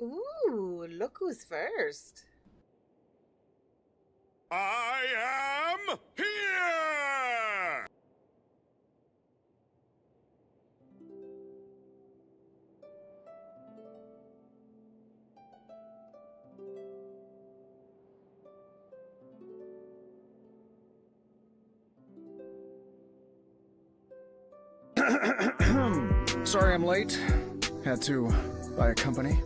Ooh, look who's first. I am here! Sorry I'm late. Had to buy a company.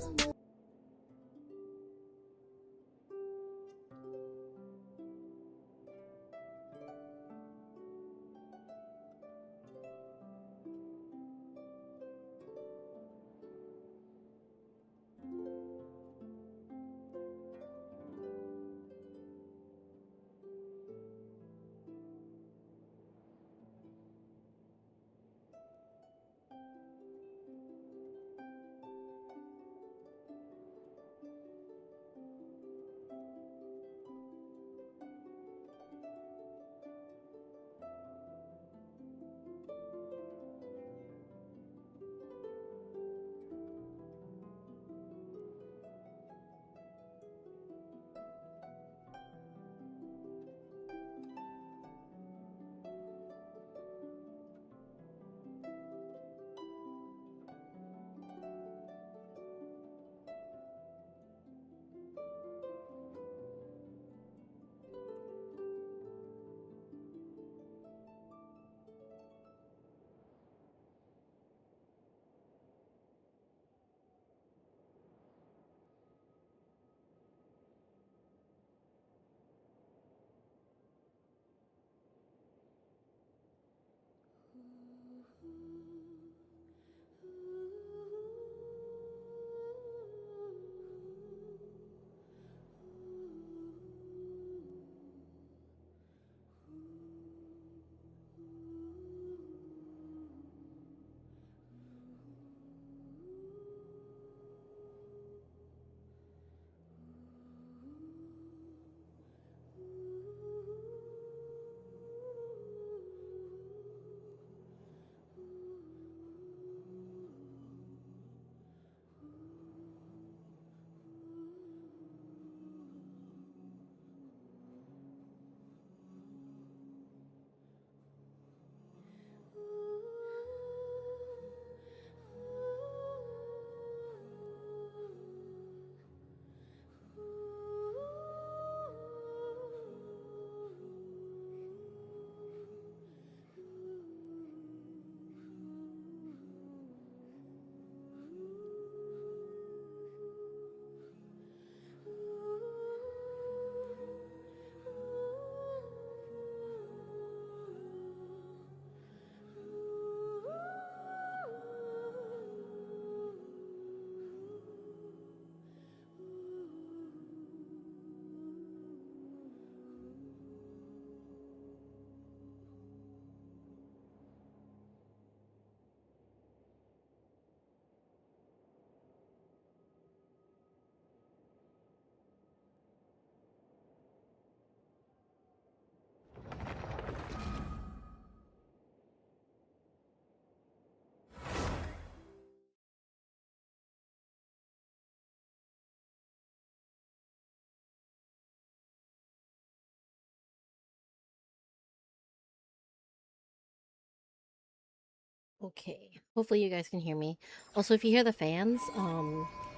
Okay, hopefully you guys can hear me. Also, if you hear the fans,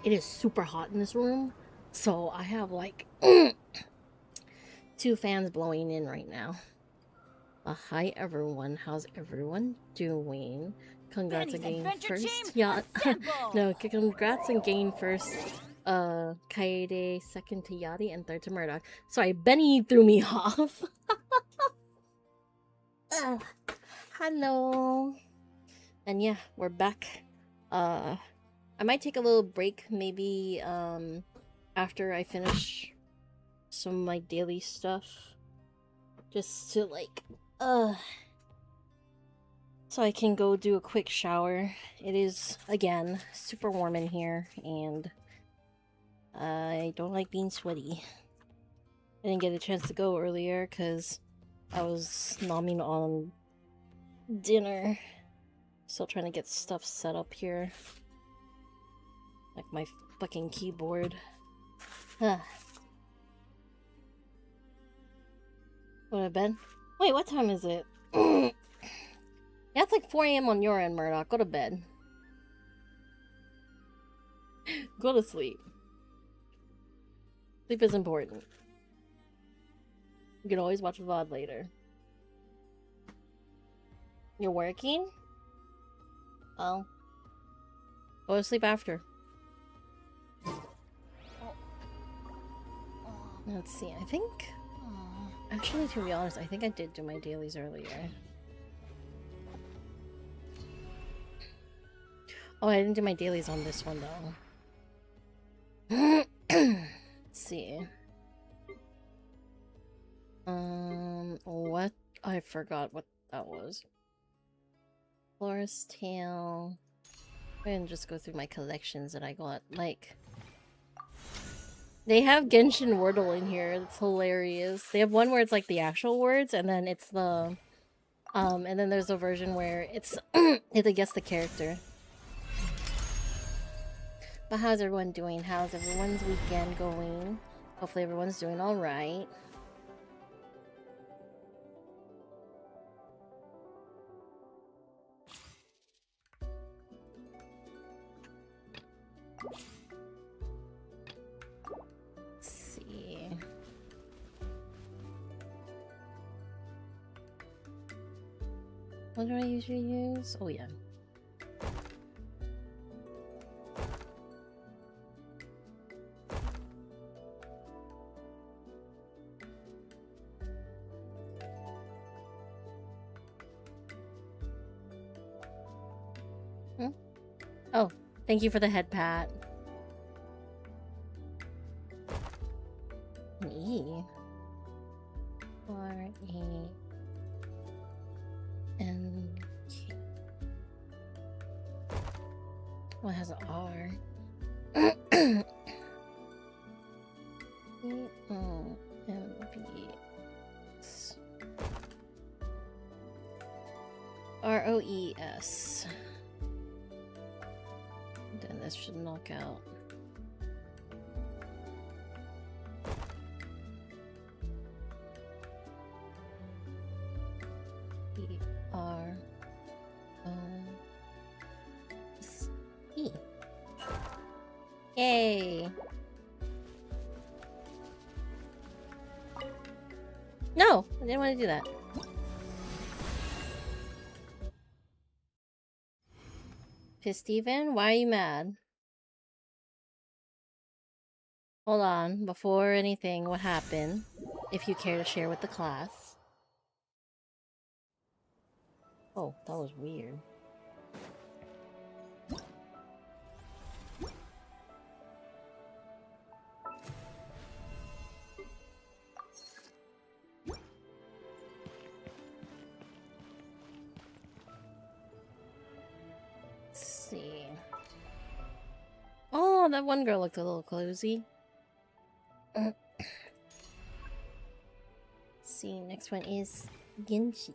it is super hot in this room, so I have like two fans blowing in right now. Hi everyone, how's everyone doing? Congrats Benny's again adventure first. team, Yeah, assemble! no, congrats again first. Kaede, second to Yadi, and third to Murdoch. Sorry, Benny threw me off. Hello. And yeah, we're back. I might take a little break, maybe after I finish some of my daily stuff, just to like so I can go do a quick shower. It is again super warm in here, and I don't like being sweaty. I didn't get a chance to go earlier because I was nomming on dinner. Still trying to get stuff set up here. Like my fucking keyboard. Huh. Go to bed? Wait, what time is it? Yeah, it's like 4 a.m. on your end, Murdoch. Go to bed. Go to sleep. Sleep is important. You can always watch the VOD later. You're working? Oh. Go to sleep after. Let's see, I think... Actually, to be honest, I think I did do my dailies earlier. Oh, I didn't do my dailies on this one, though. Let's see. What? I forgot what that was. Florist Tale. I'm gonna just go through my collections that I got. Like, they have Genshin Wordle in here. It's hilarious. They have one where it's like the actual words, and then it's the, and then there's a version where it's, it guess the character. But how's everyone doing? How's everyone's weekend going? Hopefully everyone's doing alright. Let's see. What do I usually use? Oh yeah. Oh, thank you for the head pat. An E. R E N K. Oh, it has an R. E O M B S. ROES. Then this should knock out. E-R-O-S-E. Yay! No! I didn't want to do that. Pissed Steven? Why are you mad? Hold on, before anything, what happened? If you care to share with the class. Oh, that was weird. Let's see. Oh, that one girl looked a little cozy. Let's see, next one is Genshin.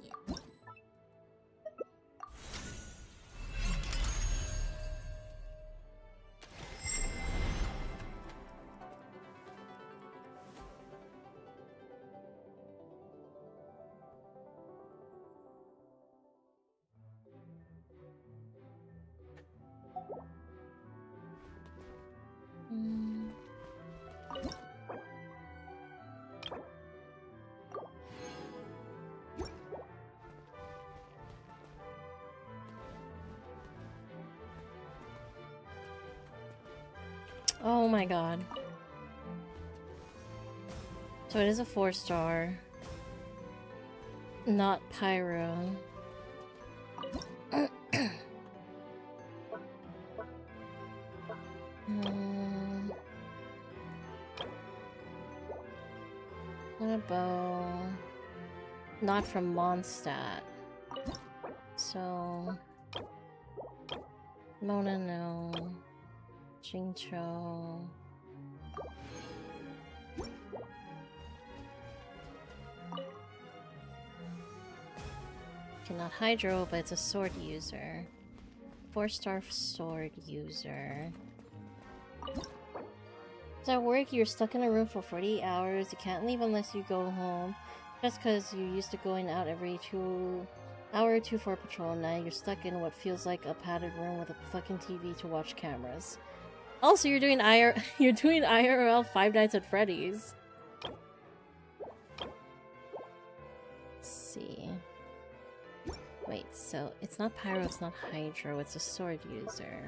Oh my god. So it is a 4-star. Not Pyro. What about... Not from Mondstadt. So... Mona, no. Jingcho. Not Hydro, but it's a sword user. 4-star sword user. So at work, you're stuck in a room for 48 hours. You can't leave unless you go home. Just because you're used to going out every 2 hour or 2 for a patrol. Now you're stuck in what feels like a padded room with a fucking TV to watch cameras. Also, you're doing you're doing IRL Five Nights at Freddy's. Let's see. Wait, so it's not Pyro, it's not Hydro, it's a sword user.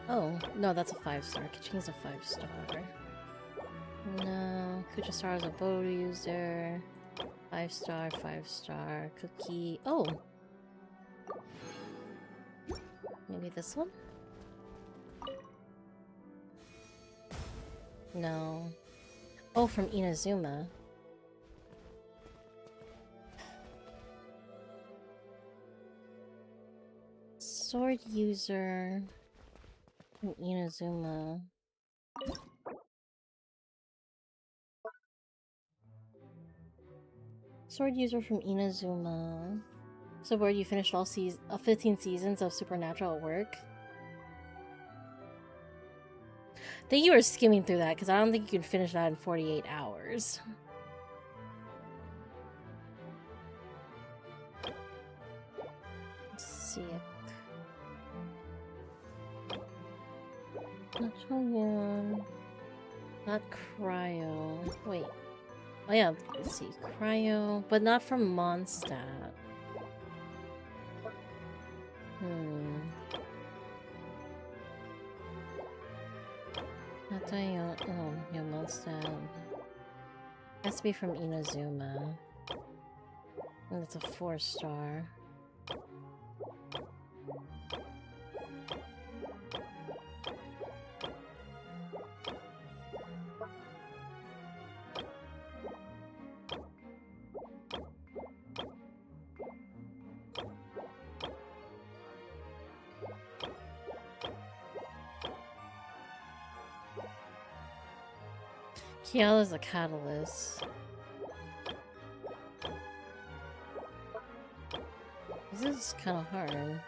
Oh, no, that's a 5-star. Kitchen's a 5-star. No, Kuchistar is a bow user. 5-star, 5-star. Cookie. Oh! Maybe this one? No. Oh, from Inazuma. Sword user from Inazuma. Sword user from Inazuma. So where you finished all 15 seasons of Supernatural at work? I think you were skimming through that, because I don't think you can finish that in 48 hours. Let's see. Not Choyan. Not Cryo. Wait. Oh yeah, let's see. Cryo, but not from Mondstadt. Not Dion. Oh, yeah, Mondstadt. Has to be from Inazuma. And it's a 4-star. Kiala's a catalyst. This is kind of hard.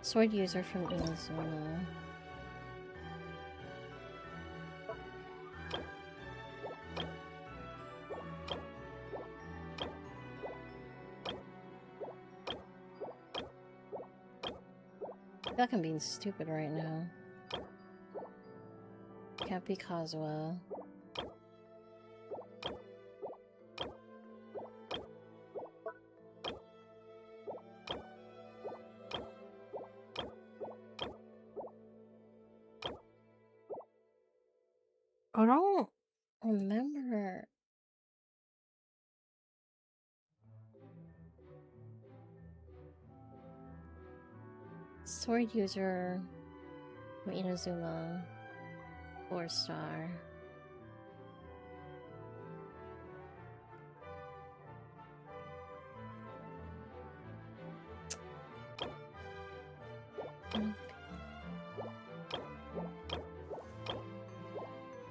Sword user from Inazuma. I feel like I'm being stupid right now. Can't be Kazuha. I don't remember. Sword user from Inazuma. 4-star.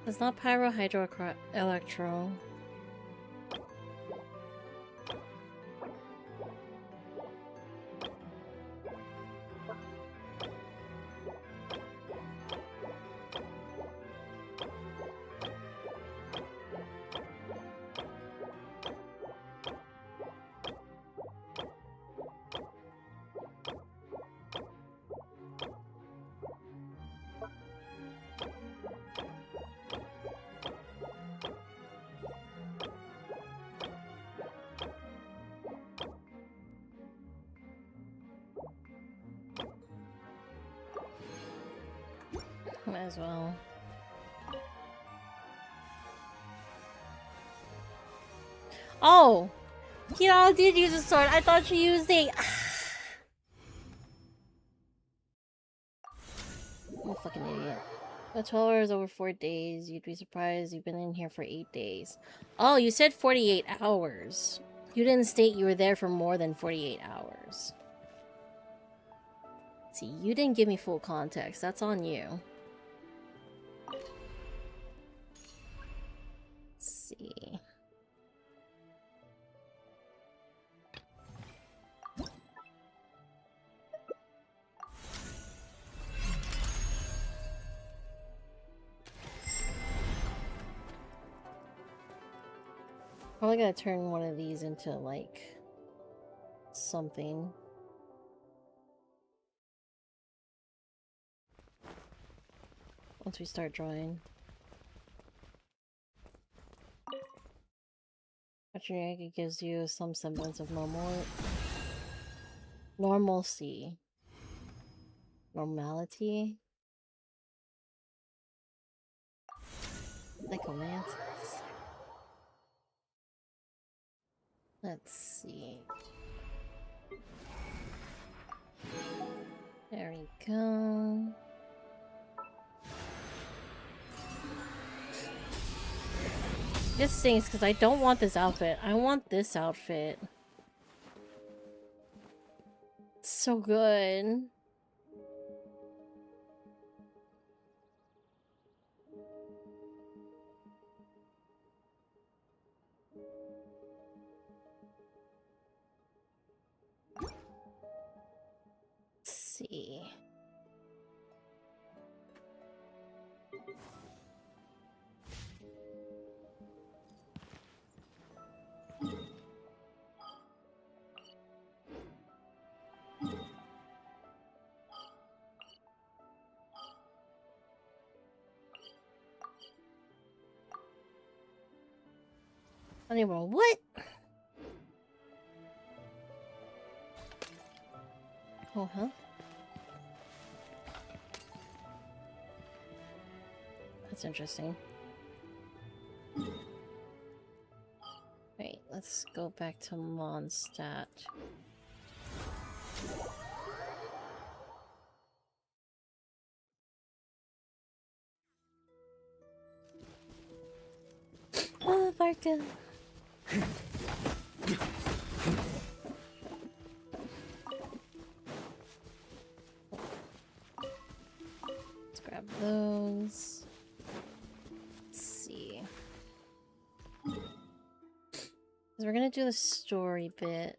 It's not Pyro, Hydro, Electro. Might as well. Oh! Kiara did use a sword. I thought she used a... I'm a fucking idiot. But 12 hours over 4 days. You'd be surprised you've been in here for 8 days. Oh, you said 48 hours. You didn't state you were there for more than 48 hours. See, you didn't give me full context. That's on you. see. Probably gotta turn one of these into, like, something. Once we start drawing. Watching your egg, it gives you some semblance of normalcy. Normality? Necromantis. Let's see. There we go. This stinks because I don't want this outfit. I want this outfit. It's so good. Let's see. Anyway, what? Oh, huh? That's interesting. Wait, let's go back to Mondstadt. Oh, Varka. Let's grab those. Let's see. Because we're gonna do the story bit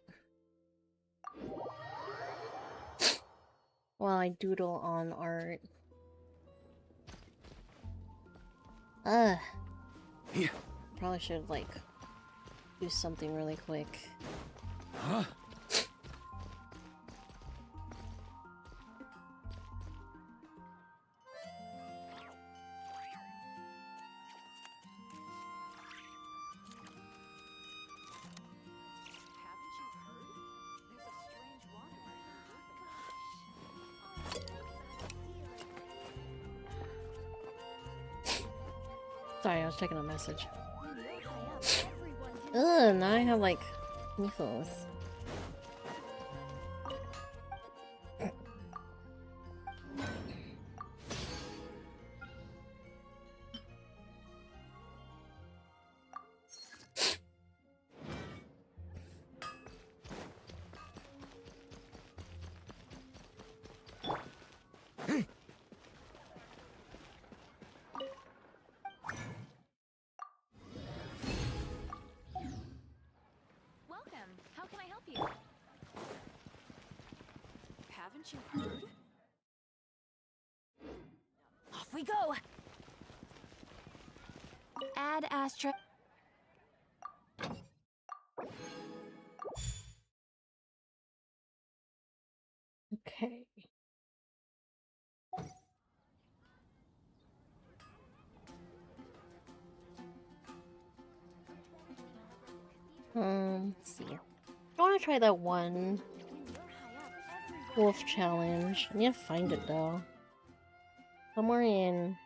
while I doodle on art. Yeah. Probably should, like, do something really quick. Huh? Sorry, I was checking a message. Ugh, now I have, like, sniffles. Haven't you heard? Off we go! Add asterisk. Okay. Let's see. I want to try that one wolf challenge. I need to find it though. Somewhere in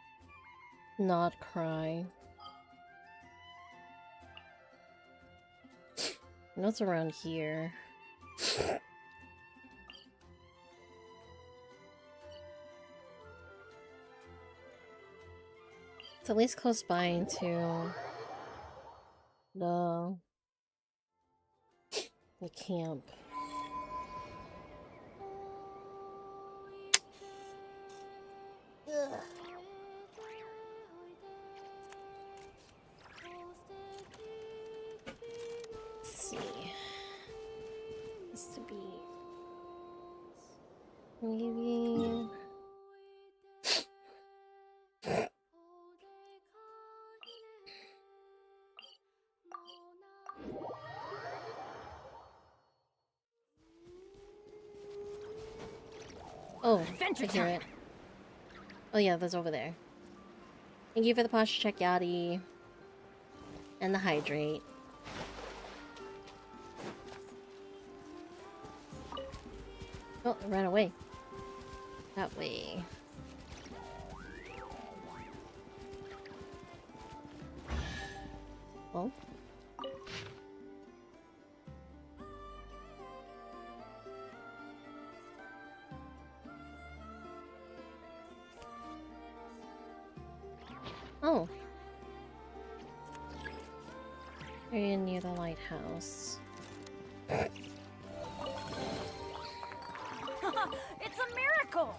Not Cry. I know it's around here. It's at least close by to the camp. Ugh. Maybe. Oh, Adventure I hear time. it. Oh yeah, that's over there. Thank you for the posture check, Yachty. And the hydrate. Oh, it ran away. That way. Oh. Oh. Very near the lighthouse. It's a miracle.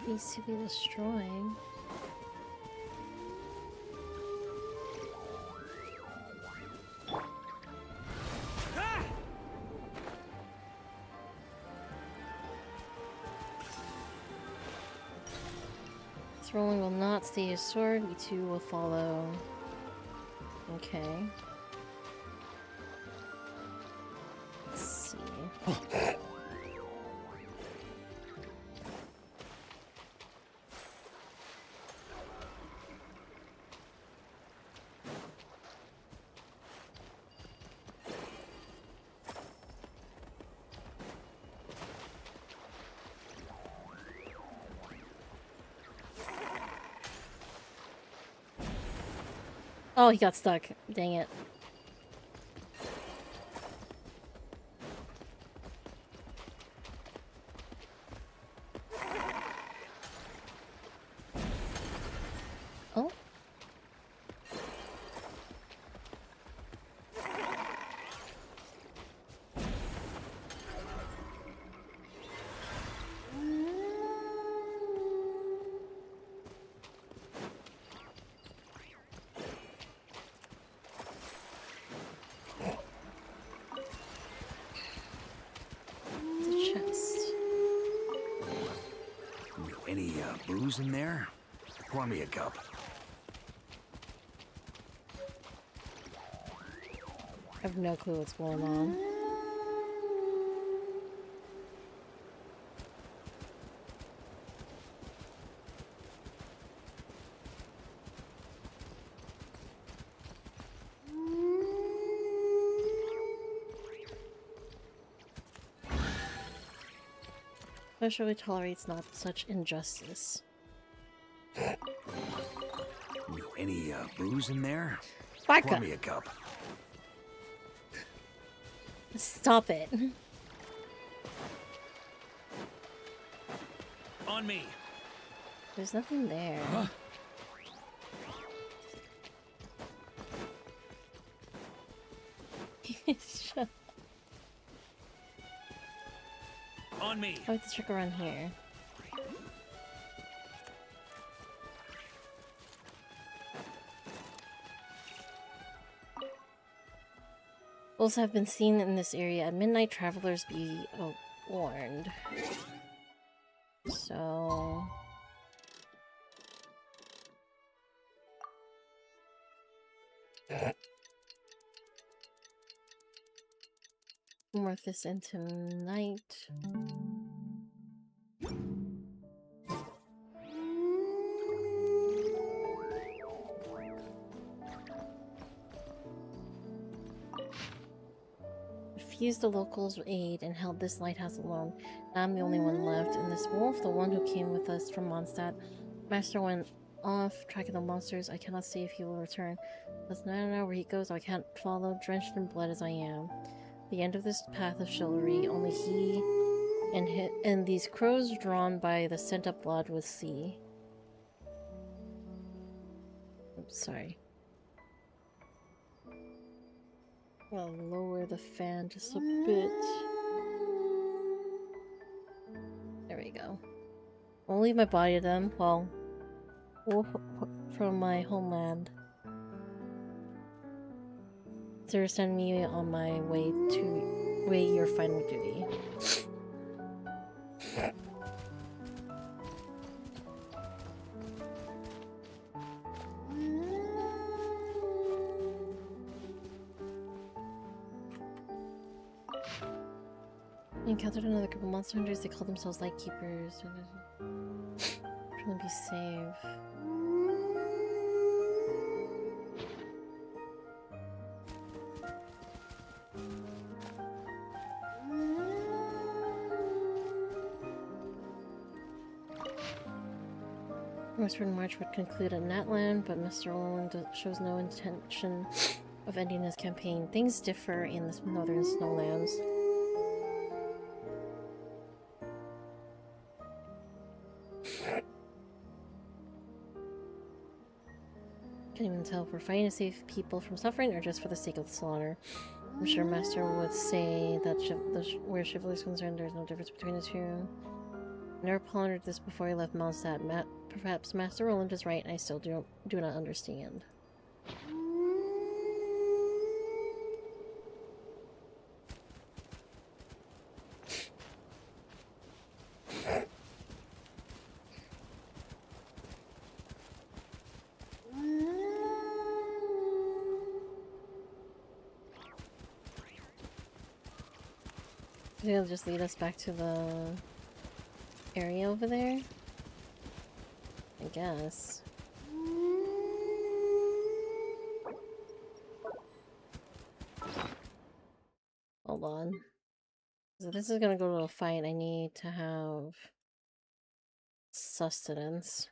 Needs to be destroyed. Throwing will not stay his sword. You two will follow. Okay. Let's see. Oh, he got stuck. Dang it. Oh. It's a chest. Any booze in there? Pour me a cup. I have no clue what's going on. Especially tolerates not such injustice. Any booze in there? Barca! Pour me a cup. Stop it. On me. There's nothing there. Huh? Shut. On me. I have to check around here. Wolves have been seen in this area. At midnight, travelers be warned. So... Morph this into night. Refused the locals' aid and held this lighthouse alone. Now I'm the only one left, and this wolf, the one who came with us from Mondstadt. Master went off tracking the monsters. I cannot say if he will return. Does not know where he goes. I can't follow, drenched in blood as I am. The end of this path of chivalry, only he and these crows drawn by the scent of blood will see. I'm sorry. I'll lower the fan just a bit. There we go. I'll leave my body to them. Well, from my homeland. To send me on my way to your final duty. We encountered another group of monster hunters. They call themselves Light Keepers. Trying to be safe. Westward March would conclude at Natland, but Mr. Roland shows no intention of ending this campaign. Things differ in the northern snowlands. Can't even tell if we're fighting to save people from suffering or just for the sake of the slaughter. I'm sure Master would say that where chivalry is concerned, there's no difference between the two. I never pondered this before I left Mondstadt. Perhaps Master Roland is right, and I still do not understand. It'll just lead us back to the area over there, I guess. Hold on. So this is gonna go to a fight. I need to have sustenance.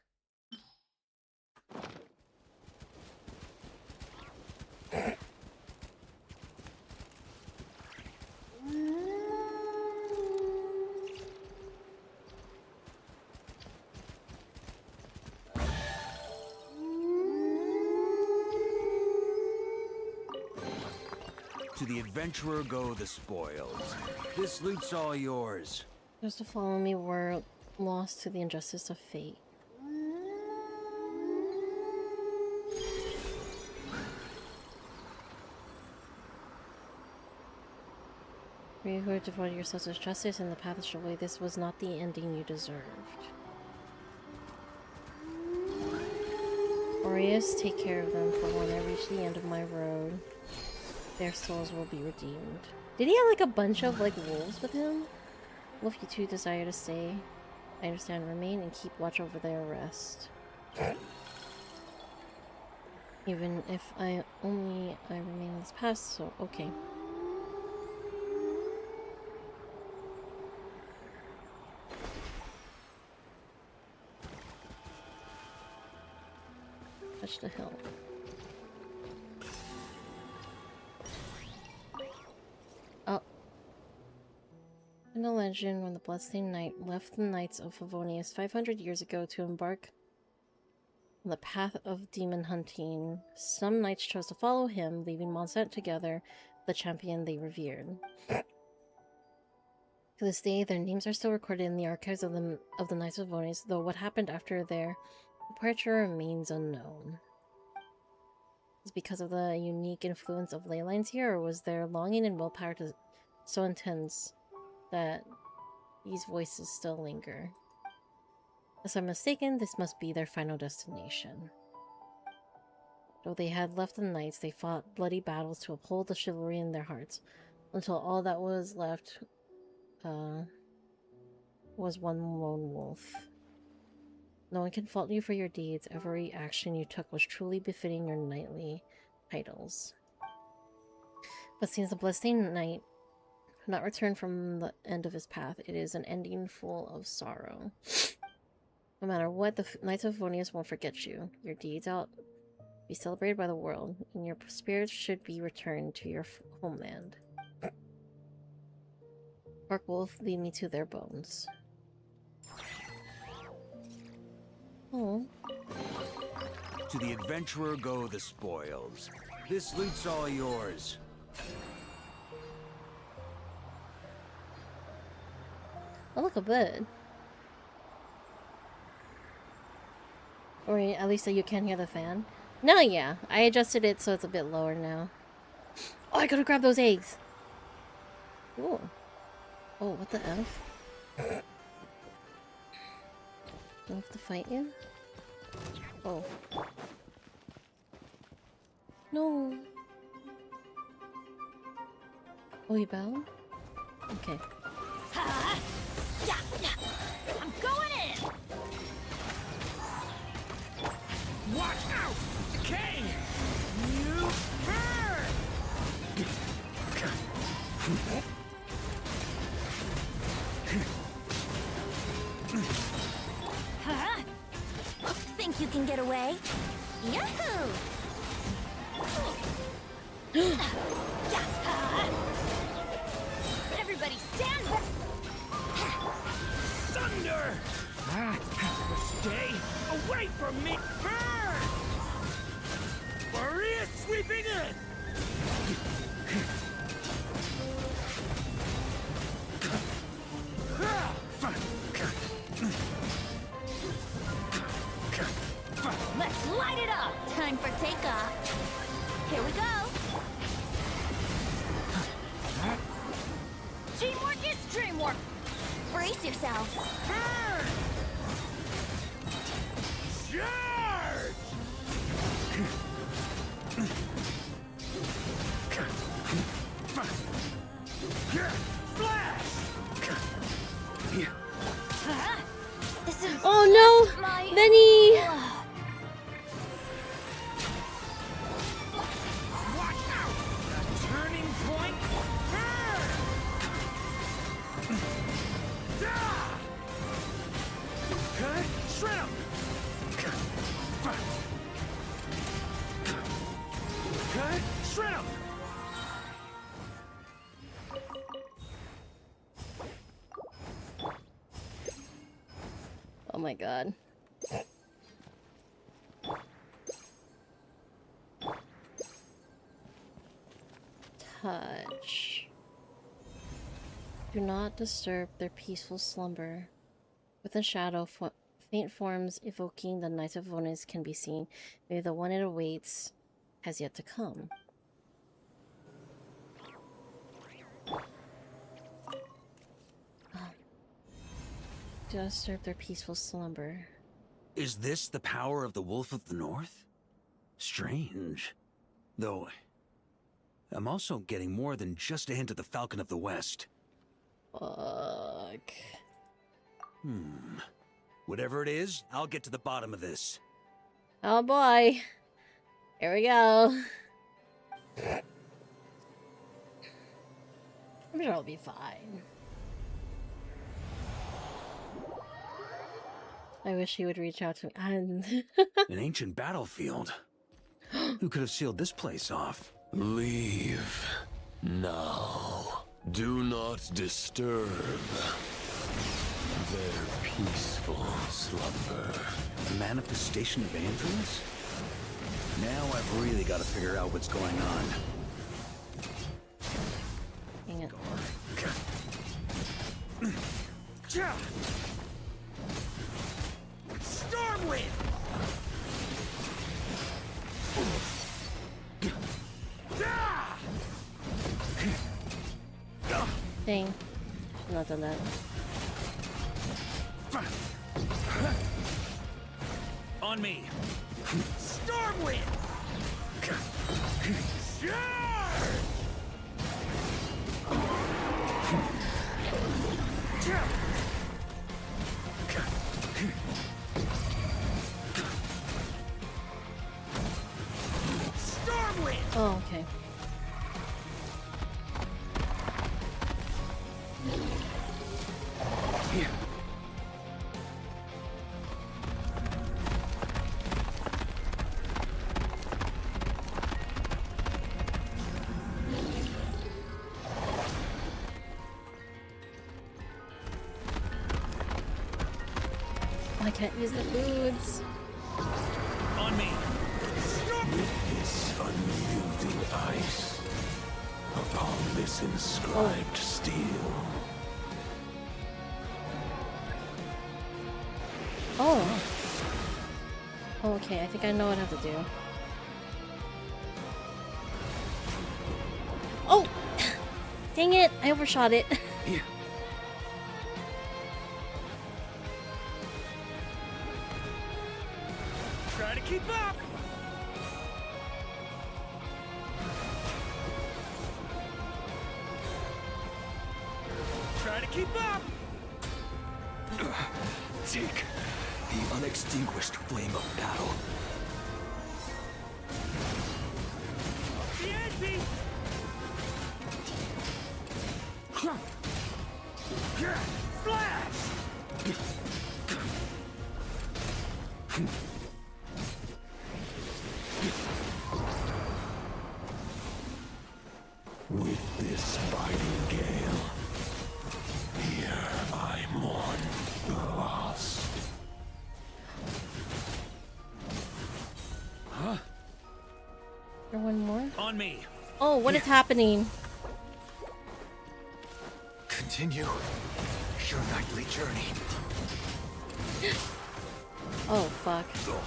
To the adventurer go the spoils. This loot's all yours. Those to follow me were lost to the injustice of fate. For you who have devoted yourselves to justice and the path of chivalry, this was not the ending you deserved. Aureus, take care of them, for when I reach the end of my road, their souls will be redeemed. Did he have like a bunch of like wolves with him? Well, if you two desire to stay, I understand, remain and keep watch over their rest. Even if I remain in this past, so okay. Touch the hill. Oh. In the legend, when the Bloodstained Knight left the Knights of Favonius 500 years ago to embark on the path of demon hunting, some knights chose to follow him, leaving Mondstadt together with the champion they revered. To this day, their names are still recorded in the archives of the Knights of Favonius, though what happened after their departure remains unknown. Is it because of the unique influence of ley lines here, or was their longing and willpower so intense that these voices still linger? Unless I'm mistaken, this must be their final destination. Though they had left the knights, they fought bloody battles to uphold the chivalry in their hearts, until all that was left was one lone wolf. No one can fault you for your deeds. Every action you took was truly befitting your knightly titles. But since the Bloodstained Knight could not return from the end of his path, it is an ending full of sorrow. No matter what, the Knights of Favonius won't forget you. Your deeds out be celebrated by the world, and your spirits should be returned to your homeland. Orc Wolf, lead me to their bones. Oh. To the adventurer go the spoils. This loot's all yours. Oh, look, a bird. Or at least so you can hear the fan. No, yeah. I adjusted it so it's a bit lower now. Oh, I gotta grab those eggs! Ooh. Oh, what the F? Do I have to fight you? Oh. No. Oh, you bound? Okay. it away. Yahoo! Everybody stand back! Thunder! Stay away from me! Burn! Maria sweeping in! Let's light it up! Time for takeoff. Here we go. Teamwork is dreamwork. Brace yourself. Burn! Charge! Flash! This is Oh no! my Benny! Watch out! A turning point! Burn! Cut! Shrimp! Cut! Shrimp! Oh my god. Touch. Do not disturb their peaceful slumber. Within shadow, faint forms evoking the Knight of Venus can be seen. Maybe the one it awaits has yet to come. Do not disturb their peaceful slumber. Is this the power of the Wolf of the North? Strange. Though, I'm also getting more than just a hint of the Falcon of the West. Fuck. Whatever it is, I'll get to the bottom of this. Oh boy. Here we go. I'm sure I'll be fine. I wish he would reach out to me. An ancient battlefield. Who could have sealed this place off? Leave now. Do not disturb their peaceful slumber. A manifestation of androids? Now I've really got to figure out what's going on. Hang it. Stormwind! Dang. I've not done that. On me! Stormwind! Stormwind! Oh, okay. I can't use the foods. On me! This unyielding ice, upon this inscribed steel. Oh. Oh, okay, I think I know what I have to do. Oh! Dang it! I overshot it. Yeah. Try to keep up! Try to keep up! Take the unextinguished flame of battle. The enemy! Flash! Or one more? On me. Oh, what is happening? Continue your nightly journey. Oh, fuck. Ugh.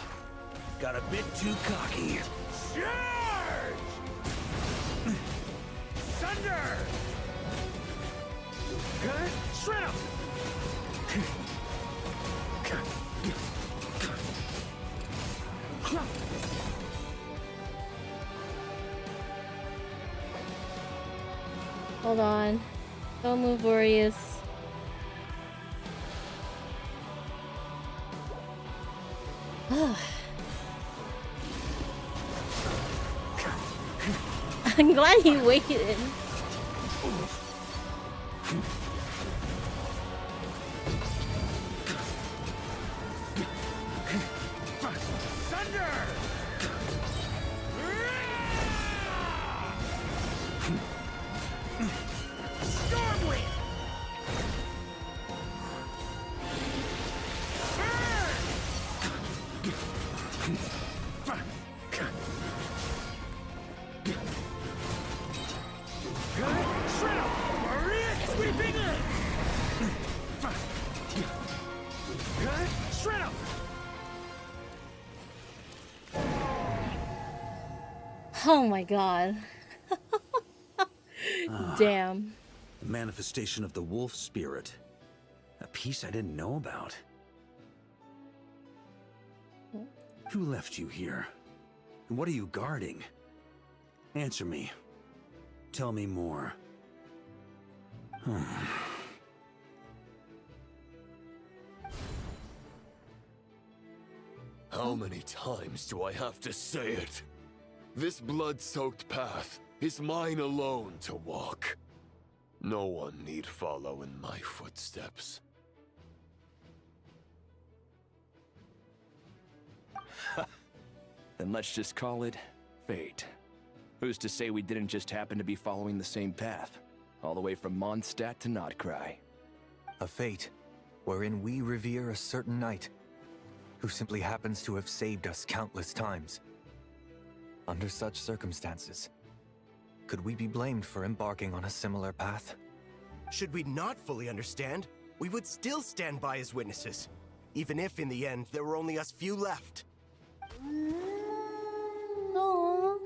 Got a bit too cocky. Charge! Thunder! Shred him! Hold on. Don't move, Boreas. I'm glad he waited. Oh my god. Damn. The manifestation of the wolf spirit. A piece I didn't know about. Who left you here? And what are you guarding? Answer me. Tell me more. How many times do I have to say it? This blood-soaked path is mine alone to walk. No one need follow in my footsteps. Then let's just call it fate. Who's to say we didn't just happen to be following the same path, all the way from Mondstadt to Notcry? A fate wherein we revere a certain knight who simply happens to have saved us countless times. Under such circumstances, could we be blamed for embarking on a similar path? Should we not fully understand, we would still stand by as witnesses, even if in the end there were only us few left. Aww.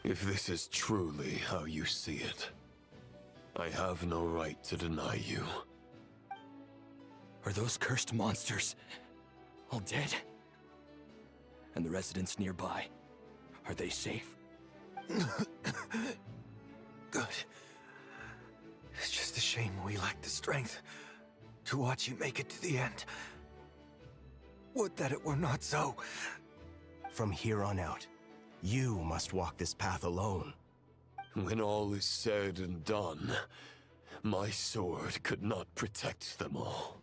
If this is truly how you see it, I have no right to deny you. Are those cursed monsters all dead? And the residents nearby, are they safe? Good. It's just a shame we lack the strength to watch you make it to the end. Would that it were not so. From here on out, you must walk this path alone. When all is said and done, my sword could not protect them all.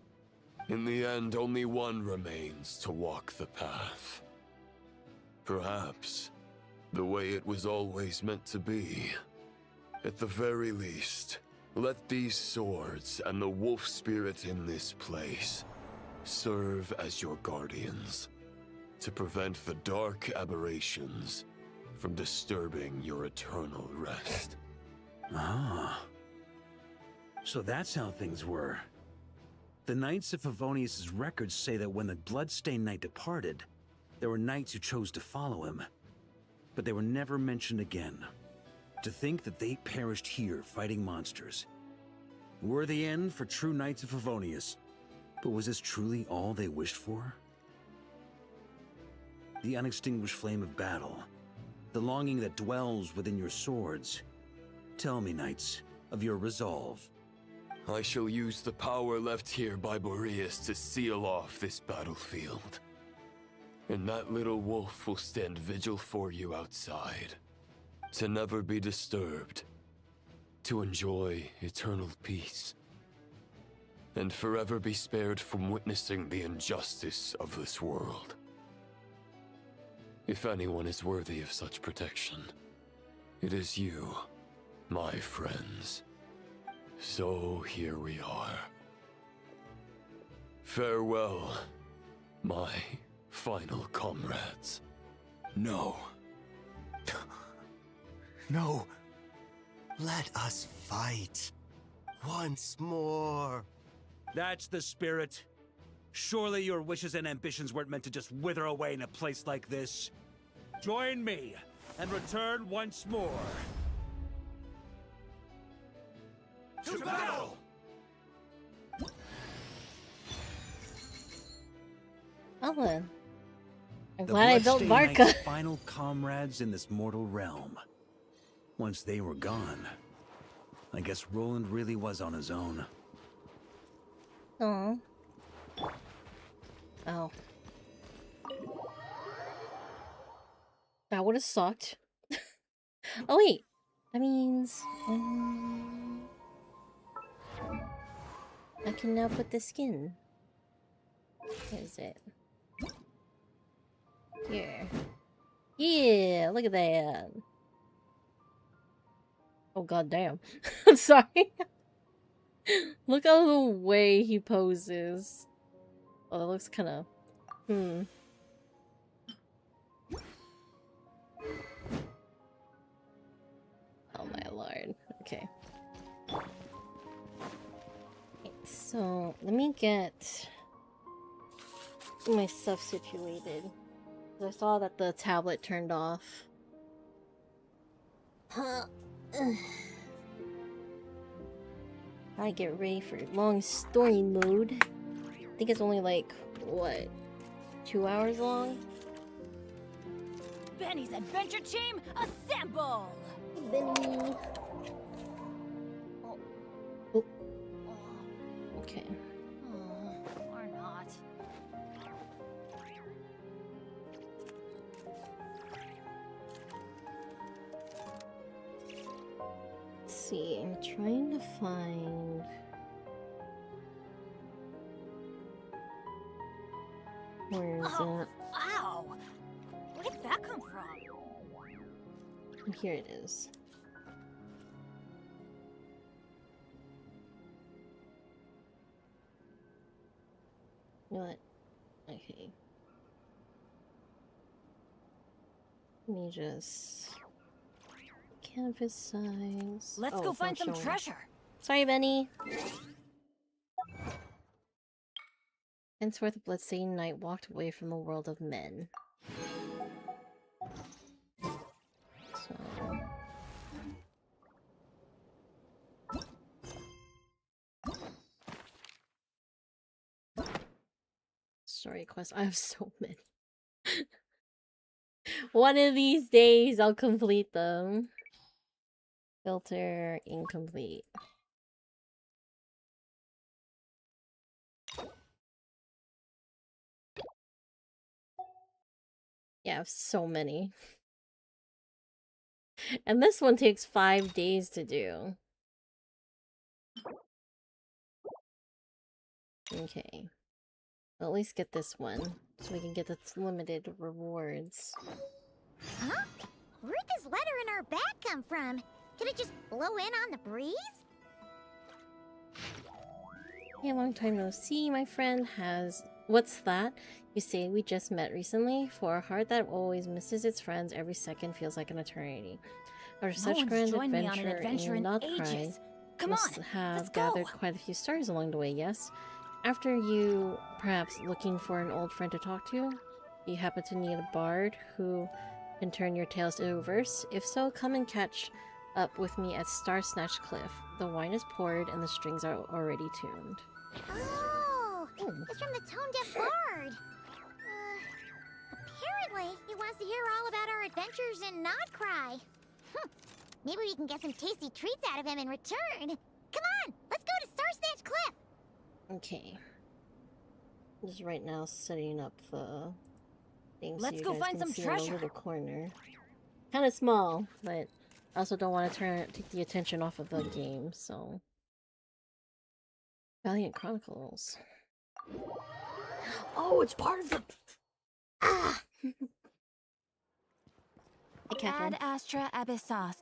In the end, only one remains to walk the path. Perhaps the way it was always meant to be. At the very least, let these swords and the wolf spirit in this place serve as your guardians, to prevent the dark aberrations from disturbing your eternal rest. Ah. So that's how things were. The Knights of Favonius' records say that when the Bloodstained Knight departed, there were knights who chose to follow him. But they were never mentioned again. To think that they perished here fighting monsters. Were the end for true Knights of Favonius. But was this truly all they wished for? The unextinguished flame of battle. The longing that dwells within your swords. Tell me, knights, of your resolve. I shall use the power left here by Boreas to seal off this battlefield. And that little wolf will stand vigil for you outside. To never be disturbed. To enjoy eternal peace. And forever be spared from witnessing the injustice of this world. If anyone is worthy of such protection, it is you, my friends. So here we are. Farewell, my final comrades. No. No. Let us fight. Once more. That's the spirit. Surely your wishes and ambitions weren't meant to just wither away in a place like this. Join me and return once more. To battle! Well then. I'm The glad I built Bloodstained Varka. Knight's final comrades in this mortal realm. Once they were gone, I guess Roland really was on his own. Aw. Oh. That would have sucked. Oh wait. That means... I can now put the skin. Where is it? Here. Yeah, look at that. Oh god damn. I'm sorry. Look at the way he poses. Oh, that looks kind of... Oh my lord. Okay. So, let me get my stuff situated. I saw that the tablet turned off. I get ready for long story mode. I think it's only like, what, 2 hours long? Benny's adventure team, assemble! Benny. Oh. Okay. Or not. Let's see, I'm trying to find... Where is it? Ow! Where did that come from? Here it is. You know what? Okay. Let me just... Canvas size... Let's Oh, go it's not find some showing. treasure. Sorry, Benny. Henceforth, the bloodstained knight walked away from the world of men. So... Story quest. I have so many. One of these days, I'll complete them. Filter incomplete. Yeah, I have so many. And this one takes 5 days to do. Okay. I'll at least get this one, so we can get the limited rewards. Huh? Where'd this letter in our bag come from? Could it just blow in on the breeze? Hey, long time no see, my friend. What's that? You say we just met recently? For a heart that always misses its friends, every second feels like an eternity. After such one's grand joined me on an adventure in not cry, ages. Come must on, have let's go. gathered quite a few stories along the way, yes? After you, perhaps looking for an old friend to talk to, you happen to need a bard who can turn your tales into verse? If so, come and catch up with me at Star Snatch Cliff. The wine is poured and the strings are already tuned. Oh, it's from the Tone Deaf Bard. Apparently, he wants to hear all about our adventures in Not Cry. Maybe we can get some tasty treats out of him in return. Come on, let's go to Star Snatch Cliff. Okay. Just right now setting up the thing Let's so you go guys find can some see in the treasure. little corner. Kind of small, but I also don't want to take the attention off of the game, so... Valiant Chronicles. Oh, it's part of the... Ah! Hey, Catherine. Ad Astra Abyssos.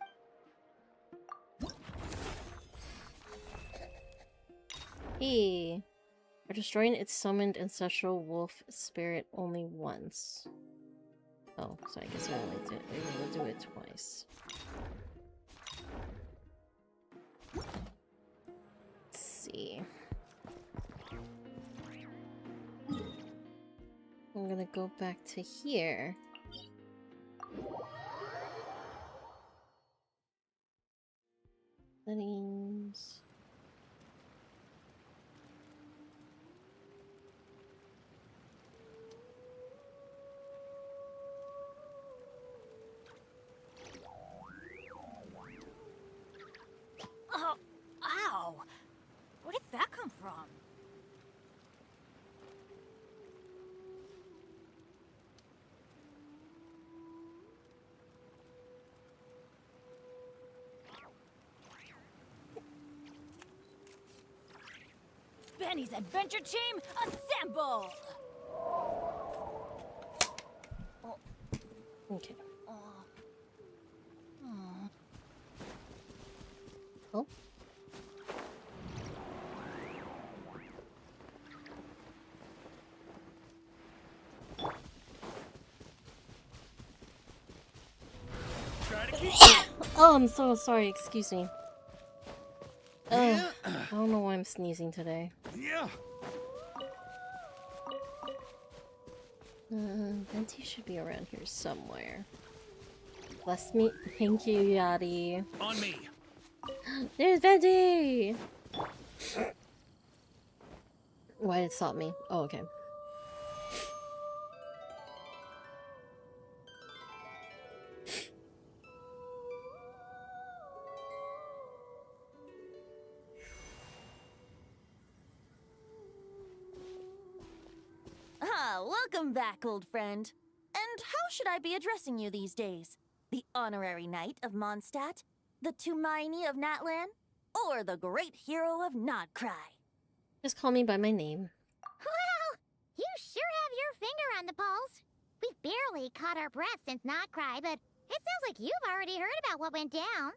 Hey. For destroying its summoned ancestral wolf spirit only once. Oh, so I guess I only do it twice. Let's see. I'm gonna go back to here. Settings. Oh, ow! Where did that come from? Benny's adventure team, assemble! Okay. Oh. Oh. Oh, I'm so sorry. Excuse me. Oh, I don't know why I'm sneezing today. Yeah. Venti should be around here somewhere. Bless me. Thank you, Yadi. On me. There's Venti! Why did it stop me? Oh, okay. Welcome back, old friend. And how should I be addressing you these days? The honorary knight of Mondstadt? The Tumaini of Natlan? Or the great hero of Nodcry? Just call me by my name. Well, you sure have your finger on the pulse. We've barely caught our breath since Not Cry, but it sounds like you've already heard about what went down.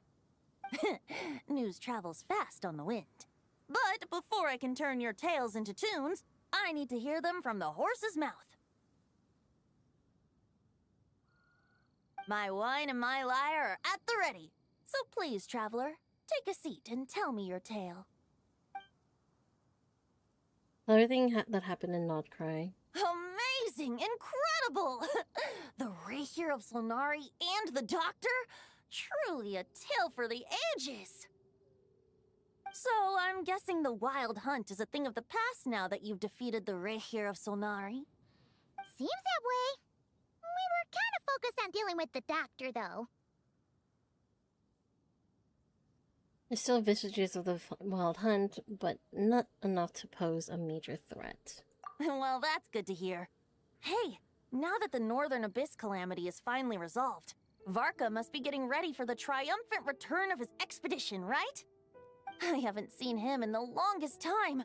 News travels fast on the wind. But before I can turn your tales into tunes, I need to hear them from the horse's mouth. My wine and my lyre are at the ready. So please, traveler, take a seat and tell me your tale. Everything that happened in Nodcry. Amazing! Incredible! The Rahier of Solnari and the Doctor? Truly a tale for the ages! So, I'm guessing the Wild Hunt is a thing of the past now that you've defeated the Rahier of Solnari? Seems that way. We were kind of focused on dealing with the Doctor, though. There's still vestiges of the Wild Hunt, but not enough to pose a major threat. Well, that's good to hear. Hey, now that the Northern Abyss calamity is finally resolved, Varka must be getting ready for the triumphant return of his expedition, right? I haven't seen him in the longest time.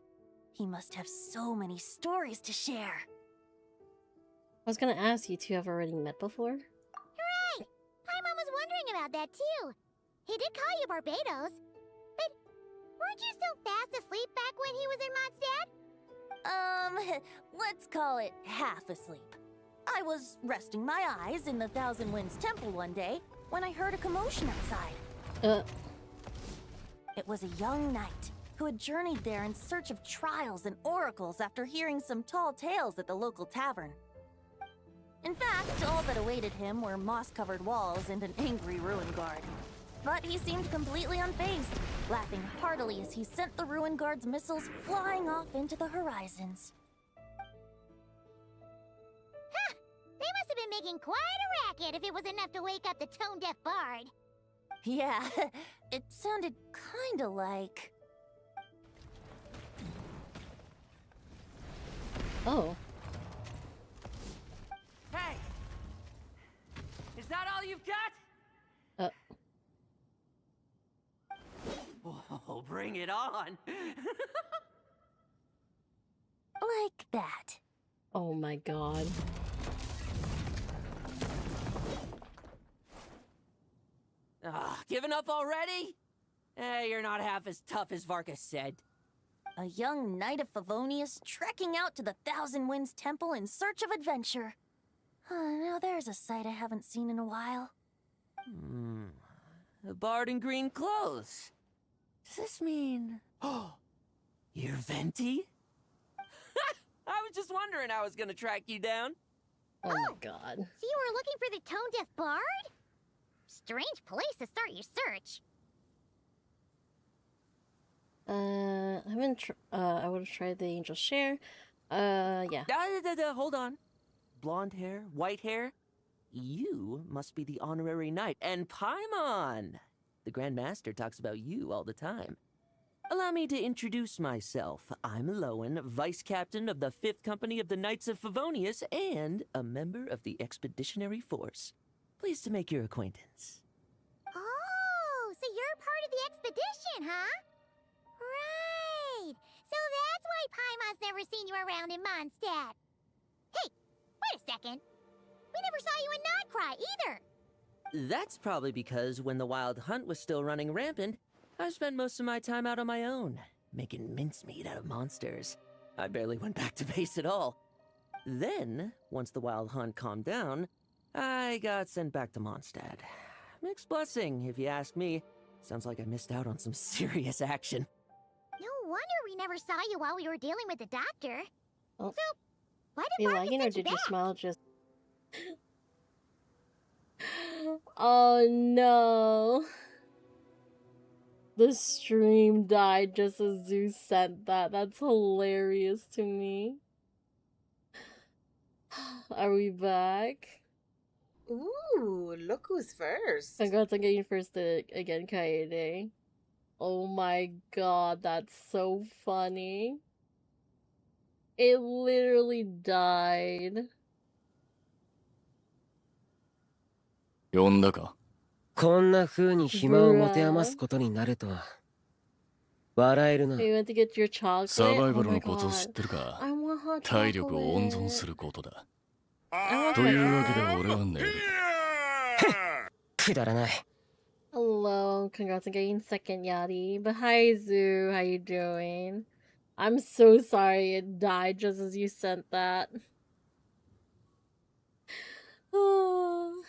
He must have so many stories to share. I was gonna ask, you two have already met before? Hooray! Paimon was wondering about that, too. He did call you Barbados. But weren't you still fast asleep back when he was in Mondstadt? Let's call it half asleep. I was resting my eyes in the Thousand Winds Temple one day when I heard a commotion outside. It was a young knight who had journeyed there in search of trials and oracles after hearing some tall tales at the local tavern. In fact, all that awaited him were moss-covered walls and an angry ruin guard. But he seemed completely unfazed, laughing heartily as he sent the ruin guard's missiles flying off into the horizons. Huh! They must have been making quite a racket if it was enough to wake up the tone-deaf bard. Yeah, it sounded kinda like... Oh. Hey! Is that all you've got? Oh, bring it on! like that. Oh my god. Giving up already? You're not half as tough as Varka said. A young knight of Favonius trekking out to the Thousand Winds Temple in search of adventure. Now there's a sight I haven't seen in a while. a bard in green clothes. Does this mean... Oh, you're Venti? I was just wondering how I was gonna track you down. Oh my god. So you were looking for the tone-deaf bard? Strange place to start your search. I would have tried the angel share. Yeah. Hold on. Blonde hair, white hair. You must be the honorary knight. And Paimon! The Grand Master talks about you all the time. Allow me to introduce myself. I'm Lowen, Vice Captain of the 5th Company of the Knights of Favonius and a member of the Expeditionary Force. Pleased to make your acquaintance. Oh, so you're part of the expedition, huh? Right. So that's why Paimon's never seen you around in Mondstadt. Hey, wait a second. We never saw you in Notcry either. That's probably because when the Wild Hunt was still running rampant, I spent most of my time out on my own, making mincemeat out of monsters. I barely went back to base at all. Then, once the Wild Hunt calmed down, I got sent back to Mondstadt. Mixed blessing, if you ask me. Sounds like I missed out on some serious action. No wonder we never saw you while we were dealing with the doctor. Oh. So, why did Are you Marcus lagging or send you did your back? smile just... Oh no. The stream died just as Zeus sent that. That's hilarious to me. Are we back? Ooh, look who's first. Congrats on getting first again, Kaede. Oh my god, that's so funny. It literally died. 呼んだかこんな風に暇を持て余すことになるとは。笑えるな。 You went to get your chocolate? サバイバ Oh ル my のコツを god. 知ってるか I want hot 体力を温存 chocolate. することだ。 I want と hot いうわけで chocolate. 俺は寝る。くだらない。 Hello, congrats on getting second, Yadi. But hi, Zoo, how you doing? I'm so sorry it died just as you sent that. Oh,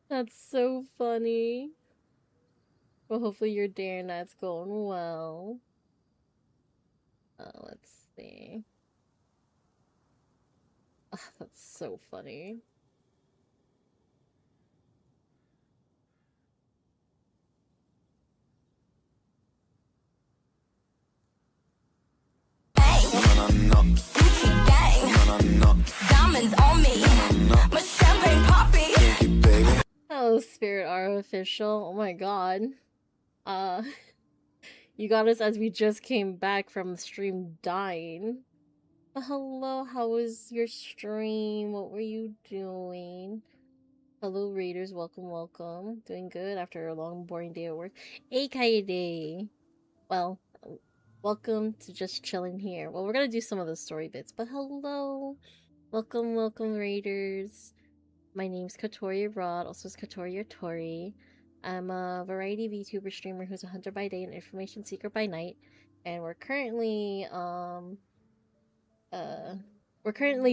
that's so funny. Well, hopefully your day and night's going well. Let's see. Oh, that's so funny. Diamonds on me, my champagne poppy. Hello, Spirit Artificial. Oh my god. You got us as we just came back from the stream dying. Hello, how was your stream? What were you doing? Hello, Raiders. Welcome, welcome. Doing good after a long, boring day at work. Hey, Kaede. Well, welcome to just chilling here. Well, we're gonna do some of the story bits, but hello. Welcome, welcome, Raiders. My name's Katoria Rod, also is Katoria Tori. I'm a variety VTuber streamer who's a hunter by day and information seeker by night, and we're currently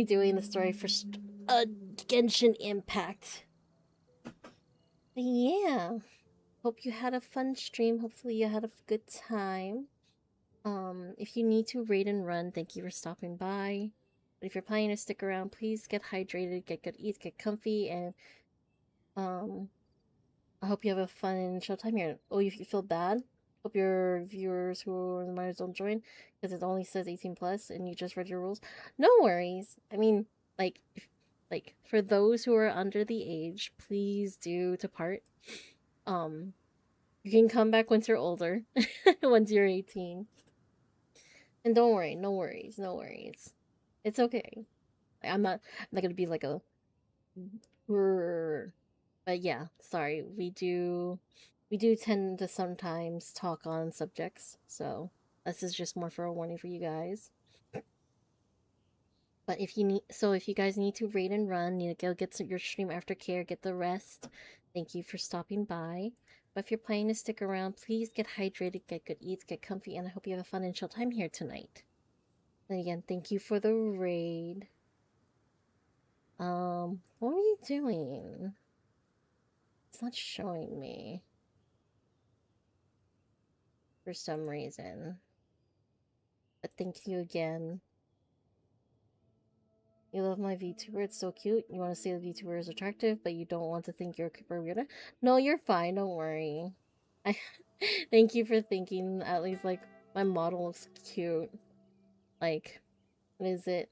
doing the story for Genshin Impact. But yeah, hope you had a fun stream. Hopefully you had a good time. If you need to raid and run, thank you for stopping by. But if you're planning to stick around, please get hydrated, get good eats, get comfy, and I hope you have a fun and chill time here. Oh, you feel bad? Hope your viewers who are in the minors don't join, because it only says 18+ and you just read your rules. No worries. I mean, like, for those who are under the age, please do depart. You can come back once you're older, once you're 18. And don't worry, no worries, no worries. It's okay. I'm not gonna be like a... But yeah, sorry, we do tend to sometimes talk on subjects, so this is just more for a warning for you guys. But if you guys need to raid and run, need to go get your stream aftercare, get the rest. Thank you for stopping by. But if you're planning to stick around, please get hydrated, get good eats, get comfy, and I hope you have a fun and chill time here tonight. And again, thank you for the raid. What are you doing? It's not showing me. For some reason. But thank you again. You love my VTuber, it's so cute. You want to say the VTuber is attractive, but you don't want to think you're a weirdo? No, you're fine, don't worry. Thank you for thinking at least, like, my model looks cute. Like, what is it?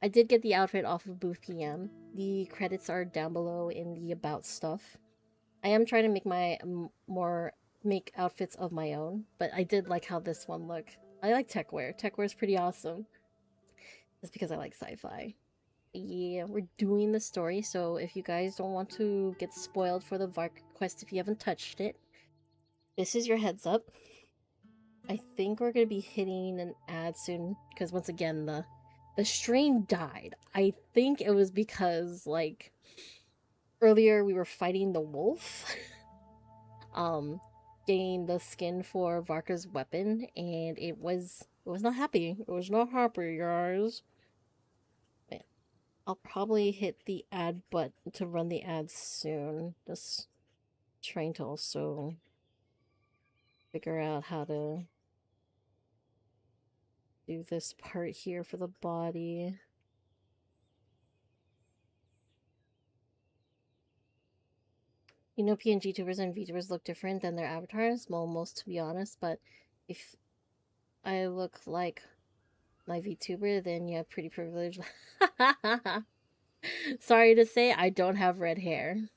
I did get the outfit off of Booth PM. The credits are down below in the about stuff. I am trying to make my make outfits of my own, but I did like how this one looked. I like tech wear. Tech wear is pretty awesome. That's because I like sci-fi. Yeah, we're doing the story, so if you guys don't want to get spoiled for the Vark quest if you haven't touched it, this is your heads up. I think we're gonna be hitting an ad soon, because once again, the stream died. I think it was because, like, earlier we were fighting the wolf. Getting the skin for Varka's weapon, and it was not happy. It was not happy, guys. But I'll probably hit the ad button to run the ads soon. Just trying to also figure out how to do this part here for the body. You know, PNG tubers and VTubers look different than their avatars? Well, most, to be honest, but if I look like my VTuber, then yeah, pretty privileged. Sorry to say, I don't have red hair.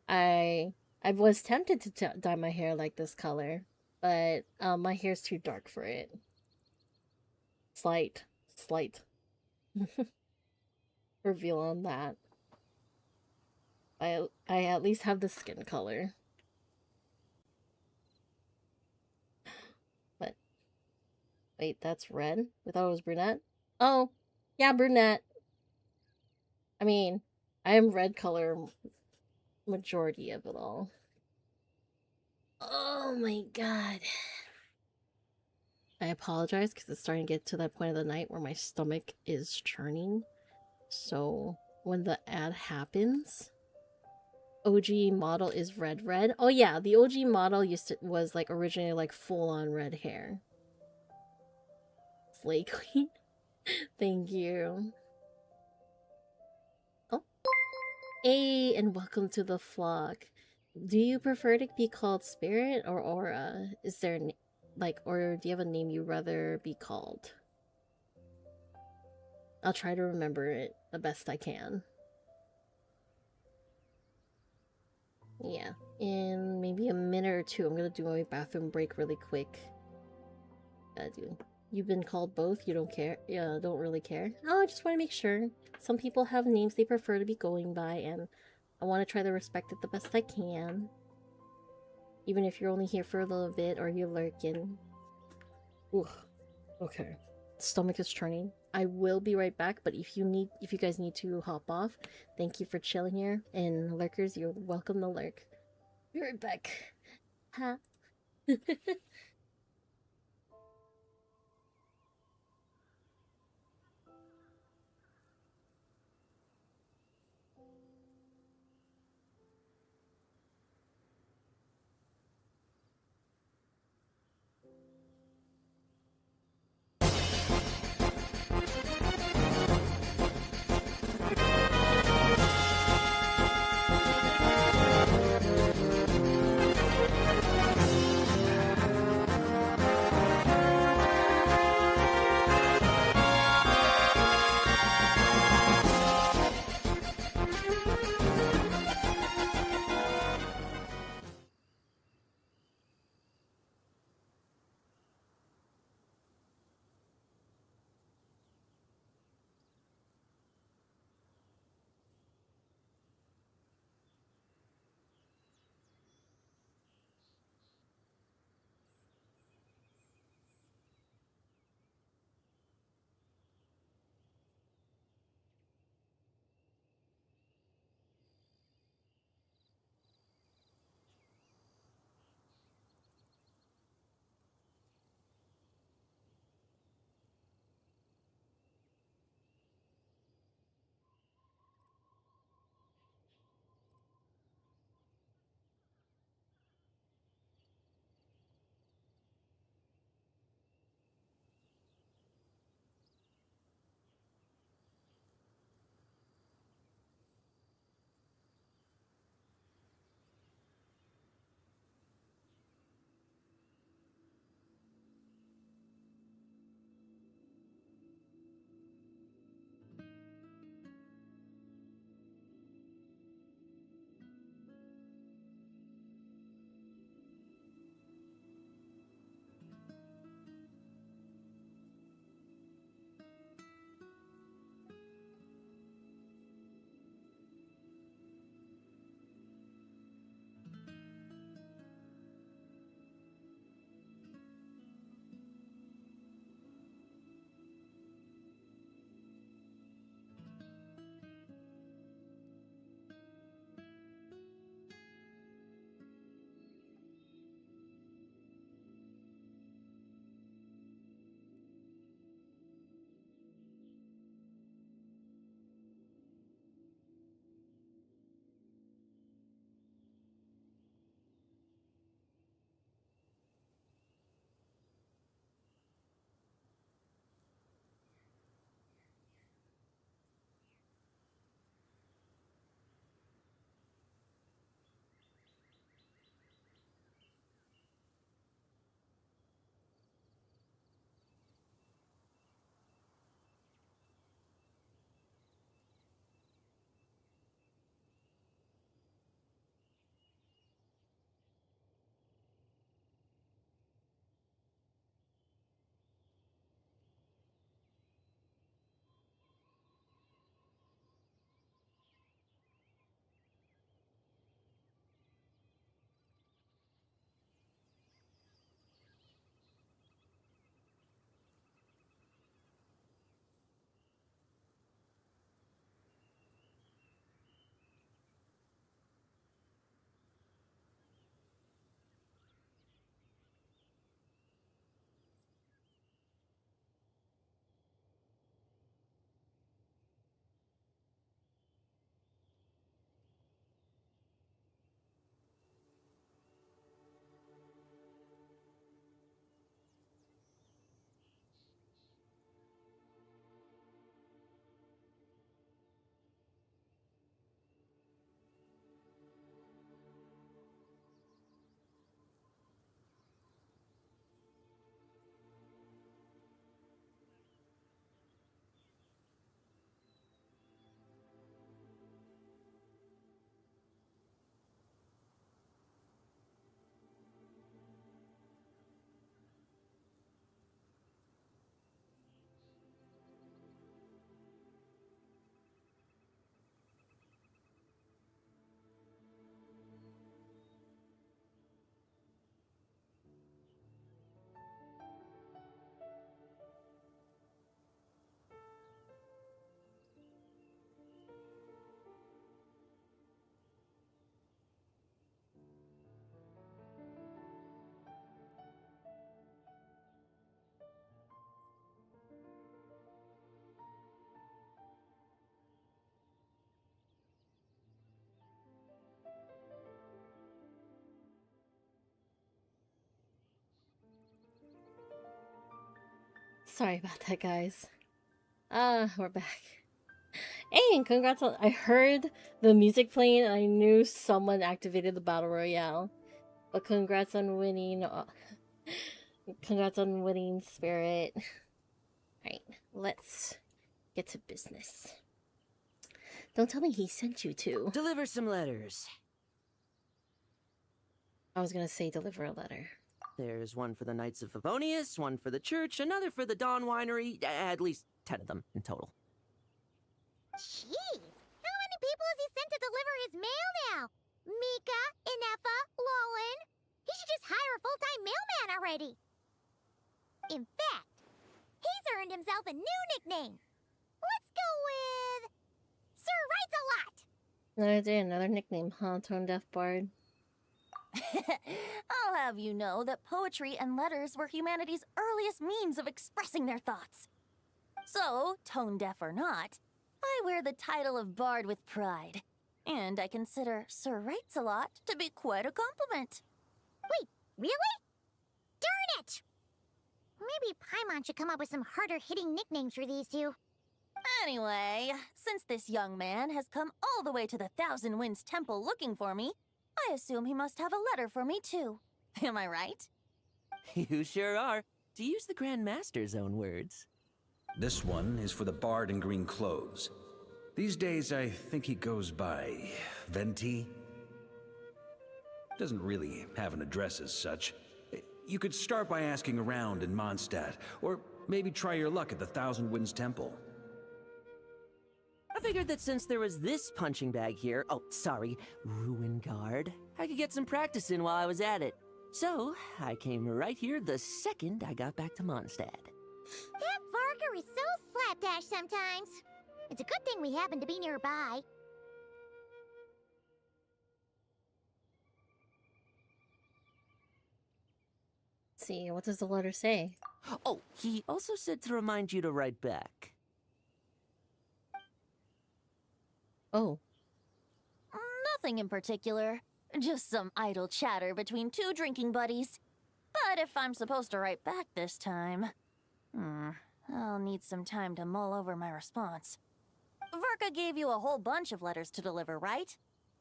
I was tempted to dye my hair like this color, but my hair's too dark for it. Slight reveal on that. I at least have the skin color. But wait, that's red? We thought it was brunette? Oh, yeah, brunette. I mean, I am red color majority of it all. Oh my god. I apologize because it's starting to get to that point of the night where my stomach is churning. So when the ad happens, OG model is red. Oh yeah, the OG model was like originally like full on red hair. Slay Queen. Thank you. Oh. Hey, and welcome to the flock. Do you prefer to be called Spirit or Aura? Is there or do you have a name you'd rather be called? I'll try to remember it the best I can. Yeah, in maybe a minute or two, I'm gonna do my bathroom break really quick. You've been called both? You don't care? Yeah, don't really care? No, I just want to make sure. Some people have names they prefer to be going by, and I want to try to respect it the best I can. Even if you're only here for a little bit, or you're lurking. Ooh, okay. Stomach is churning. I will be right back, but if you guys need to hop off, thank you for chilling here. And lurkers, you're welcome to lurk. Be right back. Ha. Sorry about that, guys. We're back. Hey, and congrats on... I heard the music playing and I knew someone activated the Battle Royale. But congrats on winning. Congrats on winning, Spirit. Alright, let's get to business. Don't tell me he sent you to. Deliver some letters. I was gonna say deliver a letter. There's one for the Knights of Favonius, one for the church, another for the Dawn Winery, at least 10 of them in total. Jeez, how many people has he sent to deliver his mail now? Mika, Inefa, Lolan. He should just hire a full-time mailman already. In fact, he's earned himself a new nickname. Let's go with... Sir Writes-A-Lot. Another nickname, huh? Tone Deaf Bard. I'll have you know that poetry and letters were humanity's earliest means of expressing their thoughts. So, tone deaf or not, I wear the title of Bard with pride. And I consider Sir Writes-A-Lot to be quite a compliment. Wait, really? Darn it! Maybe Paimon should come up with some harder-hitting nicknames for these two. Anyway, since this young man has come all the way to the Thousand Winds Temple looking for me, I assume he must have a letter for me too. Am I right? You sure are. To use the Grand Master's own words. This one is for the bard in green clothes. These days, I think he goes by Venti. Doesn't really have an address as such. You could start by asking around in Mondstadt, or maybe try your luck at the Thousand Winds Temple. I figured that since there was this punching bag here, Ruin Guard, I could get some practice in while I was at it. So, I came right here the second I got back to Mondstadt. That Varker is so slapdash sometimes. It's a good thing we happen to be nearby. Let's see, what does the letter say? Oh, he also said to remind you to write back. Oh. Nothing in particular. Just some idle chatter between two drinking buddies. But if I'm supposed to write back this time... I'll need some time to mull over my response. Verka gave you a whole bunch of letters to deliver, right?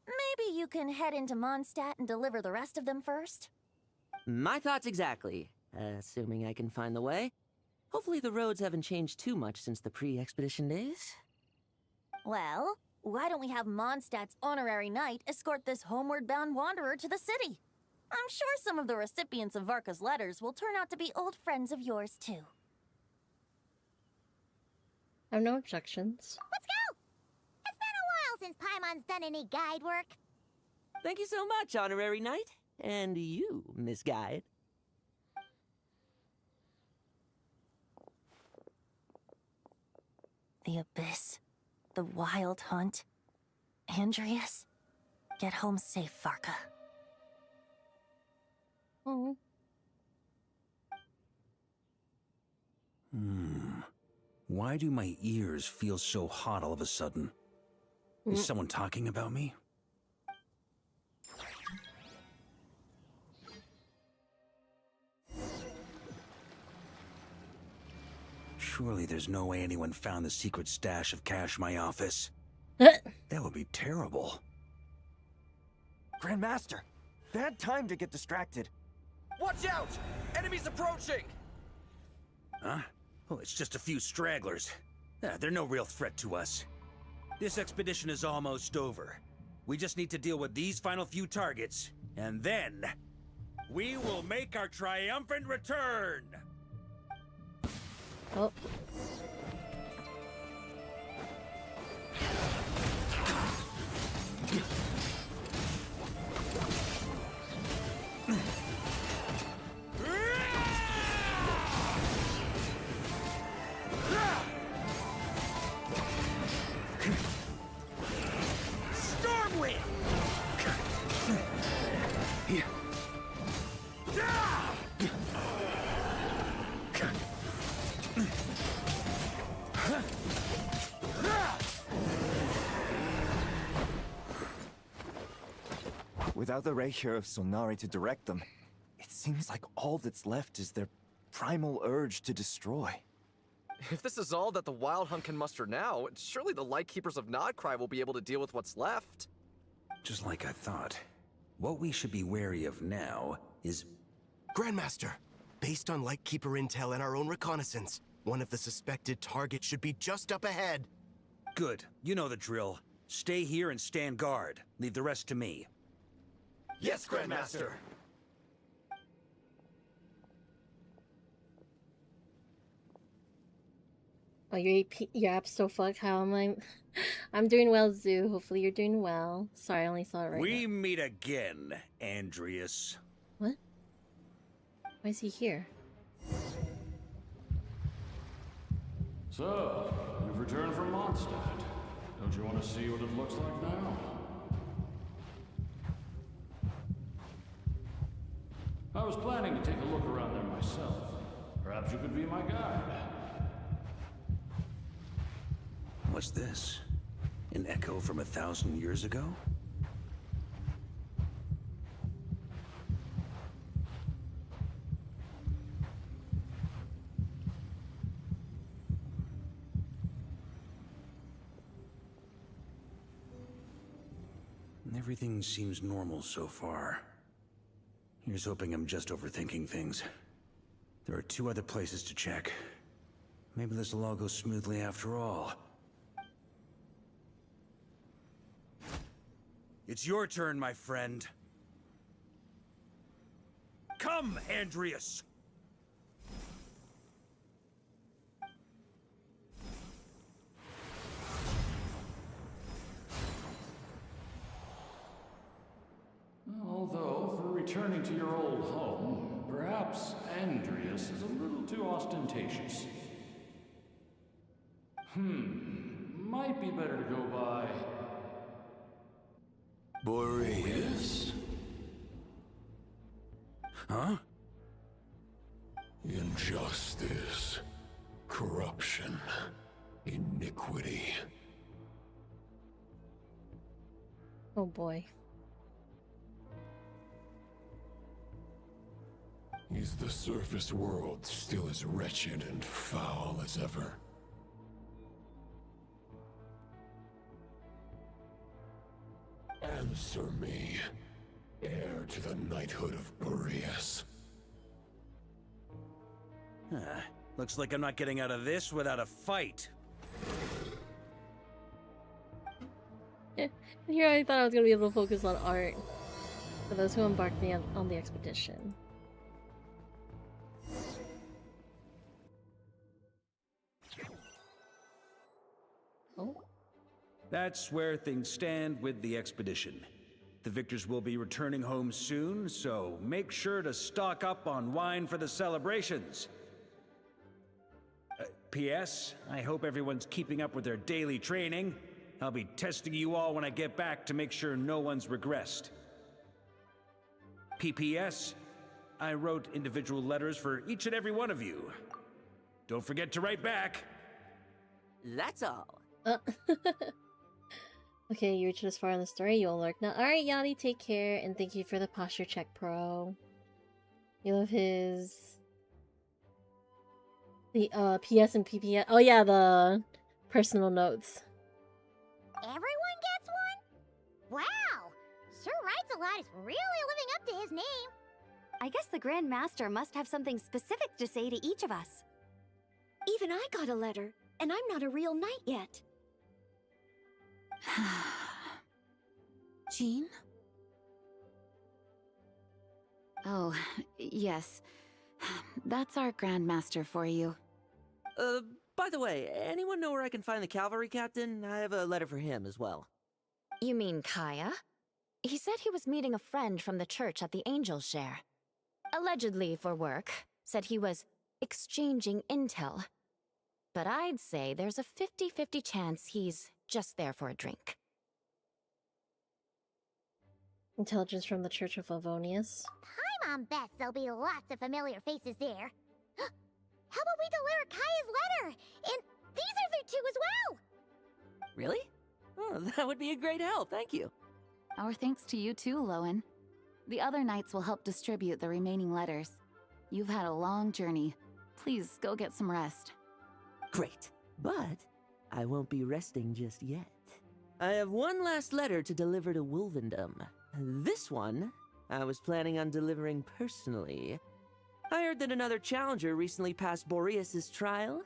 Maybe you can head into Mondstadt and deliver the rest of them first? My thoughts exactly. Assuming I can find the way. Hopefully the roads haven't changed too much since the pre-expedition days. Well, why don't we have Mondstadt's honorary knight escort this homeward-bound wanderer to the city? I'm sure some of the recipients of Varka's letters will turn out to be old friends of yours, too. I have no objections. Let's go! It's been a while since Paimon's done any guide work. Thank you so much, honorary knight. And you, Miss Guide. The Abyss. The Wild Hunt. Andreas. Get home safe, Varka. Oh. Why do my ears feel so hot all of a sudden? Is someone talking about me? Surely there's no way anyone found the secret stash of cash in my office. That would be terrible. Grandmaster, bad time to get distracted. Watch out! Enemies approaching! Huh? Oh, it's just a few stragglers. They're no real threat to us. This expedition is almost over. We just need to deal with these final few targets, and then... we will make our triumphant return! Oh. Stormwind! Without the Rapier of Solnari to direct them, it seems like all that's left is their primal urge to destroy. If this is all that the Wild Hunt can muster now, surely the Lightkeepers of Nodcry will be able to deal with what's left. Just like I thought. What we should be wary of now is... Grandmaster, based on Lightkeeper intel and our own reconnaissance, one of the suspected targets should be just up ahead. Good. You know the drill. Stay here and stand guard. Leave the rest to me. Yes, Grandmaster! Oh, your app's so fucked. How am I? I'm doing well, Zoo. Hopefully you're doing well. Sorry, I only saw it right We now. meet again, Andreas. What? Why is he here? So, you've returned from Mondstadt. Don't you want to see what it looks like now? I was planning to take a look around there myself. Perhaps you could be my guide. What's this? An echo from 1,000 years ago? Everything seems normal so far. Here's hoping I'm just overthinking things. There are 2 other places to check. Maybe this will all go smoothly after all. It's your turn, my friend. Come, Andreas! Although, for returning to your old home, perhaps Andreas is a little too ostentatious. Might be better to go by... Boreas. Huh? Injustice. Corruption. Iniquity. Oh boy. Is the surface world still as wretched and foul as ever? Answer me, heir to the knighthood of Boreas. Looks like I'm not getting out of this without a fight. Here I thought I was gonna be able to focus on art for those who embarked on the expedition. Oh. That's where things stand with the expedition. The victors will be returning home soon, so make sure to stock up on wine for the celebrations. P.S. I hope everyone's keeping up with their daily training. I'll be testing you all when I get back to make sure no one's regressed. P.P.S. I wrote individual letters for each and every one of you. Don't forget to write back. That's all. Okay, you reached this far in the story, you'll lurk now. Alright, Yanni, take care, and thank you for the posture check, pro. You love his... The, PS and PPS. Oh yeah, the personal notes. Everyone gets one? Wow! Sir Writes a Lot is really living up to his name. I guess the Grand Master must have something specific to say to each of us. Even I got a letter, and I'm not a real knight yet. Jean? Oh, yes. That's our Grandmaster for you. By the way, anyone know where I can find the cavalry captain? I have a letter for him as well. You mean Kaya? He said he was meeting a friend from the church at the Angel Share. Allegedly for work. Said he was exchanging intel. But I'd say there's a 50-50 chance he's just there for a drink. Intelligence from the Church of Favonius. Paimon bets there'll be lots of familiar faces there. How about we deliver Kaya's letter? And these are there too as well! Really? Oh, that would be a great help, thank you. Our thanks to you too, Lowen. The other knights will help distribute the remaining letters. You've had a long journey. Please go get some rest. Great. But I won't be resting just yet. I have one last letter to deliver to Wolvendom. This one, I was planning on delivering personally. I heard that another challenger recently passed Boreas' trial.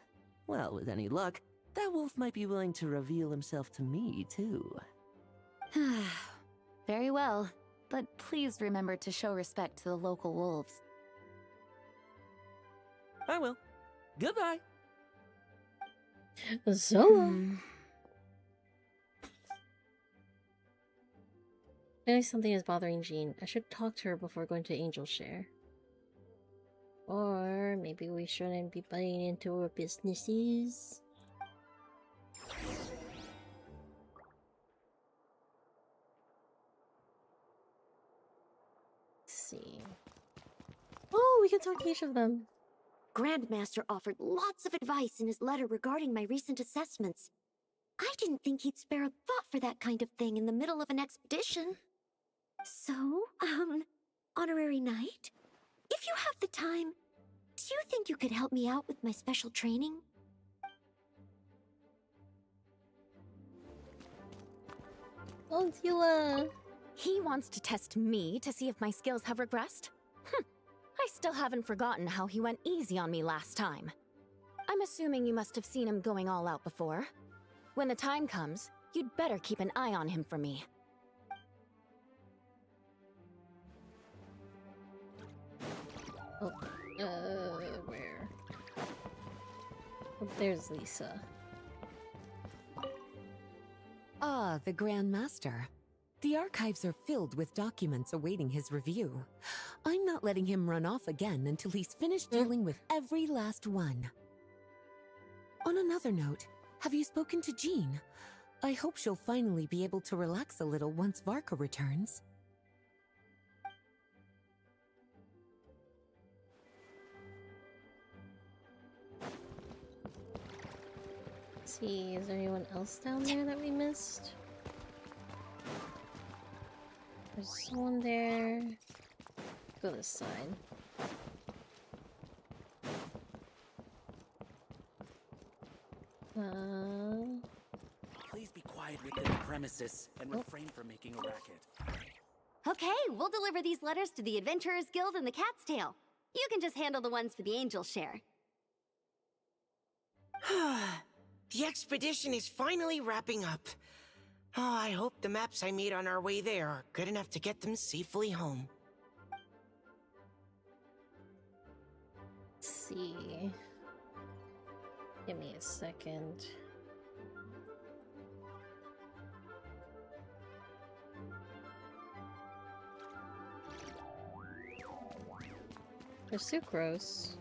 Well, with any luck, that wolf might be willing to reveal himself to me, too. Very well, but please remember to show respect to the local wolves. I will. Goodbye. So. Maybe something is bothering Jean. I should talk to her before going to Angel Share. Or maybe we shouldn't be butting into her businesses. Let's see. Oh, we can talk to each of them. Grandmaster offered lots of advice in his letter regarding my recent assessments. I didn't think he'd spare a thought for that kind of thing in the middle of an expedition. So, Honorary Knight, if you have the time, do you think you could help me out with my special training? Oh, Tila. He wants to test me to see if my skills have regressed? I still haven't forgotten how he went easy on me last time. I'm assuming you must have seen him going all out before. When the time comes, you'd better keep an eye on him for me. Oh, where? Oh, there's Lisa. Ah, the Grand Master. The archives are filled with documents awaiting his review. I'm not letting him run off again until he's finished dealing with every last one. On another note, have you spoken to Jean? I hope she'll finally be able to relax a little once Varka returns. Let's see, is there anyone else down there that we missed? There's someone there. Go this side. Please be quiet within the premises and refrain from making a racket. Okay, we'll deliver these letters to the Adventurers Guild and the Cat's Tail. You can just handle the ones for the Angel Share. The expedition is finally wrapping up. Oh, I hope the maps I made on our way there are good enough to get them safely home. Let's see. Give me a second. There's sucrose.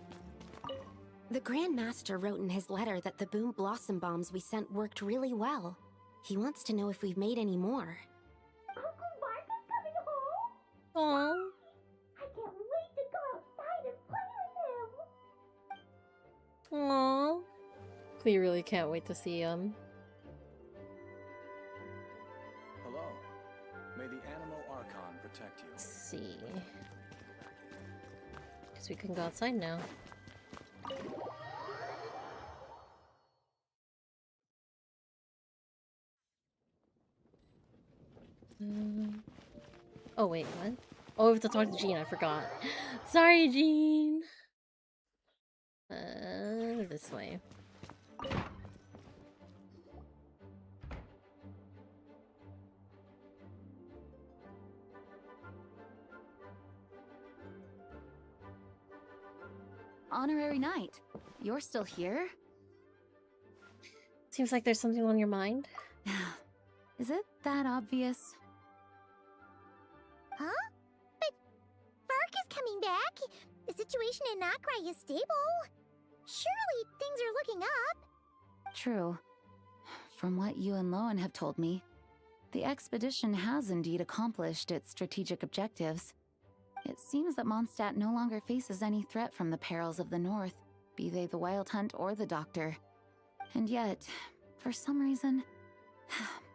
The Grand Master wrote in his letter that the Boom Blossom Bombs we sent worked really well. He wants to know if we've made any more. Uncle Mark is coming home? Aww. I can't wait to go outside and play with him! Aww. We really can't wait to see him. Hello. May the Animal Archon protect you. Let's see. Guess we can go outside now. Oh wait, what? Oh, we have to talk to Jean, I forgot. Sorry, Jean! This way. Honorary Knight, you're still here? Seems like there's something on your mind. Is it that obvious? Huh? But Vark is coming back. The situation in Nokrai is stable. Surely things are looking up. True. From what you and Lowen have told me, the expedition has indeed accomplished its strategic objectives. It seems that Mondstadt no longer faces any threat from the perils of the North, be they the Wild Hunt or the Doctor. And yet, for some reason,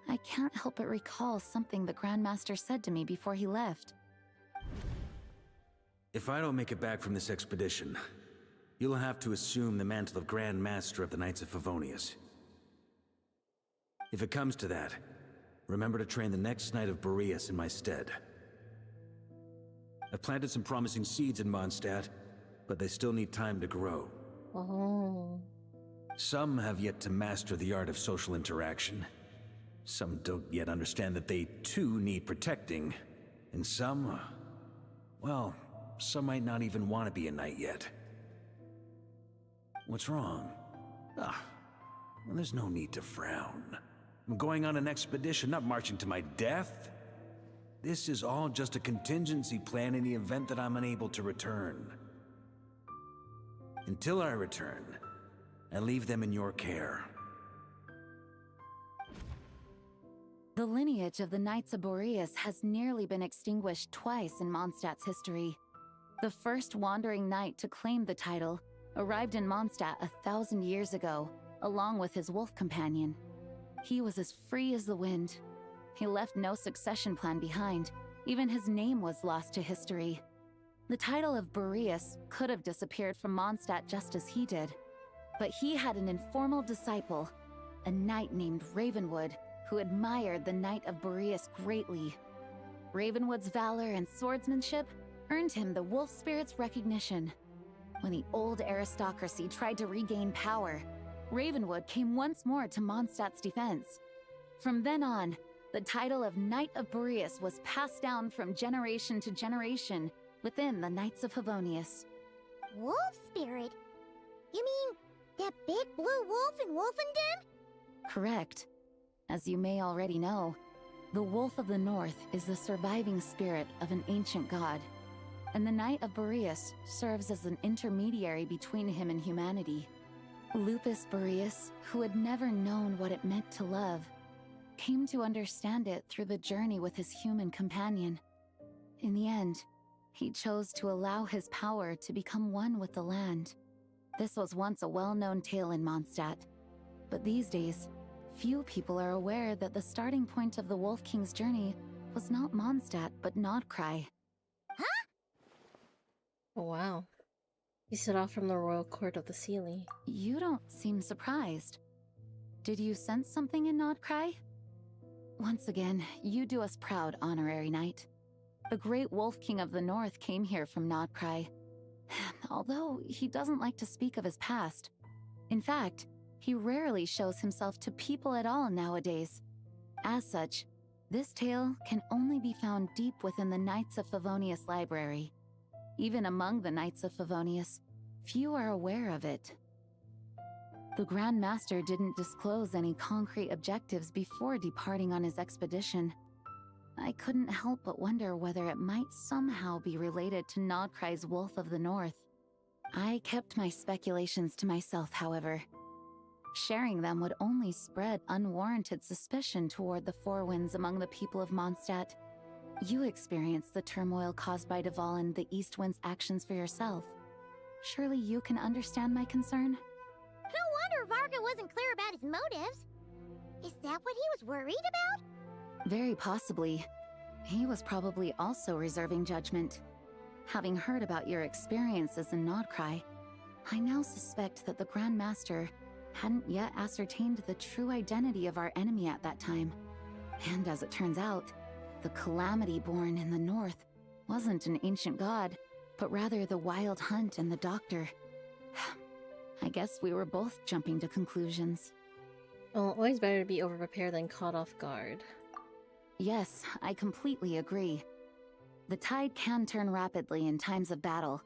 I can't help but recall something the Grandmaster said to me before he left. If I don't make it back from this expedition, you'll have to assume the mantle of Grand Master of the Knights of Favonius. If it comes to that, remember to train the next Knight of Boreas in my stead. I've planted some promising seeds in Mondstadt, but they still need time to grow. Oh. Some have yet to master the art of social interaction. Some don't yet understand that they too need protecting. And some, well, some might not even want to be a knight yet. What's wrong? Well, there's no need to frown. I'm going on an expedition, not marching to my death. This is all just a contingency plan in the event that I'm unable to return. Until I return, I leave them in your care. The lineage of the Knights of Boreas has nearly been extinguished twice in Mondstadt's history. The first wandering knight to claim the title arrived in Mondstadt 1,000 years ago, along with his wolf companion. He was as free as the wind. He left no succession plan behind. Even his name was lost to history. The title of Boreas could have disappeared from Mondstadt just as he did. But he had an informal disciple, a knight named Ravenwood, who admired the Knight of Boreas greatly. Ravenwood's valor and swordsmanship earned him the wolf spirit's recognition. When the old aristocracy tried to regain power, Ravenwood came once more to Mondstadt's defense. From then on, the title of Knight of Boreas was passed down from generation to generation within the Knights of Favonius. Wolf spirit? You mean that big blue wolf in Wolfenden? Correct. As you may already know, the Wolf of the North is the surviving spirit of an ancient god, and the Knight of Boreas serves as an intermediary between him and humanity. Lupus Boreas, who had never known what it meant to love, came to understand it through the journey with his human companion. In the end, he chose to allow his power to become one with the land. This was once a well-known tale in Mondstadt, but these days, few people are aware that the starting point of the Wolf King's journey was not Mondstadt, but Nodcry. Huh? Oh, wow. He set off from the royal court of the Seelie. You don't seem surprised. Did you sense something in Nodcry? Once again, you do us proud, Honorary Knight. The great Wolf King of the North came here from Nodcry. Although he doesn't like to speak of his past. In fact, he rarely shows himself to people at all nowadays. As such, this tale can only be found deep within the Knights of Favonius library. Even among the Knights of Favonius, few are aware of it. The Grand Master didn't disclose any concrete objectives before departing on his expedition. I couldn't help but wonder whether it might somehow be related to Nodcry's Wolf of the North. I kept my speculations to myself, however. Sharing them would only spread unwarranted suspicion toward the Four Winds among the people of Mondstadt. You experienced the turmoil caused by Duval and the East Wind's actions for yourself. Surely you can understand my concern? No wonder Varga wasn't clear about his motives. Is that what he was worried about? Very possibly. He was probably also reserving judgment. Having heard about your experiences in Nodcry, I now suspect that the Grand Master hadn't yet ascertained the true identity of our enemy at that time. And as it turns out, the Calamity born in the north wasn't an ancient god, but rather the Wild Hunt and the Doctor. I guess we were both jumping to conclusions. Well, always better to be overprepared than caught off guard. Yes, I completely agree. The tide can turn rapidly in times of battle.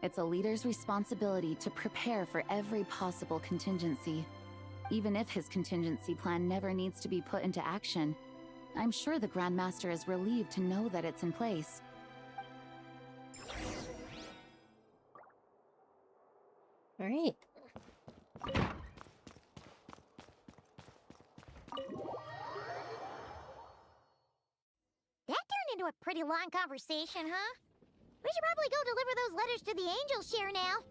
It's a leader's responsibility to prepare for every possible contingency. Even if his contingency plan never needs to be put into action, I'm sure the Grand Master is relieved to know that it's in place. All right. That turned into a pretty long conversation, huh? We should probably go deliver those letters to the Angel Share now.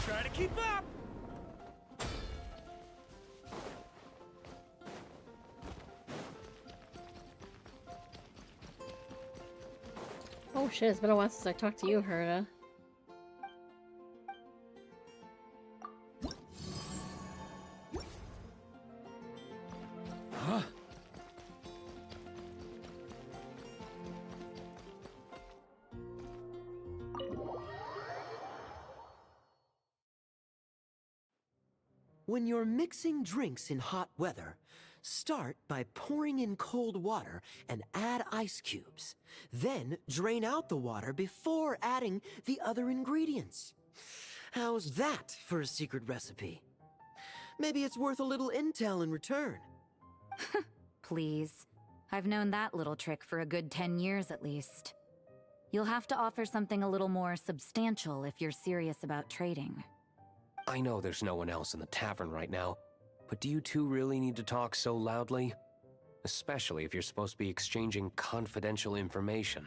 Try to keep up! Oh shit, it's been a while since I talked to you, Herta. Huh? When you're mixing drinks in hot weather, start by pouring in cold water and add ice cubes. Then drain out the water before adding the other ingredients. How's that for a secret recipe? Maybe it's worth a little intel in return. Please. I've known that little trick for a good 10 years at least. You'll have to offer something a little more substantial if you're serious about trading. I know there's no one else in the tavern right now, but do you two really need to talk so loudly? Especially if you're supposed to be exchanging confidential information.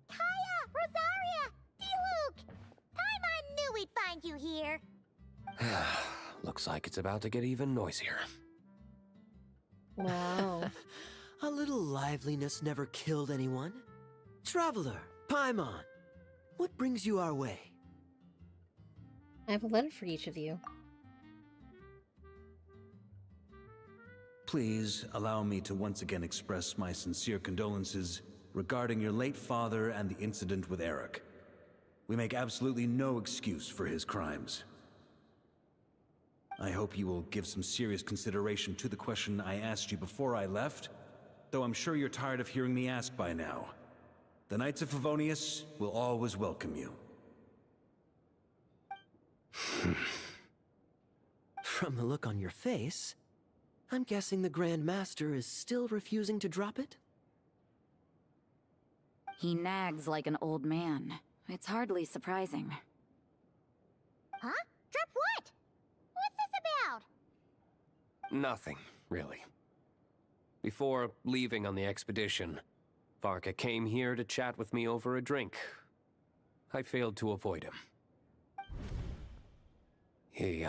Kaya! Rosaria! D-Luke! Paimon knew we'd find you here. Looks like it's about to get even noisier. Wow. A little liveliness never killed anyone. Traveler, Paimon, what brings you our way? I have a letter for each of you. Please allow me to once again express my sincere condolences regarding your late father and the incident with Eric. We make absolutely no excuse for his crimes. I hope you will give some serious consideration to the question I asked you before I left, though I'm sure you're tired of hearing me ask by now. The Knights of Favonius will always welcome you. From the look on your face, I'm guessing the Grand Master is still refusing to drop it? He nags like an old man. It's hardly surprising. Huh? Drop what? What's this about? Nothing, really. Before leaving on the expedition, Varka came here to chat with me over a drink. I failed to avoid him. He,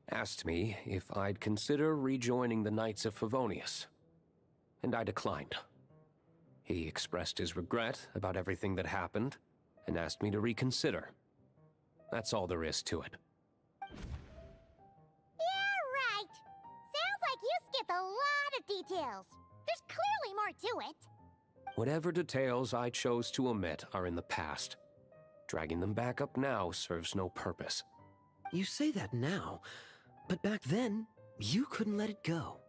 asked me if I'd consider rejoining the Knights of Favonius, and I declined. He expressed his regret about everything that happened, and asked me to reconsider. That's all there is to it. Yeah, right. Sounds like you skipped a lot of details. There's clearly more to it. Whatever details I chose to omit are in the past. Dragging them back up now serves no purpose. You say that now, but back then, you couldn't let it go.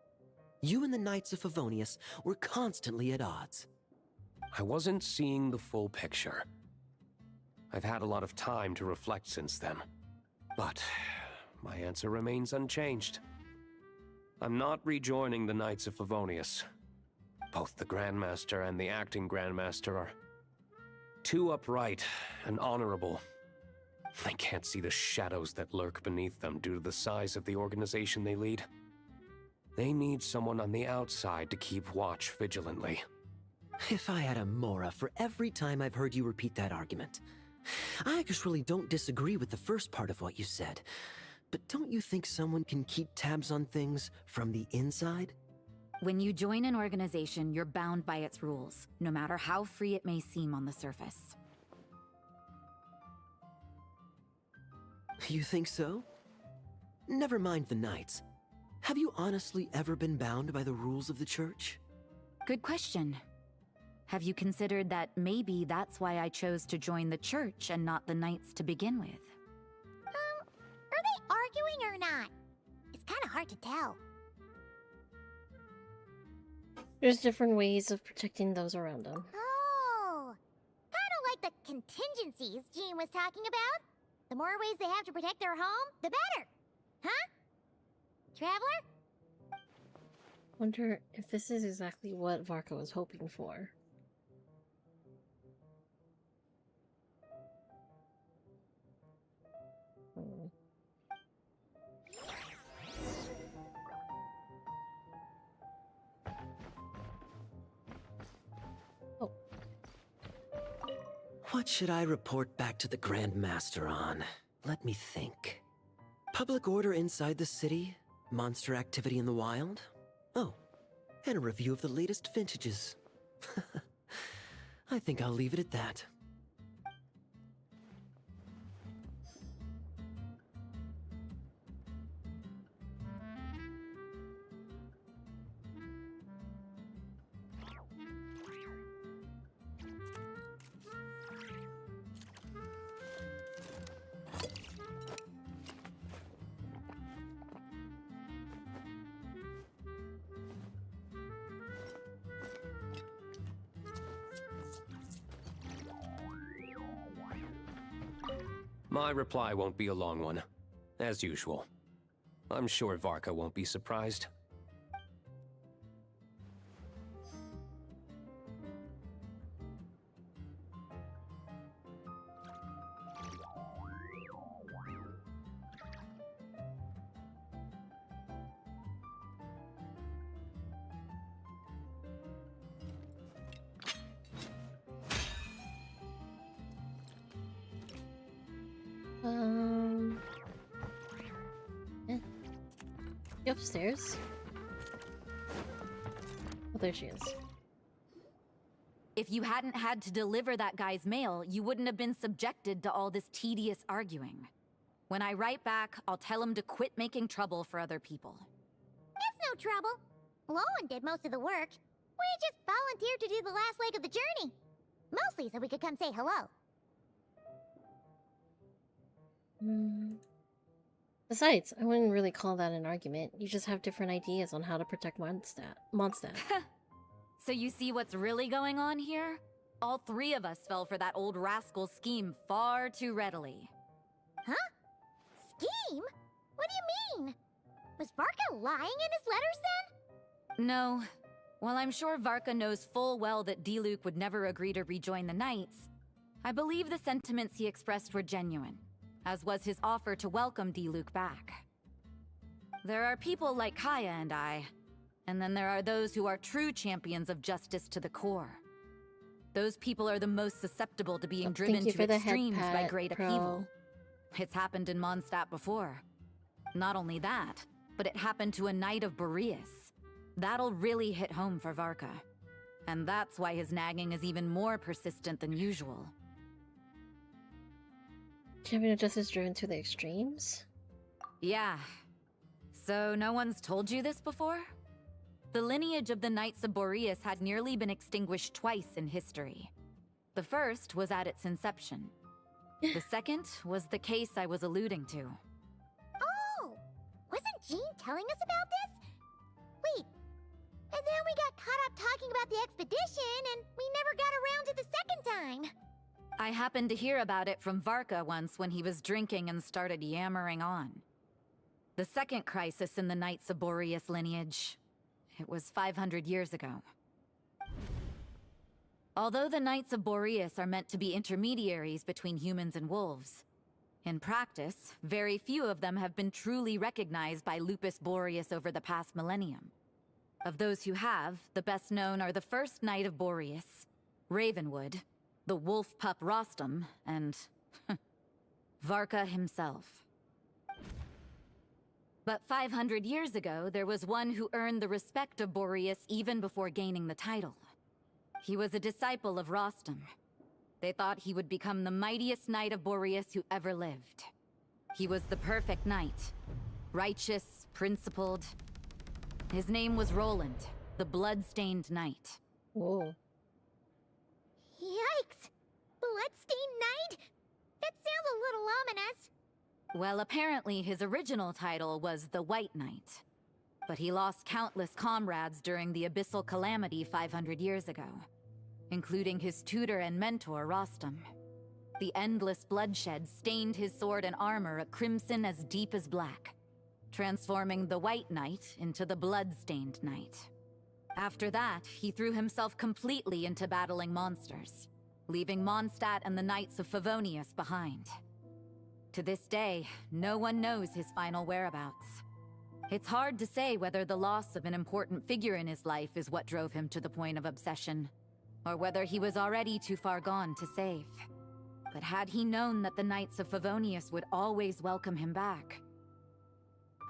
You and the Knights of Favonius were constantly at odds. I wasn't seeing the full picture. I've had a lot of time to reflect since then, but my answer remains unchanged. I'm not rejoining the Knights of Favonius. Both the Grandmaster and the acting Grandmaster are too upright and honorable. I can't see the shadows that lurk beneath them due to the size of the organization they lead. They need someone on the outside to keep watch vigilantly. If I had a Mora for every time I've heard you repeat that argument. I actually don't disagree with the first part of what you said, but don't you think someone can keep tabs on things from the inside? When you join an organization, you're bound by its rules, no matter how free it may seem on the surface. You think so? Never mind the Knights. Have you honestly ever been bound by the rules of the Church? Good question. Have you considered that maybe that's why I chose to join the Church and not the Knights to begin with? Are they arguing or not? It's kind of hard to tell. There's different ways of protecting those around them. Oh, kind of like the contingencies Jean was talking about. The more ways they have to protect their home, the better. Huh? Traveler? Wonder if this is exactly what Varka was hoping for. What should I report back to the Grand Master on? Let me think. Public order inside the city? Monster activity in the wild? Oh, and a review of the latest vintages. I think I'll leave it at that. My reply won't be a long one, as usual. I'm sure Varka won't be surprised. You upstairs? Oh, there she is. If you hadn't had to deliver that guy's mail, you wouldn't have been subjected to all this tedious arguing. When I write back, I'll tell him to quit making trouble for other people. It's no trouble. Lowen did most of the work. We just volunteered to do the last leg of the journey. Mostly so we could come say hello. Besides, I wouldn't really call that an argument. You just have different ideas on how to protect Mondstadt. So you see what's really going on here? All three of us fell for that old rascal's scheme far too readily. Huh? Scheme? What do you mean? Was Varka lying in his letters then? No. While I'm sure Varka knows full well that Diluc would never agree to rejoin the Knights, I believe the sentiments he expressed were genuine, as was his offer to welcome Diluc back. There are people like Kaya and I, and then there are those who are true champions of justice to the core. Those people are the most susceptible to being driven to extremes by great upheaval. It's happened in Mondstadt before. Not only that, but it happened to a Knight of Boreas. That'll really hit home for Varka. And that's why his nagging is even more persistent than usual. Champion of Justice driven to the extremes? Yeah. So no one's told you this before? The lineage of the Knights of Boreas had nearly been extinguished twice in history. The first was at its inception. The second was the case I was alluding to. Oh! Wasn't Jean telling us about this? Wait. And then we got caught up talking about the expedition, and we never got around to the second time. I happened to hear about it from Varka once when he was drinking and started yammering on. The second crisis in the Knights of Boreas lineage. It was 500 years ago. Although the Knights of Boreas are meant to be intermediaries between humans and wolves, in practice, very few of them have been truly recognized by Lupus Boreas over the past millennium. Of those who have, the best known are the first Knight of Boreas, Ravenwood, the wolf pup Rostam, and Varka himself. But 500 years ago, there was one who earned the respect of Boreas even before gaining the title. He was a disciple of Rostam. They thought he would become the mightiest Knight of Boreas who ever lived. He was the perfect knight. Righteous, principled. His name was Roland, the blood-stained knight. Whoa. Yikes! Bloodstained Knight? That sounds a little ominous. Well, apparently his original title was the White Knight. But he lost countless comrades during the Abyssal Calamity 500 years ago, including his tutor and mentor, Rostam. The endless bloodshed stained his sword and armor a crimson as deep as black, transforming the White Knight into the Blood-Stained Knight. After that, he threw himself completely into battling monsters, leaving Mondstadt and the Knights of Favonius behind. To this day, no one knows his final whereabouts. It's hard to say whether the loss of an important figure in his life is what drove him to the point of obsession, or whether he was already too far gone to save. But had he known that the Knights of Favonius would always welcome him back,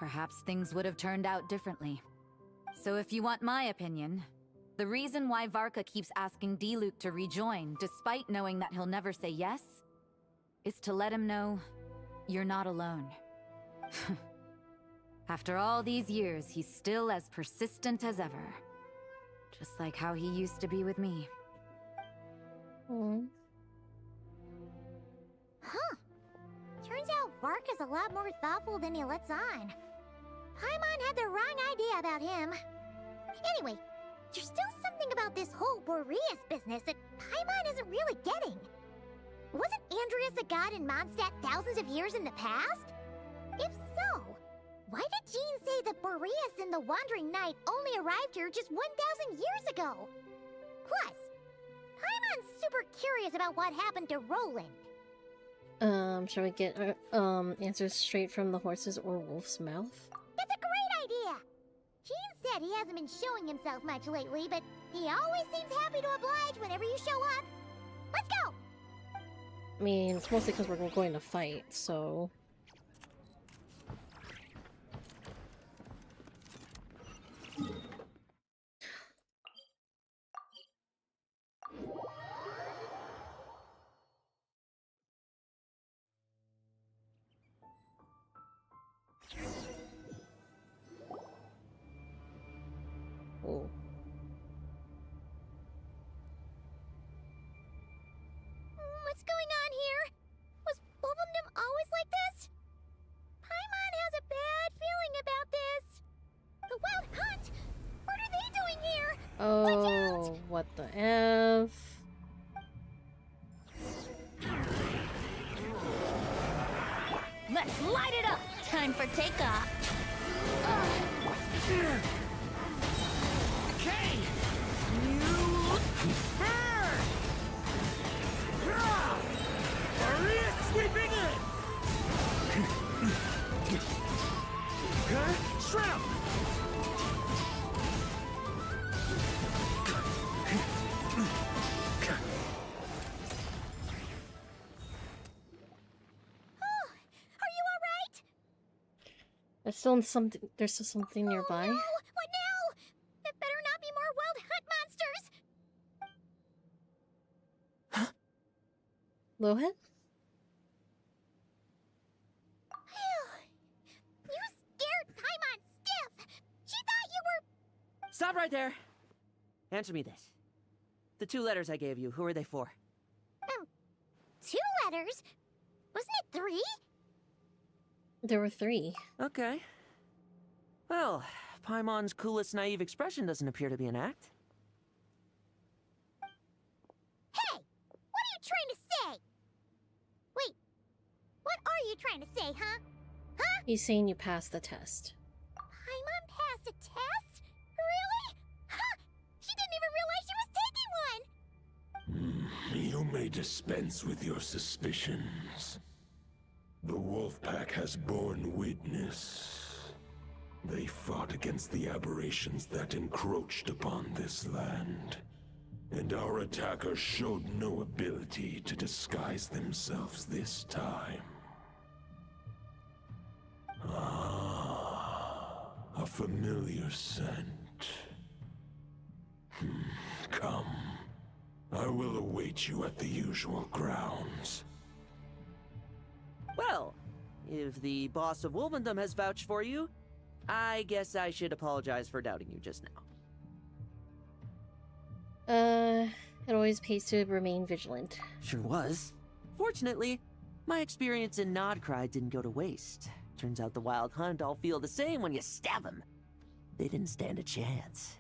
perhaps things would have turned out differently. So if you want my opinion, The reason why Varka keeps asking Diluc to rejoin, despite knowing that he'll never say yes, is to let him know you're not alone. After all these years, he's still as persistent as ever. Just like how he used to be with me. Huh. Turns out Varka's a lot more thoughtful than he lets on. Paimon had the wrong idea about him. Anyway, there's still something about this whole Boreas business that Paimon isn't really getting. Wasn't Andreas a god in Mondstadt thousands of years in the past? If so, why did Jean say that Boreas and the Wandering Knight only arrived here just 1,000 years ago? Plus, Paimon's super curious about what happened to Roland. Shall we get answers straight from the horse's or wolf's mouth? That's a great idea! Jean said he hasn't been showing himself much lately, but he always seems happy to oblige whenever you show up. Let's go! I mean, it's mostly because we're going to fight, so... Oh. What's going on here? Was Wolfendom always like this? Paimon has a bad feeling about this. The Wild Hunt? What are they doing here? Oh, what the F? Let's light it up! Time for takeoff. Okay! Boreas sweeping in! Shrimp! There's still something nearby. Oh, no! What now? It better not be more Wild Hunt monsters! Lohan? You scared Paimon stiff! She thought you were... Stop right there! Answer me this. The 2 letters I gave you, who are they for? 2 letters? Wasn't it 3? There were 3. Okay. Well, Paimon's coolest naive expression doesn't appear to be an act. Hey! What are you trying to say? Wait, what are you trying to say, huh? Huh? He's saying you passed the test. Paimon passed a test? Really? Huh! She didn't even realize she was taking one! You may dispense with your suspicions. The Wolfpack has borne witness. They fought against the aberrations that encroached upon this land. And our attackers showed no ability to disguise themselves this time. Ah, a familiar scent. Come. I will await you at the usual grounds. Well, if the boss of Wolfendom has vouched for you, I guess I should apologize for doubting you just now. It always pays to remain vigilant. Sure was. Fortunately, my experience in Nodcry didn't go to waste. Turns out the Wild Hunt all feel the same when you stab them. They didn't stand a chance.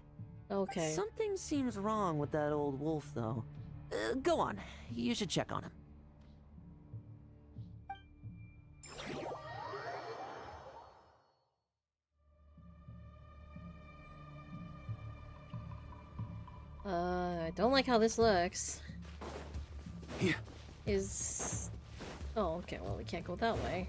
Okay. Something seems wrong with that old wolf, though. Go on. You should check on him. I don't like how this looks. Yeah. Oh, okay, well, we can't go that way.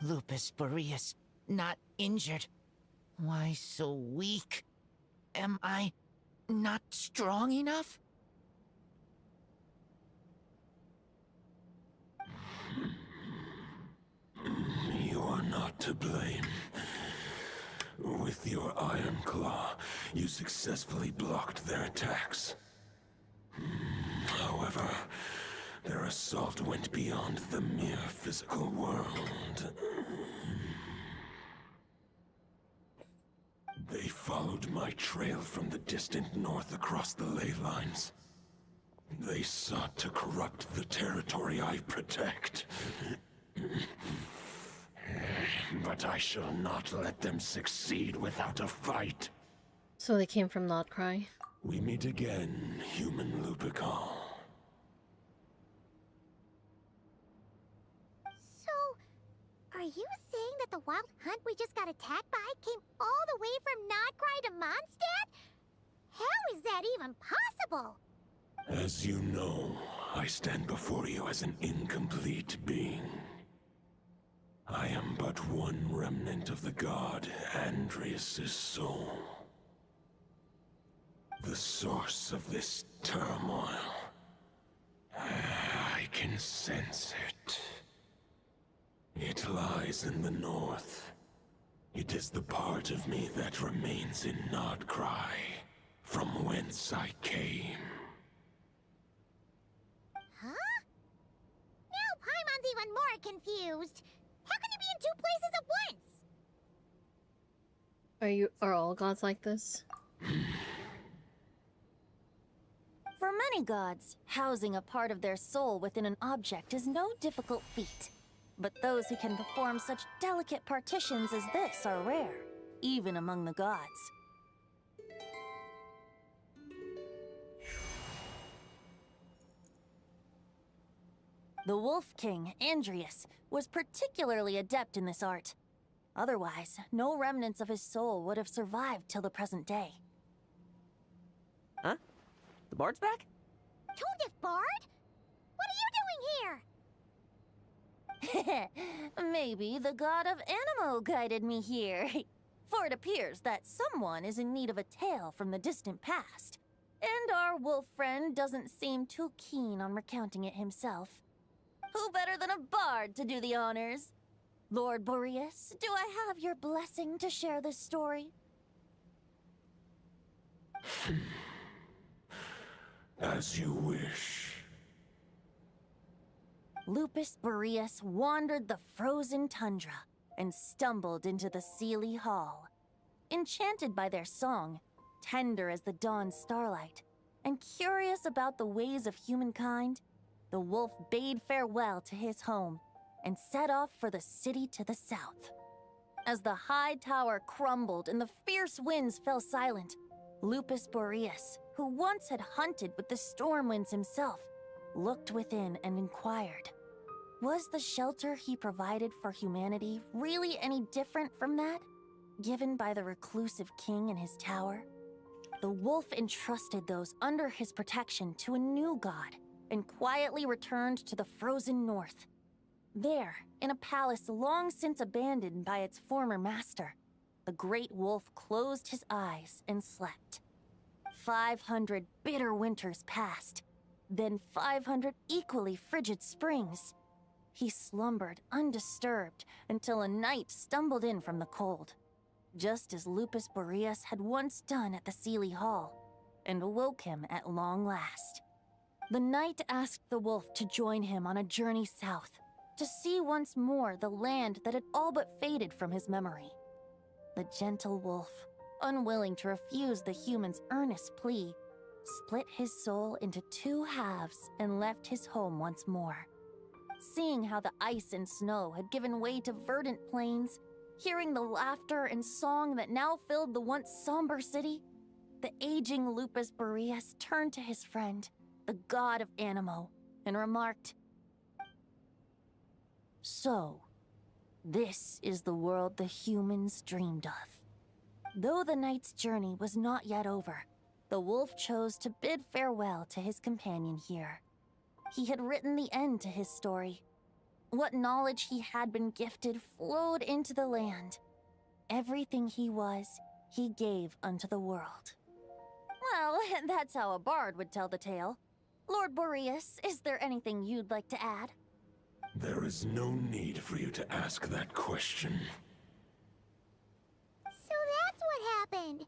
Lupus Boreas, not injured. Why so weak? Am I not strong enough? You are not to blame. With your Iron Claw, you successfully blocked their attacks. However, their assault went beyond the mere physical world. They followed my trail from the distant north across the ley lines. They sought to corrupt the territory I protect. But I shall not let them succeed without a fight. So they came from Notcry. We meet again, human Lupical. So, are you saying that the wild hunt we just got attacked by came all the way from Notcry to Mondstadt? How is that even possible? As you know, I stand before you as an incomplete being. I am but one remnant of the god Andrias' soul. The source of this turmoil. I can sense it. It lies in the north. It is the part of me that remains in Notcry, from whence I came. Huh? Now Paimon's even more confused. How can you be in two places at once? Are all gods like this? For many gods, housing a part of their soul within an object is no difficult feat. But those who can perform such delicate partitions as this are rare, even among the gods. The Wolf King, Andrias, was particularly adept in this art. Otherwise, no remnants of his soul would have survived till the present day. Huh? The bard's back? Toadif Bard? What are you doing here? Maybe the god of Animo guided me here. For it appears that someone is in need of a tale from the distant past. And our wolf friend doesn't seem too keen on recounting it himself. Who better than a bard to do the honors? Lord Boreas, do I have your blessing to share this story? As you wish. Lupus Boreas wandered the frozen tundra and stumbled into the Seelie Hall. Enchanted by their song, tender as the dawn starlight, and curious about the ways of humankind, the wolf bade farewell to his home and set off for the city to the south. As the high tower crumbled and the fierce winds fell silent, Lupus Boreas, who once had hunted with the storm winds himself, looked within and inquired, was the shelter he provided for humanity really any different from that given by the reclusive king in his tower? The wolf entrusted those under his protection to a new god and quietly returned to the frozen north. There, in a palace long since abandoned by its former master, the great wolf closed his eyes and slept. 500 bitter winters passed, then 500 equally frigid springs. He slumbered undisturbed until a night stumbled in from the cold, just as Lupus Boreas had once done at the Seelie Hall, and awoke him at long last. The night asked the wolf to join him on a journey south, to see once more the land that had all but faded from his memory. The gentle wolf, unwilling to refuse the human's earnest plea, split his soul into two halves and left his home once more. Seeing how the ice and snow had given way to verdant plains, hearing the laughter and song that now filled the once somber city, the aging Lupus Boreas turned to his friend, the god of Animo, and remarked, "So, this is the world the humans dreamed of." Though the night's journey was not yet over, the wolf chose to bid farewell to his companion here. He had written the end to his story. What knowledge he had been gifted flowed into the land. Everything he was, he gave unto the world. Well, that's how a bard would tell the tale. Lord Boreas, is there anything you'd like to add? There is no need for you to ask that question. So that's what happened.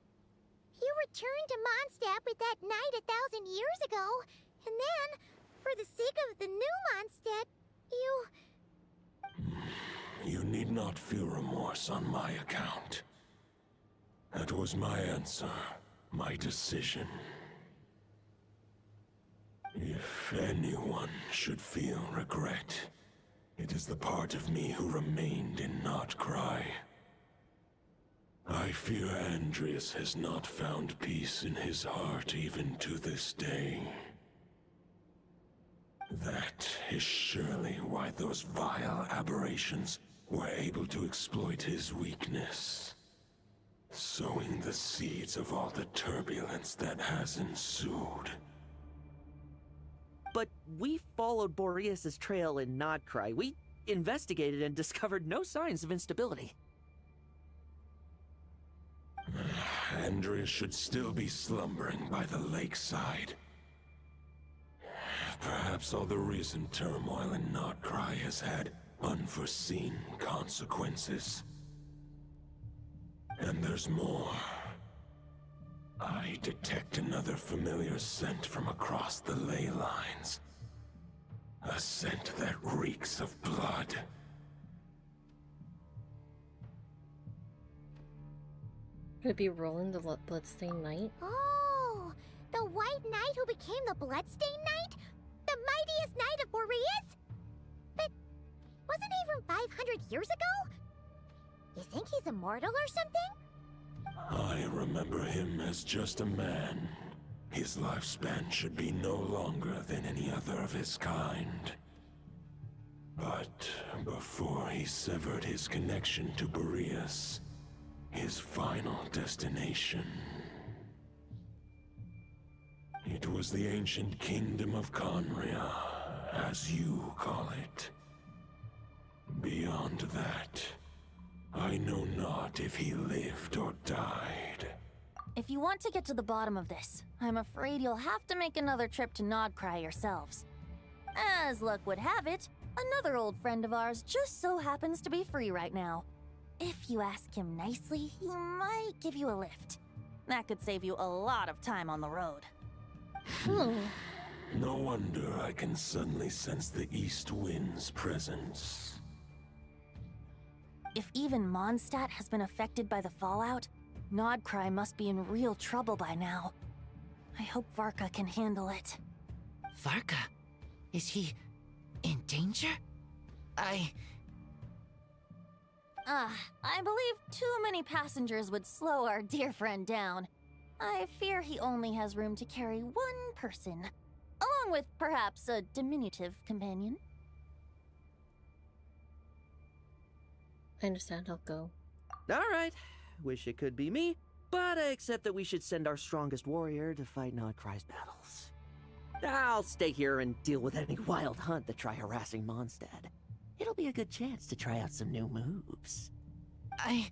You returned to Mondstadt with that knight 1,000 years ago, and then, for the sake of the new Mondstadt, you... You need not feel remorse on my account. That was my answer, my decision. If anyone should feel regret, it is the part of me who remained in Notcry. I fear Andreas has not found peace in his heart even to this day. That is surely why those vile aberrations were able to exploit his weakness, sowing the seeds of all the turbulence that has ensued. But we followed Boreas' trail in Nodcry. We investigated and discovered no signs of instability. Andreas should still be slumbering by the lakeside. Perhaps all the recent turmoil in Notcry has had unforeseen consequences. And there's more. I detect another familiar scent from across the ley lines. A scent that reeks of blood. Could it be Roland the Bloodstained Knight? Oh, the White Knight who became the Bloodstained Knight? The mightiest knight of Boreas? But wasn't he from 500 years ago? You think he's immortal or something? I remember him as just a man. His lifespan should be no longer than any other of his kind. But before he severed his connection to Boreas, his final destination, it was the ancient kingdom of Conria, as you call it. Beyond that, I know not if he lived or died. If you want to get to the bottom of this, I'm afraid you'll have to make another trip to Nodcry yourselves. As luck would have it, another old friend of ours just so happens to be free right now. If you ask him nicely, he might give you a lift. That could save you a lot of time on the road. No wonder I can suddenly sense the east wind's presence. If even Mondstadt has been affected by the fallout, Nodcry must be in real trouble by now. I hope Varka can handle it. Varka? Is he in danger? I believe too many passengers would slow our dear friend down. I fear he only has room to carry one person, along with perhaps a diminutive companion. I understand, I'll go. Alright, wish it could be me, but I accept that we should send our strongest warrior to fight Nodcry's battles. I'll stay here and deal with any wild hunt that try harassing Mondstadt. It'll be a good chance to try out some new moves. I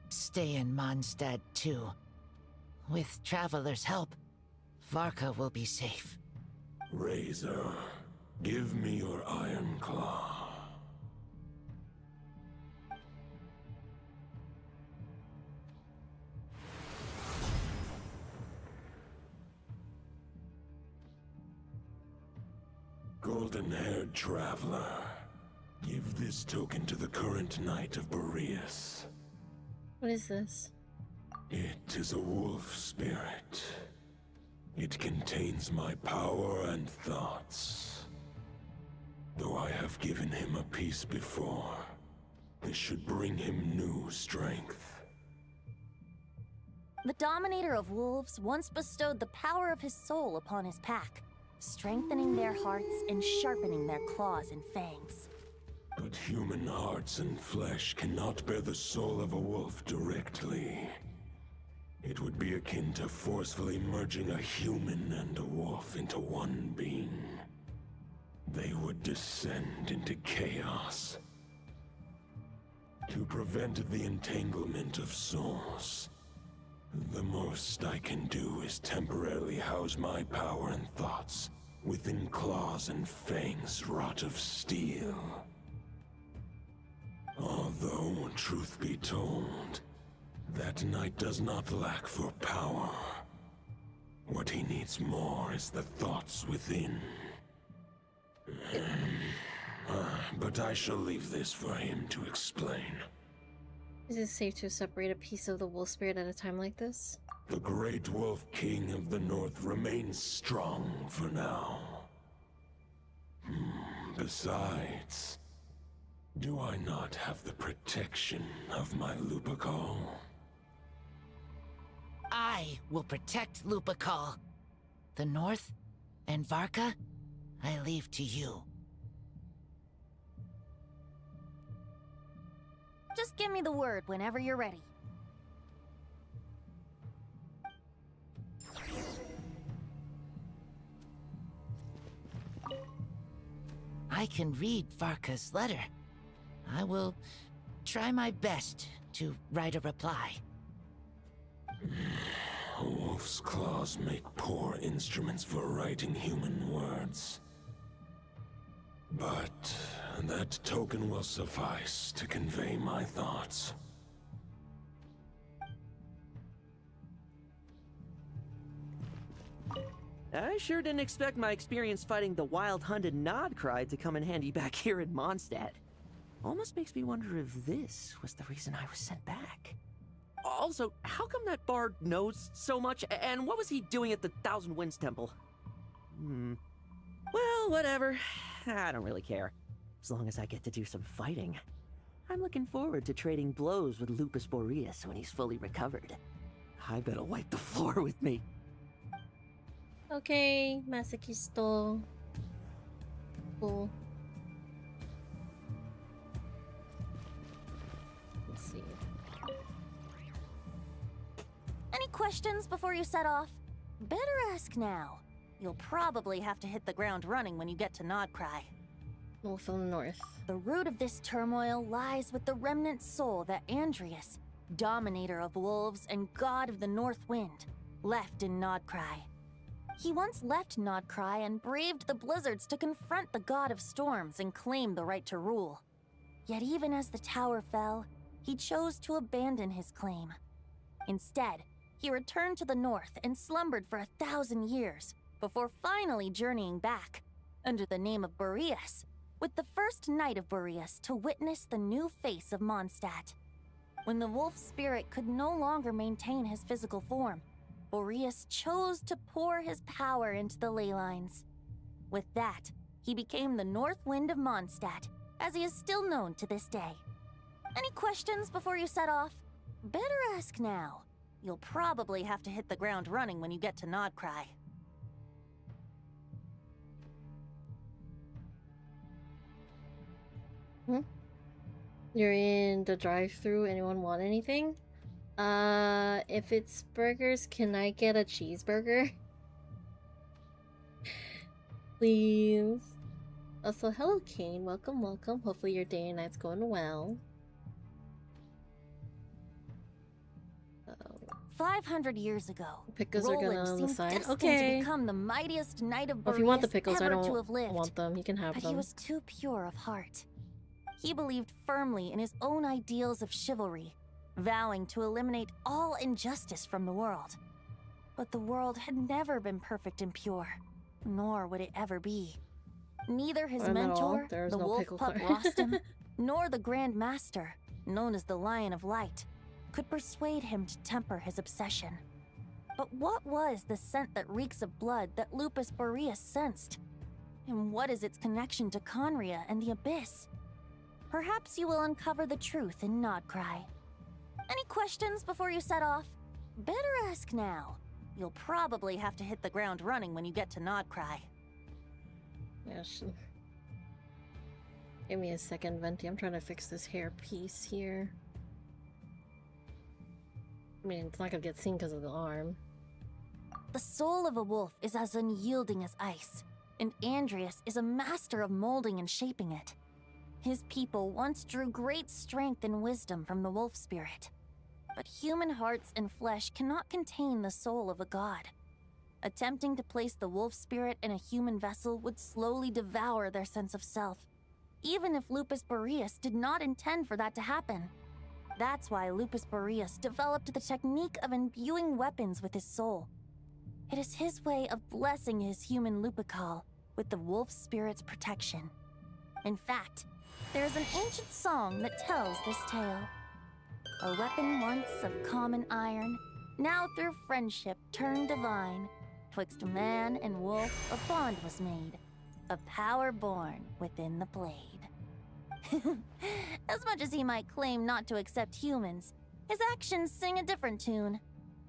stay in Mondstadt too. With Traveler's help, Varka will be safe. Razor, give me your iron claw. Golden-haired traveler, give this token to the current knight of Boreas. What is this? It is a wolf spirit. It contains my power and thoughts. Though I have given him a piece before, this should bring him new strength. The Dominator of Wolves once bestowed the power of his soul upon his pack, strengthening their hearts and sharpening their claws and fangs. But human hearts and flesh cannot bear the soul of a wolf directly. It would be akin to forcefully merging a human and a wolf into one being. they would descend into chaos. To prevent the entanglement of souls, the most I can do is temporarily house my power and thoughts within claws and fangs wrought of steel. Although, truth be told, that knight does not lack for power. What he needs more is the thoughts within. But I shall leave this for him to explain. Is it safe to separate a piece of the wolf spirit at a time like this? The Great Wolf King of the North remains strong for now. Besides, do I not have the protection of my Lupacol? I will protect Lupacol. The North and Varka, I leave to you. Just give me the word whenever you're ready. I can read Varka's letter. I will try my best to write a reply. A wolf's claws make poor instruments for writing human words. But that token will suffice to convey my thoughts. I sure didn't expect my experience fighting the wild-hunted Nodcry to come in handy back here in Mondstadt. Almost makes me wonder if this was the reason I was sent back. Also, how come that bard knows so much, and what was he doing at the Thousand Winds Temple? Well, whatever. I don't really care. As long as I get to do some fighting. I'm looking forward to trading blows with Lupus Boreas when he's fully recovered. I bet he'll wipe the floor with me. Okay, Masochisto. Cool. Let's see. Any questions before you set off? Better ask now. You'll probably have to hit the ground running when you get to Nodcry. Wolf of the North. The root of this turmoil lies with the remnant soul that Andrius, dominator of wolves and god of the North Wind, left in Nodcry. He once left Nodcry and braved the blizzards to confront the god of storms and claim the right to rule. Yet even as the tower fell, he chose to abandon his claim. Instead, he returned to the north and slumbered for 1,000 years, before finally journeying back, under the name of Boreas, with the first Knight of Boreas to witness the new face of Mondstadt. When the wolf spirit could no longer maintain his physical form, Boreas chose to pour his power into the ley lines. With that, he became the North Wind of Mondstadt, as he is still known to this day. Any questions before you set off? Better ask now. You'll probably have to hit the ground running when you get to Nodcry. You're in the drive-thru. Anyone want anything? If it's burgers, can I get a cheeseburger? Please. Also, hello Kane. Welcome, welcome. Hopefully your day and night's going well. 500 years ago, Pickles are gonna on the seemed side. destined Okay. to become the mightiest knight of Well, if you want the Boreas pickles, I ever don't to have lived. want them. You can have But them. he was too pure of heart. He believed firmly in his own ideals of chivalry, vowing to eliminate all injustice from the world. But the world had never been perfect and pure, nor would it ever be. Neither his mentor, the wolf pup Rostam, nor the Grand Master, known as the Lion of Light, could persuade him to temper his obsession. But what was the scent that reeks of blood that Lupus Boreas sensed? And what is its connection to Conria and the Abyss? Perhaps you will uncover the truth in Nodcry. Any questions before you set off? Better ask now. You'll probably have to hit the ground running when you get to Nodcry. Yes. Give me a second, Venti. I'm trying to fix this hair piece here. I mean, it's not gonna get seen because of the arm. The soul of a wolf is as unyielding as ice. and Andreas is a master of molding and shaping it. His people once drew great strength and wisdom from the wolf spirit. But human hearts and flesh cannot contain the soul of a god. Attempting to place the wolf spirit in a human vessel would slowly devour their sense of self, even if Lupus Boreas did not intend for that to happen. That's why Lupus Boreas developed the technique of imbuing weapons with his soul. It is his way of blessing his human Lupical with the wolf spirit's protection. In fact, there is an ancient song that tells this tale. A weapon once of common iron, now through friendship turned divine. Twixt man and wolf a bond was made, a power born within the blade. As much as he might claim not to accept humans, his actions sing a different tune.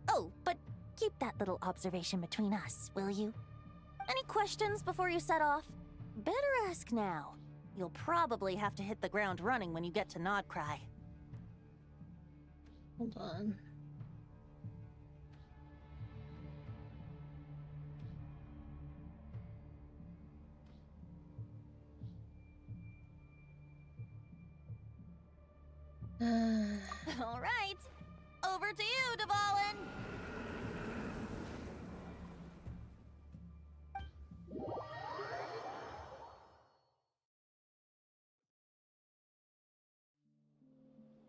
Oh, but keep that little observation between us, will you? Any questions before you set off? Better ask now. You'll probably have to hit the ground running when you get to Nodcry. Hold on. All right, over to you, Dvalin.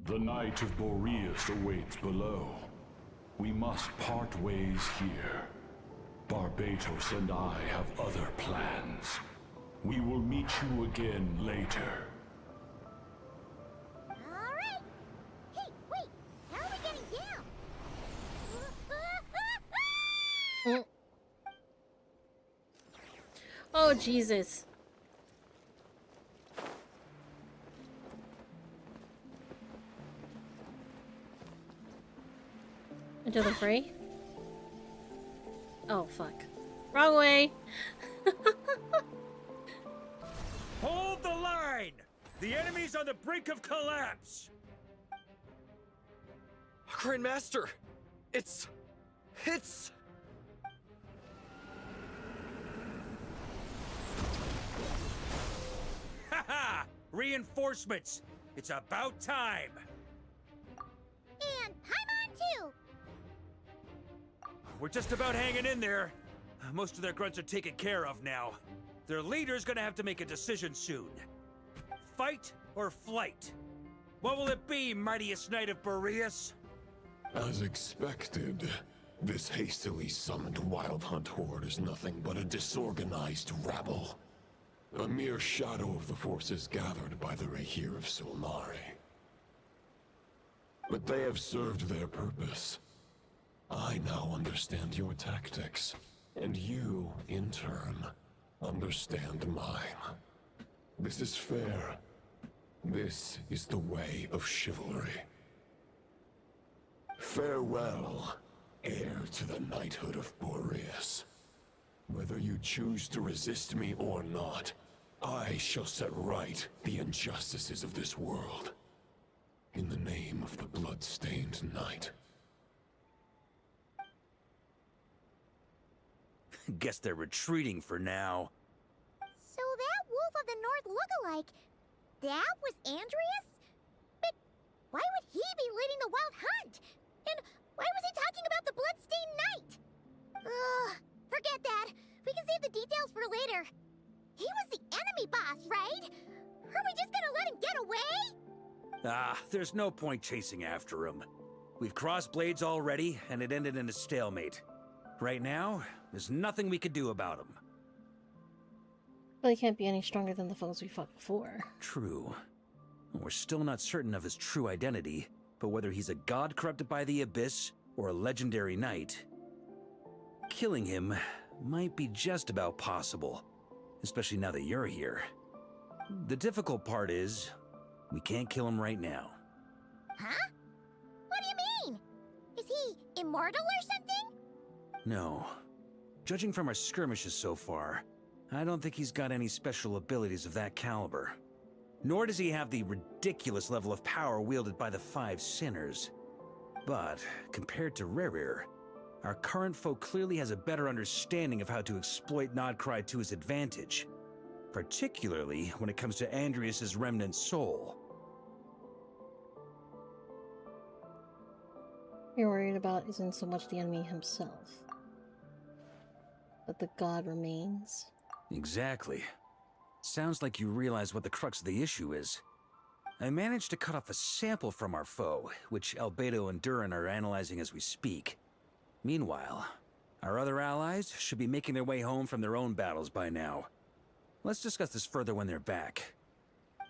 The Knight of Boreas awaits below. We must part ways here. Barbatos and I have other plans. We will meet you again later. Alright! Hey, wait! How are we getting down? Oh, Jesus. Into the fray? Oh, fuck. Wrong way! Hold the line! The enemy's on the brink of collapse! Grandmaster! It's... Haha! Reinforcements! It's about time! And Paimon too! We're just about hanging in there. Most of their grunts are taken care of now. Their leader's gonna have to make a decision soon. Fight or flight? What will it be, mightiest knight of Boreas? As expected, this hastily summoned Wild Hunt horde is nothing but a disorganized rabble. A mere shadow of the forces gathered by the Rahir of Solnari. But they have served their purpose. I now understand your tactics, and you, in turn, understand mine. This is fair. This is the way of chivalry. Farewell, heir to the knighthood of Boreas. Whether you choose to resist me or not, I shall set right the injustices of this world. In the name of the blood-stained knight. Guess they're retreating for now. So that Wolf of the North lookalike, that was Andreas? But why would he be leading the Wild Hunt? And why was he talking about the Bloodstained Knight? Ugh, forget that. We can save the details for later. He was the enemy boss, right? Are we just gonna let him get away? Ah, there's no point chasing after him. We've crossed blades already, and it ended in a stalemate. Right now, there's nothing we could do about him. Well, he can't be any stronger than the foes we fought before. True. We're still not certain of his true identity, but whether he's a god corrupted by the Abyss or a legendary knight, killing him might be just about possible, especially now that you're here. The difficult part is, we can't kill him right now. Huh? What do you mean? Is he immortal or something? No. Judging from our skirmishes so far, I don't think he's got any special abilities of that caliber. Nor does he have the ridiculous level of power wielded by the Five Sinners. But, compared to Rerir, Our current foe clearly has a better understanding of how to exploit Nodcry to his advantage, particularly when it comes to Andrias's remnant soul. What you're worried about isn't so much the enemy himself, but the god remains. Exactly. Sounds like you realize what the crux of the issue is. I managed to cut off a sample from our foe, which Albedo and Durin are analyzing as we speak. Meanwhile, our other allies should be making their way home from their own battles by now. Let's discuss this further when they're back.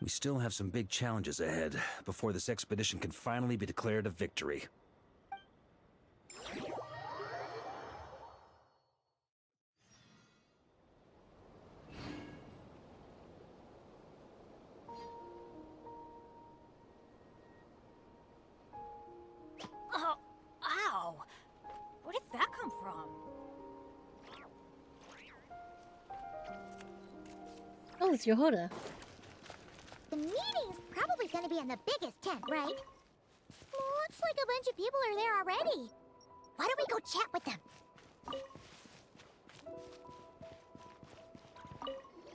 We still have some big challenges ahead before this expedition can finally be declared a victory. Oh, ow! Where did that come from? Oh, it's Yehoda. The meeting's probably gonna be in the biggest tent, right? Looks like a bunch of people are there already. Why don't we go chat with them?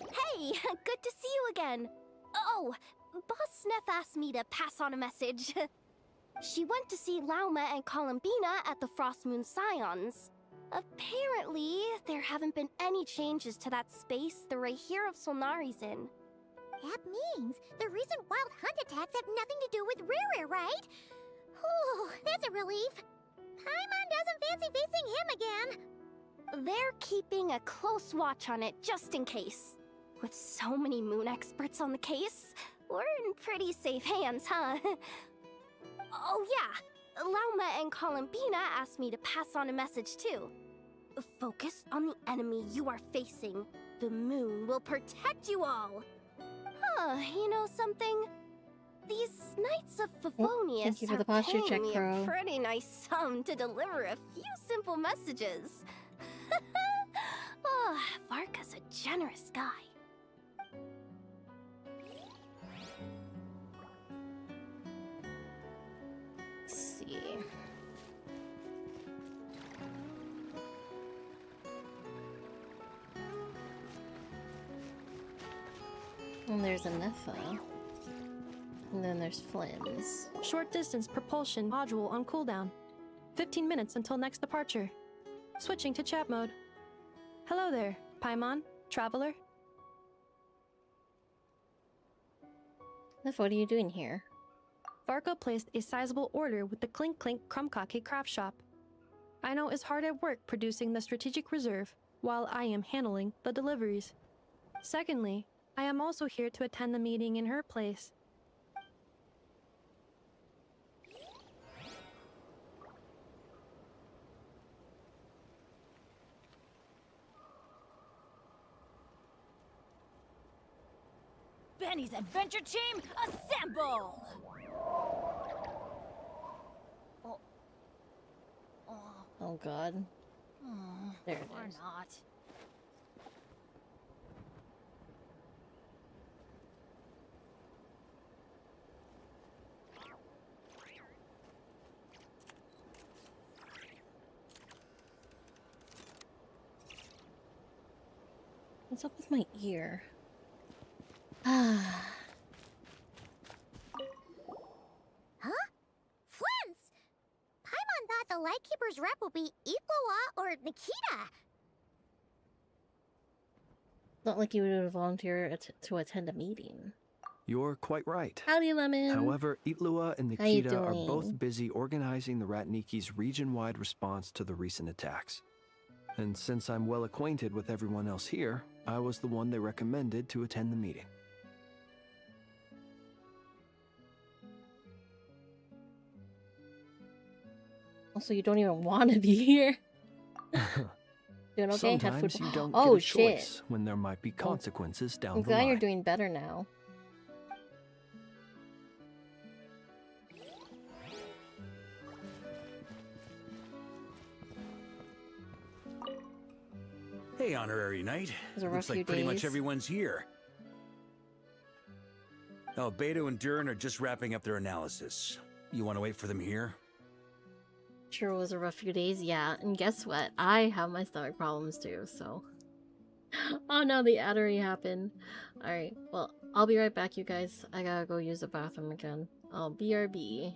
Hey, good to see you again. Oh, Boss Sneff asked me to pass on a message. She went to see Lauma and Columbina at the Frost Moon Scions. Apparently, there haven't been any changes to that space the Rahir of Solnari's in. That means the recent wild hunt attacks have nothing to do with Ririr, right? Whew, that's a relief. Paimon doesn't fancy facing him again. They're keeping a close watch on it just in case. With so many moon experts on the case, we're in pretty safe hands, huh? Oh yeah, Lauma and Columbina asked me to pass on a message too. Focus on the enemy you are facing. The moon will protect you all. Huh, you know something? These Knights of Favonius thank you for the are posture paying check, me Crow. a pretty nice sum to deliver a few simple messages. Oh, Varka's a generous guy. Let's see. And there's a Nepha. And then there's Flynn's. Short distance propulsion module on cooldown. 15 minutes until next departure. Switching to chat mode. Hello there, Paimon, traveler. Nepha, what are you doing here? Varka placed a sizable order with the Clink Clink Krumkake craft shop. Aino is hard at work producing the strategic reserve, while I am handling the deliveries. Secondly, I am also here to attend the meeting in her place. Benny's adventure team, assemble! Oh god. There it or is. not. What's up with my ear? Ah. Huh? Flins! Paimon thought the Lightkeeper's rep would be Iqua or Nikita. Not like you would volunteer to attend a meeting. You're quite right. Howdy, Lemon. However, Itlua and How you Nikita are doing? both busy organizing the Ratniki's region-wide response to the recent attacks. And since I'm well acquainted with everyone else here, I was the one they recommended to attend the meeting. Also, you don't even want to be here. Doing okay? Have Sometimes food. you don't Oh, get a shit. choice when there might be consequences down I'm the glad line. you're doing better now. Hey, Honorary Knight. was a rough Looks like few pretty much days. everyone's here. Albedo and Durin are just wrapping up their analysis. You want to wait for them here? Sure was a rough few days, yeah. And guess what? I have my stomach problems too, so. Oh no, the addery happened. Alright, well, I'll be right back, you guys. I gotta go use the bathroom again. I'll BRB.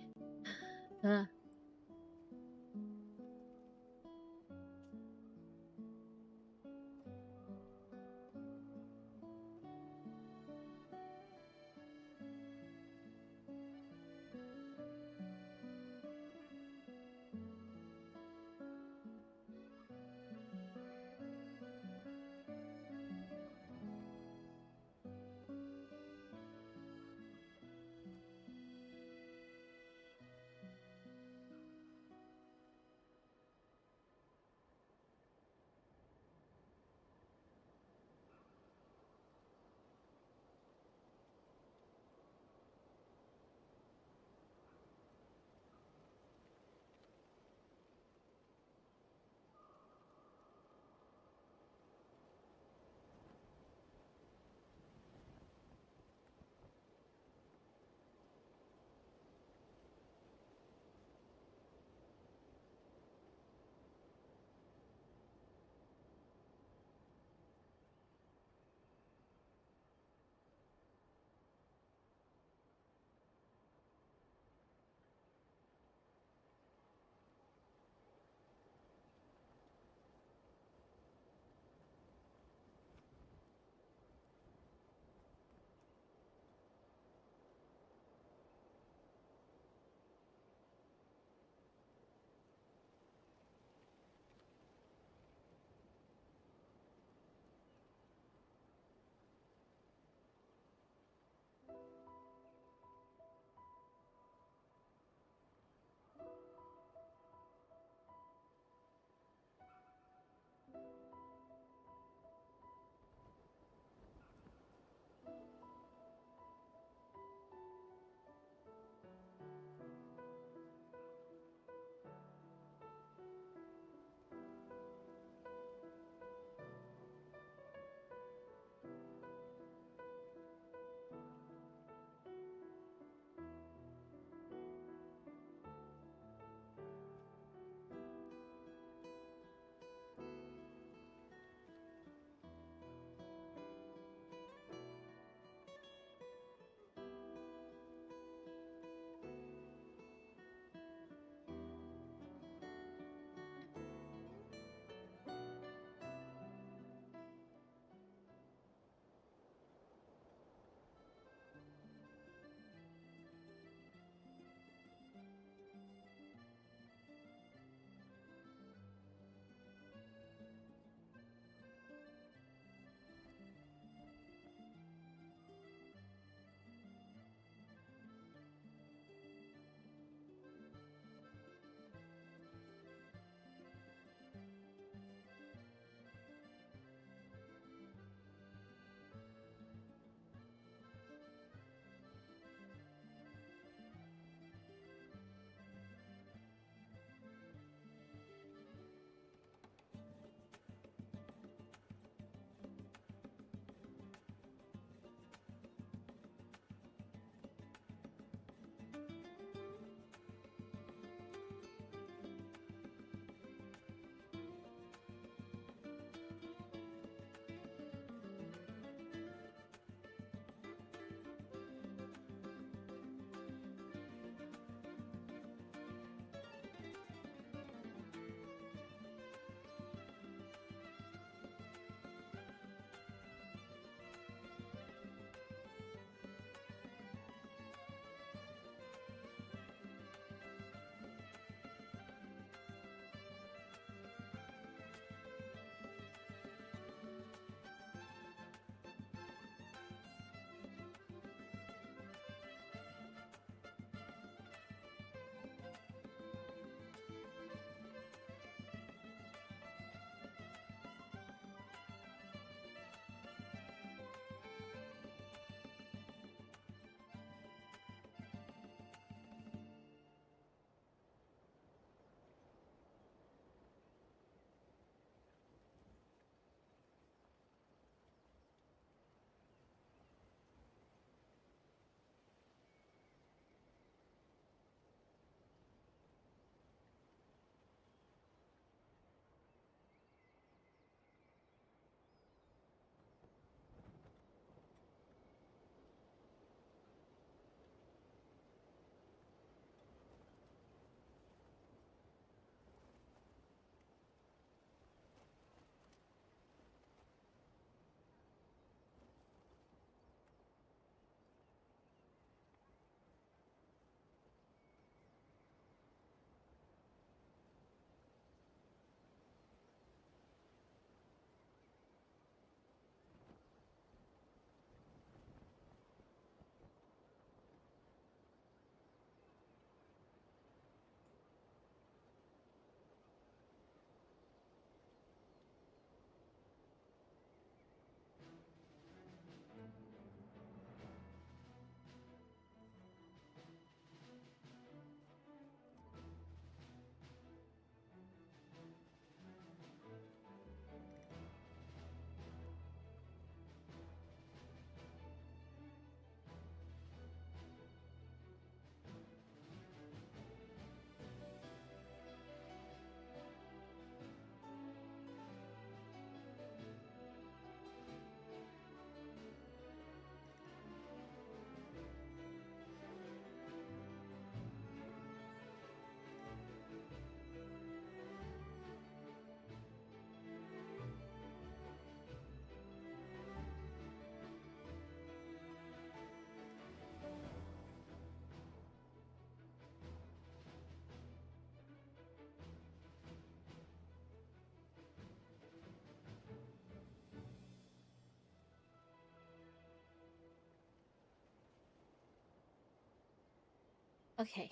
Okay,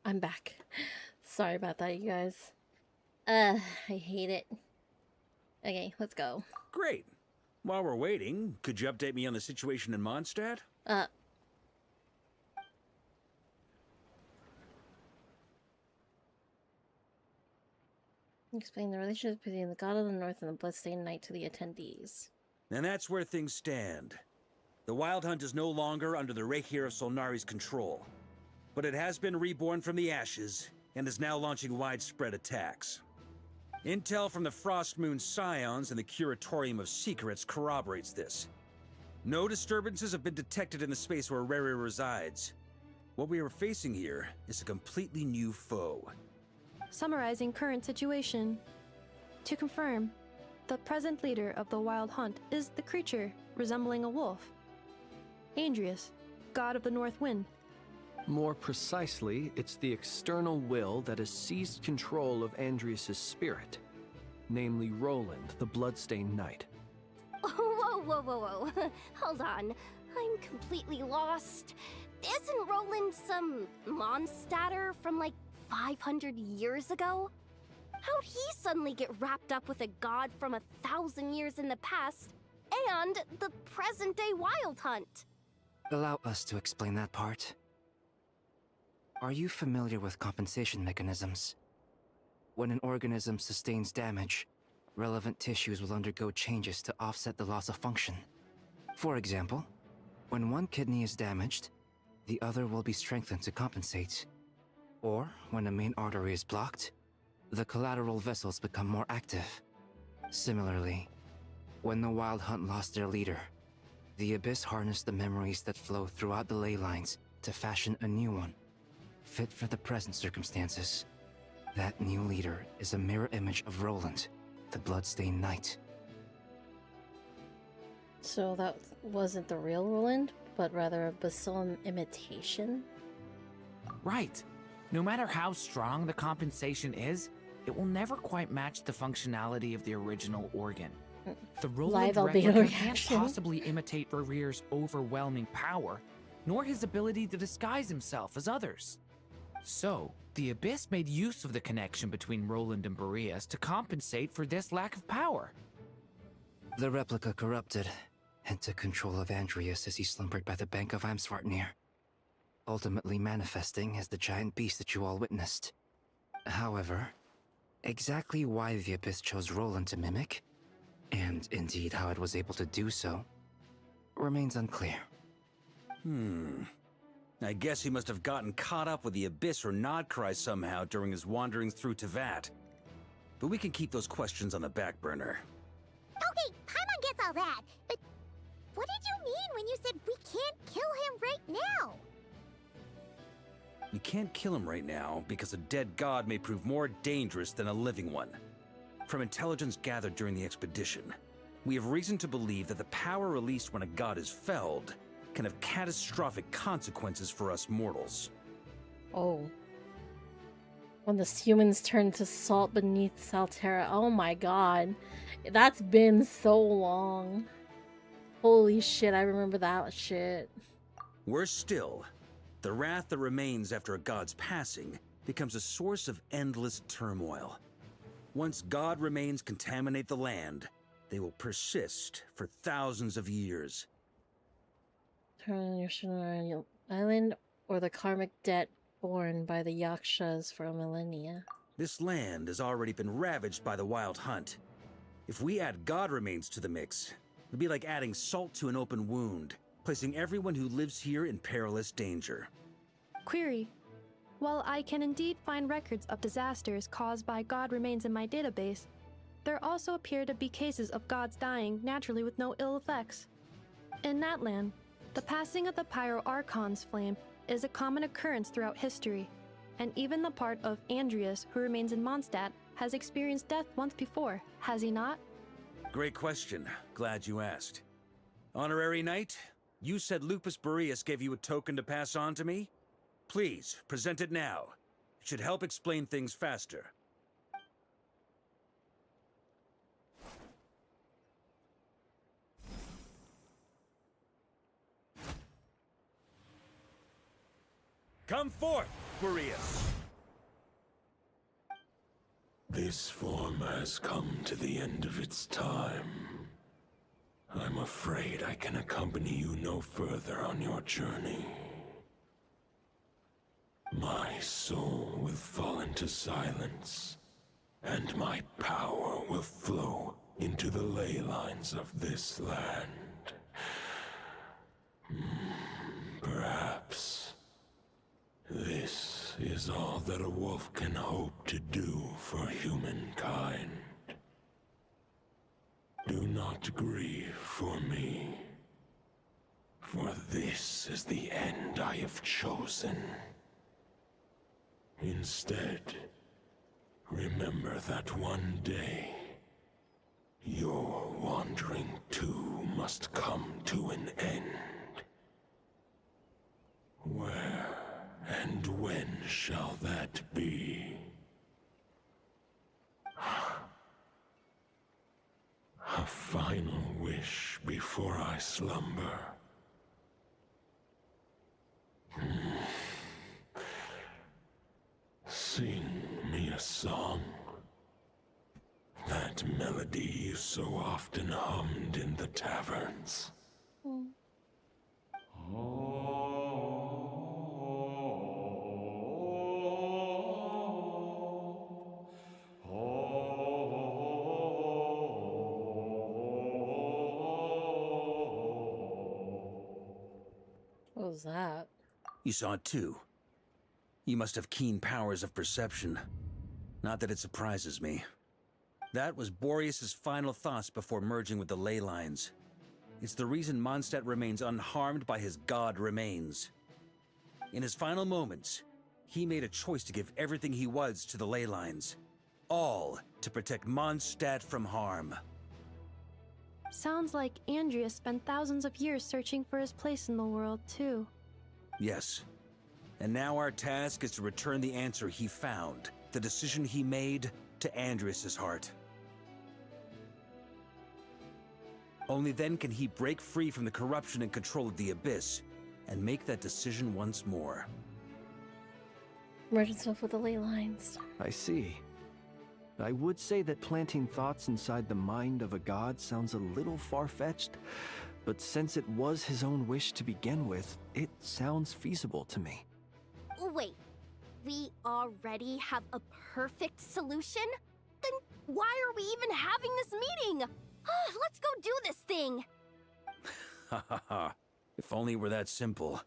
I'm back. Sorry about that, you guys. I hate it. Okay, let's go. Great. While we're waiting, could you update me on the situation in Mondstadt? Explain the relationship between the God of the North and the Bloodstained Knight to the attendees. And that's where things stand. The Wild Hunt is no longer under the Reikir of Solnari's control, but it has been reborn from the ashes and is now launching widespread attacks. Intel from the Frostmoon Scions and the Curatorium of Secrets corroborates this. No disturbances have been detected in the space where Rere resides. What we are facing here is a completely new foe. Summarizing current situation. To confirm, the present leader of the Wild Hunt is the creature resembling a wolf. Andrius, god of the North Wind. More precisely, it's the external will that has seized control of Andrius' spirit, namely Roland, the Bloodstained Knight. Whoa, whoa, whoa, whoa. Hold on. I'm completely lost. Isn't Roland some Mondstadter from like 500 years ago? How'd he suddenly get wrapped up with a god from 1,000 years in the past and the present-day Wild Hunt? Allow us to explain that part. Are you familiar with compensation mechanisms? When an organism sustains damage, relevant tissues will undergo changes to offset the loss of function. For example, when one kidney is damaged, the other will be strengthened to compensate. Or, when a main artery is blocked, the collateral vessels become more active. Similarly, when the Wild Hunt lost their leader, the Abyss harnessed the memories that flow throughout the ley lines to fashion a new one, fit for the present circumstances. That new leader is a mirror image of Roland, the Bloodstained Knight. So that wasn't the real Roland, but rather a Basilan imitation? Right. No matter how strong the compensation is, it will never quite match the functionality of the original organ. The Roland replica can't possibly imitate Rere's overwhelming power, nor his ability to disguise himself as others. So, the Abyss made use of the connection between Roland and Boreas to compensate for this lack of power. The replica corrupted and took control of Andrius as he slumbered by the bank of Amsvartnir, ultimately manifesting as the giant beast that you all witnessed. However, exactly why the Abyss chose Roland to mimic, and indeed how it was able to do so, remains unclear. I guess he must have gotten caught up with the Abyss or Nodcry somehow during his wanderings through Tevat. But we can keep those questions on the back burner. Okay, Paimon gets all that, but what did you mean when you said we can't kill him right now? We can't kill him right now because a dead god may prove more dangerous than a living one. From intelligence gathered during the expedition, we have reason to believe that the power released when a god is felled can have catastrophic consequences for us mortals. Oh. When the humans turn to salt beneath Salterra. Oh my god. That's been so long. Holy shit, I remember that shit. Worse still, the wrath that remains after a god's passing becomes a source of endless turmoil. Once god remains contaminate the land, they will persist for thousands of years. Turn on your Shinra Island or the karmic debt borne by the Yakshas for millennia. This land has already been ravaged by the Wild Hunt. If we add god remains to the mix, it'd be like adding salt to an open wound, placing everyone who lives here in perilous danger. Query. While I can indeed find records of disasters caused by god remains in my database, there also appear to be cases of gods dying naturally with no ill effects. In that land, the passing of the Pyro Archon's flame is a common occurrence throughout history, and even the part of Andrius who remains in Mondstadt has experienced death once before, has he not? Great question. Glad you asked. Honorary Knight, you said Lupus Boreas gave you a token to pass on to me? Please, present it now. It should help explain things faster. Come forth! Boreas! This form has come to the end of its time. I'm afraid I can accompany you no further on your journey. My soul will fall into silence, and my power will flow into the ley lines of this land. Perhaps this is all that a wolf can hope to do for humankind. Do not grieve for me, for this is the end I have chosen. Instead, remember that one day, your wandering too must come to an end. Where and when shall that be? A final wish before I slumber. Sing me a song. That melody you so often hummed in the taverns. What was that? You saw it too. You must have keen powers of perception. Not that it surprises me. That was Boreas' final thoughts before merging with the ley lines. It's the reason Mondstadt remains unharmed by his god remains. In his final moments, he made a choice to give everything he was to the ley lines. All to protect Mondstadt from harm. Sounds like Andrea spent thousands of years searching for his place in the world, too. Yes. And now our task is to return the answer he found, the decision he made, to Andrias' heart. Only then can he break free from the corruption and control of the Abyss, and make that decision once more. Merge himself with the ley lines. I see. I would say that planting thoughts inside the mind of a god sounds a little far-fetched, but since it was his own wish to begin with, it sounds feasible to me. Wait, we already have a perfect solution? Then why are we even having this meeting? Let's go do this thing! Ha ha ha. If only it were that simple.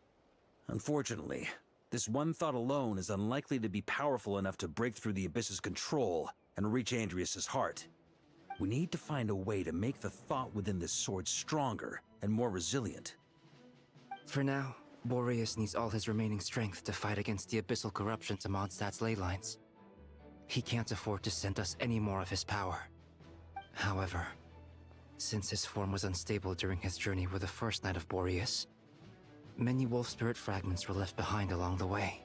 Unfortunately, this one thought alone is unlikely to be powerful enough to break through the Abyss's control and reach Andrias' heart. We need to find a way to make the thought within this sword stronger and more resilient. For now, Boreas needs all his remaining strength to fight against the abyssal corruption to Mondstadt's ley lines. He can't afford to send us any more of his power. However, since his form was unstable during his journey with the first Knight of Boreas, many wolf spirit fragments were left behind along the way.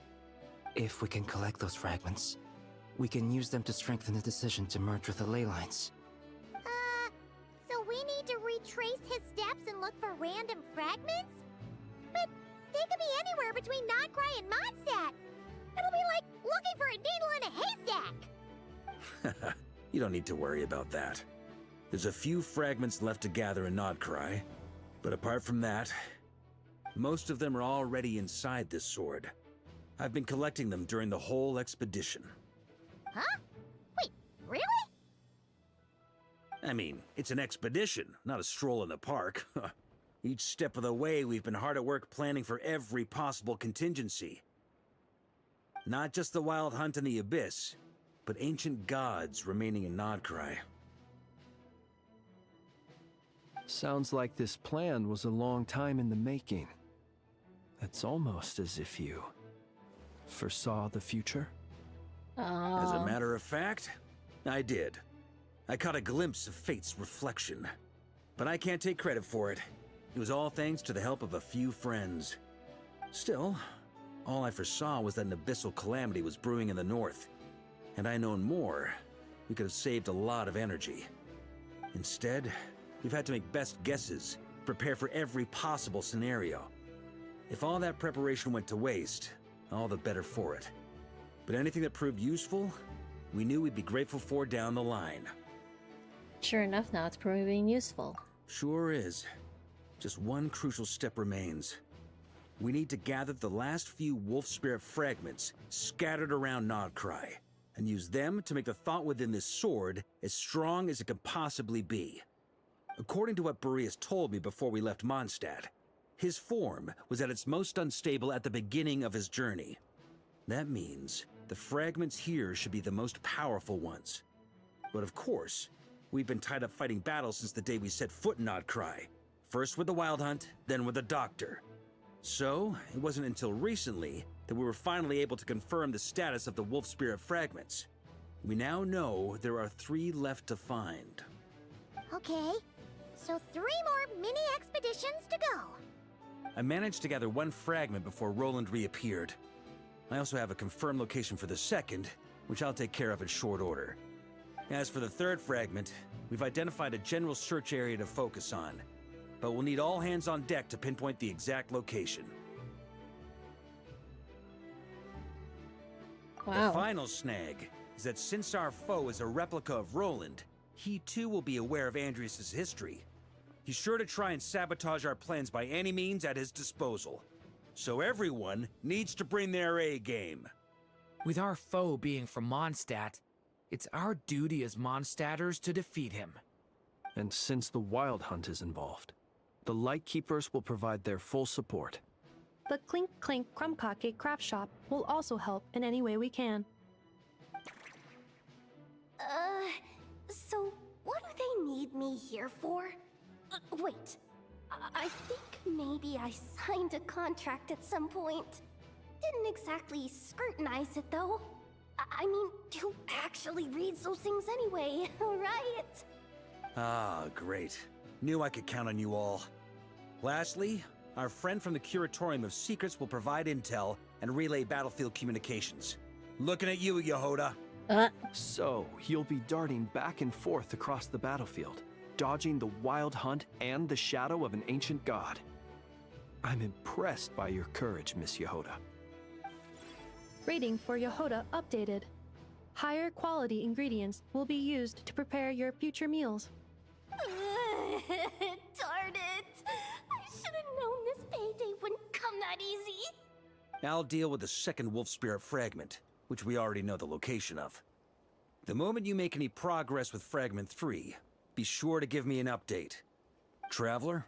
If we can collect those fragments, we can use them to strengthen the decision to merge with the ley lines. So we need to retrace his steps and look for random fragments? But they could be anywhere between Nodcry and Mondstadt. It'll be like looking for a needle in a haystack. You don't need to worry about that. There's a few fragments left to gather in Nodcry, but apart from that, most of them are already inside this sword. I've been collecting them during the whole expedition. Huh? Wait, really? I mean, it's an expedition, not a stroll in the park. Each step of the way, we've been hard at work planning for every possible contingency. Not just the wild hunt in the Abyss, but ancient gods remaining in Nodcry. Sounds like this plan was a long time in the making. It's almost as if you foresaw the future. As a matter of fact, I did. I caught a glimpse of fate's reflection. But I can't take credit for it. It was all thanks to the help of a few friends. Still, all I foresaw was that an abyssal calamity was brewing in the north. Had I known more, we could have saved a lot of energy. Instead, we've had to make best guesses, prepare for every possible scenario. If all that preparation went to waste, all the better for it. But anything that proved useful, we knew we'd be grateful for down the line. Sure enough, now it's proving useful. Sure is. Just one crucial step remains. We need to gather the last few wolf spirit fragments scattered around Nodcry, and use them to make the thought within this sword as strong as it could possibly be. According to what Boreas told me before we left Mondstadt, his form was at its most unstable at the beginning of his journey. That means the fragments here should be the most powerful ones. But of course, we've been tied up fighting battles since the day we set foot in Nodcry. First with the Wild Hunt, then with the Doctor. So, it wasn't until recently that we were finally able to confirm the status of the wolf spirit fragments. We now know there are 3 left to find. Okay, so 3 more mini expeditions to go. I managed to gather 1 fragment before Roland reappeared. I also have a confirmed location for the second, which I'll take care of in short order. As for the 3rd fragment, we've identified a general search area to focus on, but we'll need all hands on deck to pinpoint the exact location. Wow. The final snag is that since our foe is a replica of Roland, he too will be aware of Andrias' history. He's sure to try and sabotage our plans by any means at his disposal. So everyone needs to bring their A game. With our foe being from Mondstadt, it's our duty as Mondstadters to defeat him. And since the Wild Hunt is involved, the Lightkeepers will provide their full support. The Clink Clink Krumkake craft shop will also help in any way we can. So what do they need me here for? Wait, I think maybe I signed a contract at some point. Didn't exactly scrutinize it though. I mean, who actually reads those things anyway, right? Ah, great. Knew I could count on you all. Lastly, our friend from the Curatorium of Secrets will provide intel and relay battlefield communications. Looking at you, Yehoda. So, he'll be darting back and forth across the battlefield, dodging the Wild Hunt and the shadow of an ancient god. I'm impressed by your courage, Miss Yehoda. Rating for Yehoda updated. Higher quality ingredients will be used to prepare your future meals. Darn it! I should have known this payday wouldn't come that easy. I'll deal with the second wolf spirit fragment, which we already know the location of. The moment you make any progress with Fragment 3, be sure to give me an update. Traveler,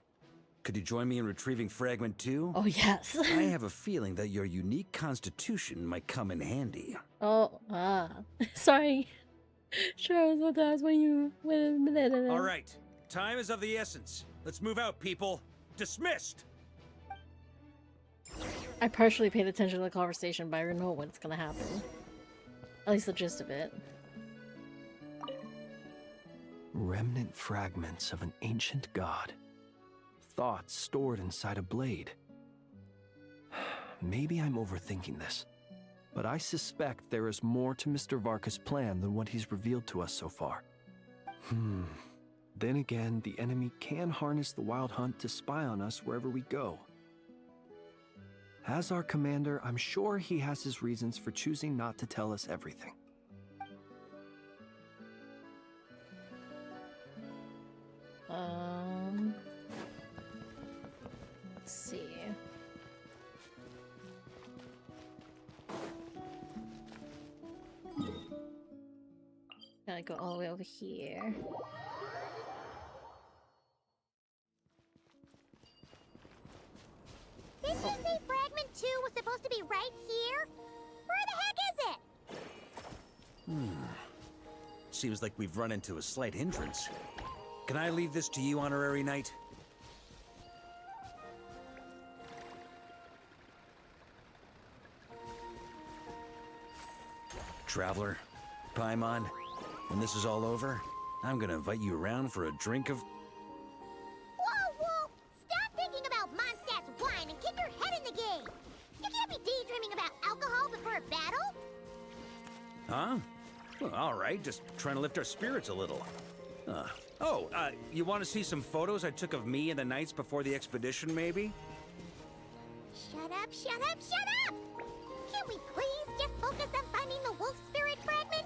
could you join me in retrieving Fragment 2? Oh, yes. I have a feeling that your unique constitution might come in handy. Oh, sorry. Sure, I was about to ask when you... All right, time is of the essence. Let's move out, people. Dismissed! I partially paid attention to the conversation, but I know what's gonna happen. At least the gist of it. Remnant fragments of an ancient god. Thoughts stored inside a blade. Maybe I'm overthinking this, but I suspect there is more to Mr. Varka's plan than what he's revealed to us so far. Then again, the enemy can harness the Wild Hunt to spy on us wherever we go. As our commander, I'm sure he has his reasons for choosing not to tell us everything. Let's see. Gotta go all the way over here. Didn't you say Fragment 2 was supposed to be right here? Where the heck is it? Seems like we've run into a slight hindrance. Can I leave this to you, Honorary Knight? Traveler, Paimon, when this is all over, I'm gonna invite you around for a drink of... Whoa! Stop thinking about Mondstadt's wine and get your head in the game! You can't be daydreaming about alcohol before a battle! Huh? Well, all right, just trying to lift our spirits a little. You want to see some photos I took of me and the knights before the expedition, maybe? Shut up! Can't we please just focus on finding the wolf spirit fragment?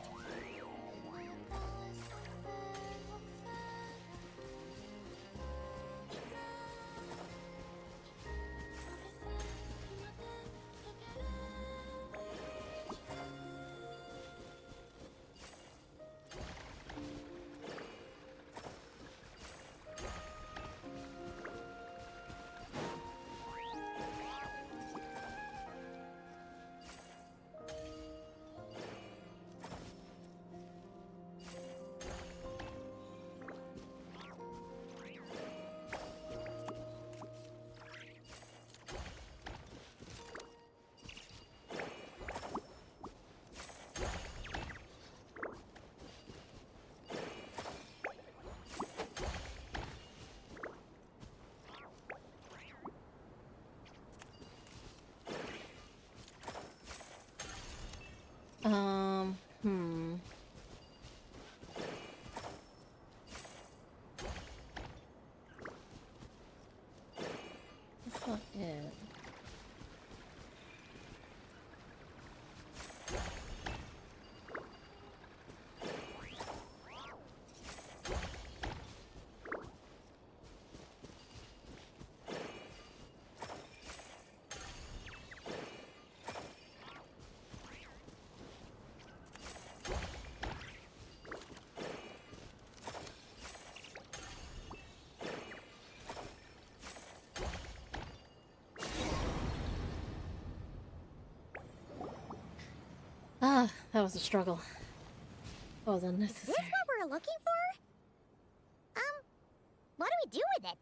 That's not it. Ah, that was a struggle. That was unnecessary. Is this what we're looking for? What do we do with it?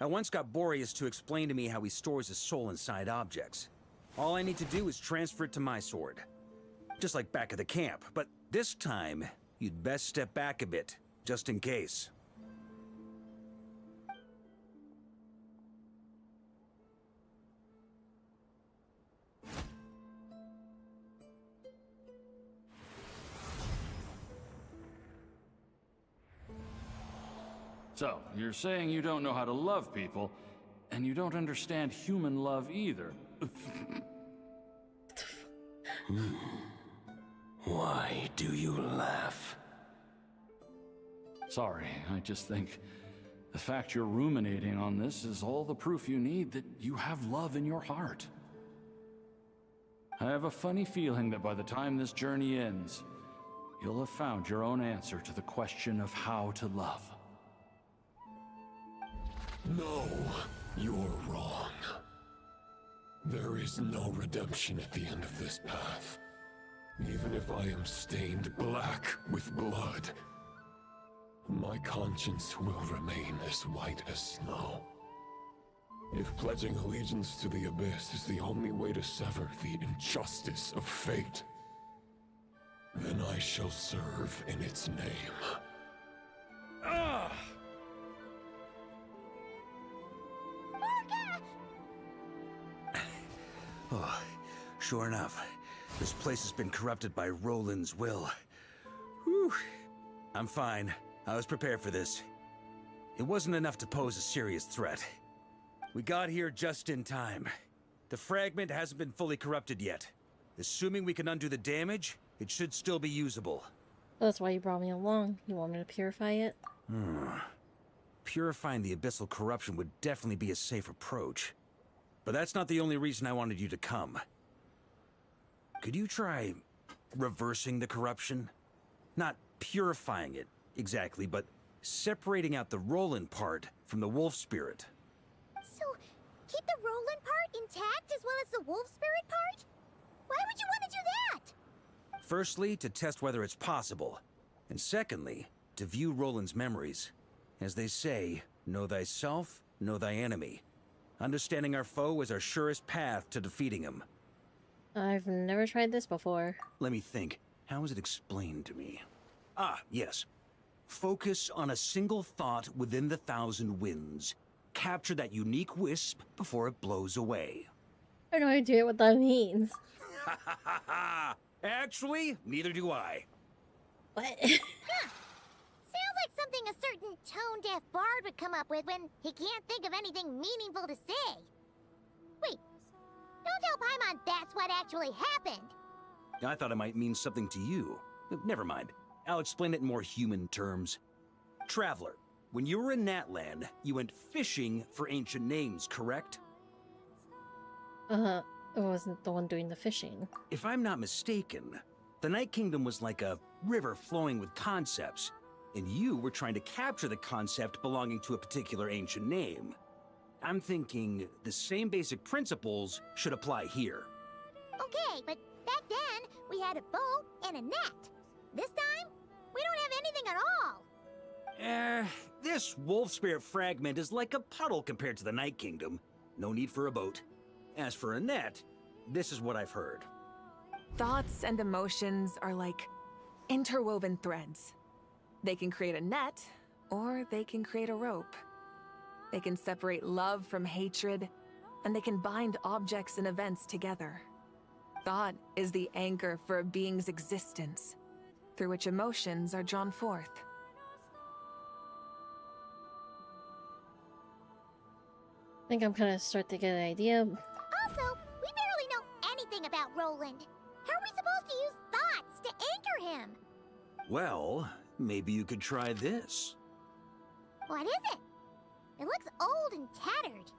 I once got Boreas to explain to me how he stores his soul inside objects. All I need to do is transfer it to my sword. Just like back at the camp, but this time, you'd best step back a bit, just in case. So, you're saying you don't know how to love people, and you don't understand human love either. Why do you laugh? Sorry, I just think the fact you're ruminating on this is all the proof you need that you have love in your heart. I have a funny feeling that by the time this journey ends, you'll have found your own answer to the question of how to love. No, you're wrong. There is no redemption at the end of this path. Even if I am stained black with blood, my conscience will remain as white as snow. If pledging allegiance to the Abyss is the only way to sever the injustice of fate, then I shall serve in its name. Ah! Oh, sure enough, this place has been corrupted by Roland's will. Whew. I'm fine. I was prepared for this. It wasn't enough to pose a serious threat. We got here just in time. The fragment hasn't been fully corrupted yet. Assuming we can undo the damage, it should still be usable. That's why you brought me along. You want me to purify it? Purifying the abyssal corruption would definitely be a safe approach. But that's not the only reason I wanted you to come. Could you try reversing the corruption? Not purifying it, exactly, but separating out the Roland part from the wolf spirit. So, keep the Roland part intact as well as the wolf spirit part? Why would you want to do that? Firstly, to test whether it's possible. And secondly, to view Roland's memories. As they say, know thyself, know thy enemy. Understanding our foe is our surest path to defeating him. I've never tried this before. Let me think. How was it explained to me? Ah, yes. Focus on a single thought within the 1,000 winds. Capture that unique wisp before it blows away. I have no idea what that means. Actually, neither do I. What? Sounds like something a certain tone-deaf bard would come up with when he can't think of anything meaningful to say. Wait, Don't tell Paimon that's what actually happened. I thought it might mean something to you. Never mind. I'll explain it in more human terms. Traveler, when you were in Natland, you went fishing for ancient names, correct? I wasn't the one doing the fishing. If I'm not mistaken, the Night Kingdom was like a river flowing with concepts, and you were trying to capture the concept belonging to a particular ancient name. I'm thinking the same basic principles should apply here. Okay, but back then, we had a boat and a net. This time, we don't have anything at all. This wolf spirit fragment is like a puddle compared to the Night Kingdom. No need for a boat. As for a net, this is what I've heard. Thoughts and emotions are like interwoven threads. They can create a net, or they can create a rope. They can separate love from hatred, and they can bind objects and events together. Thought is the anchor for a being's existence, through which emotions are drawn forth. I think I'm gonna start to get an idea. Also, we barely know anything about Roland. How are we supposed to use thoughts to anchor him? Well, maybe you could try this. What is it? It looks old and tattered.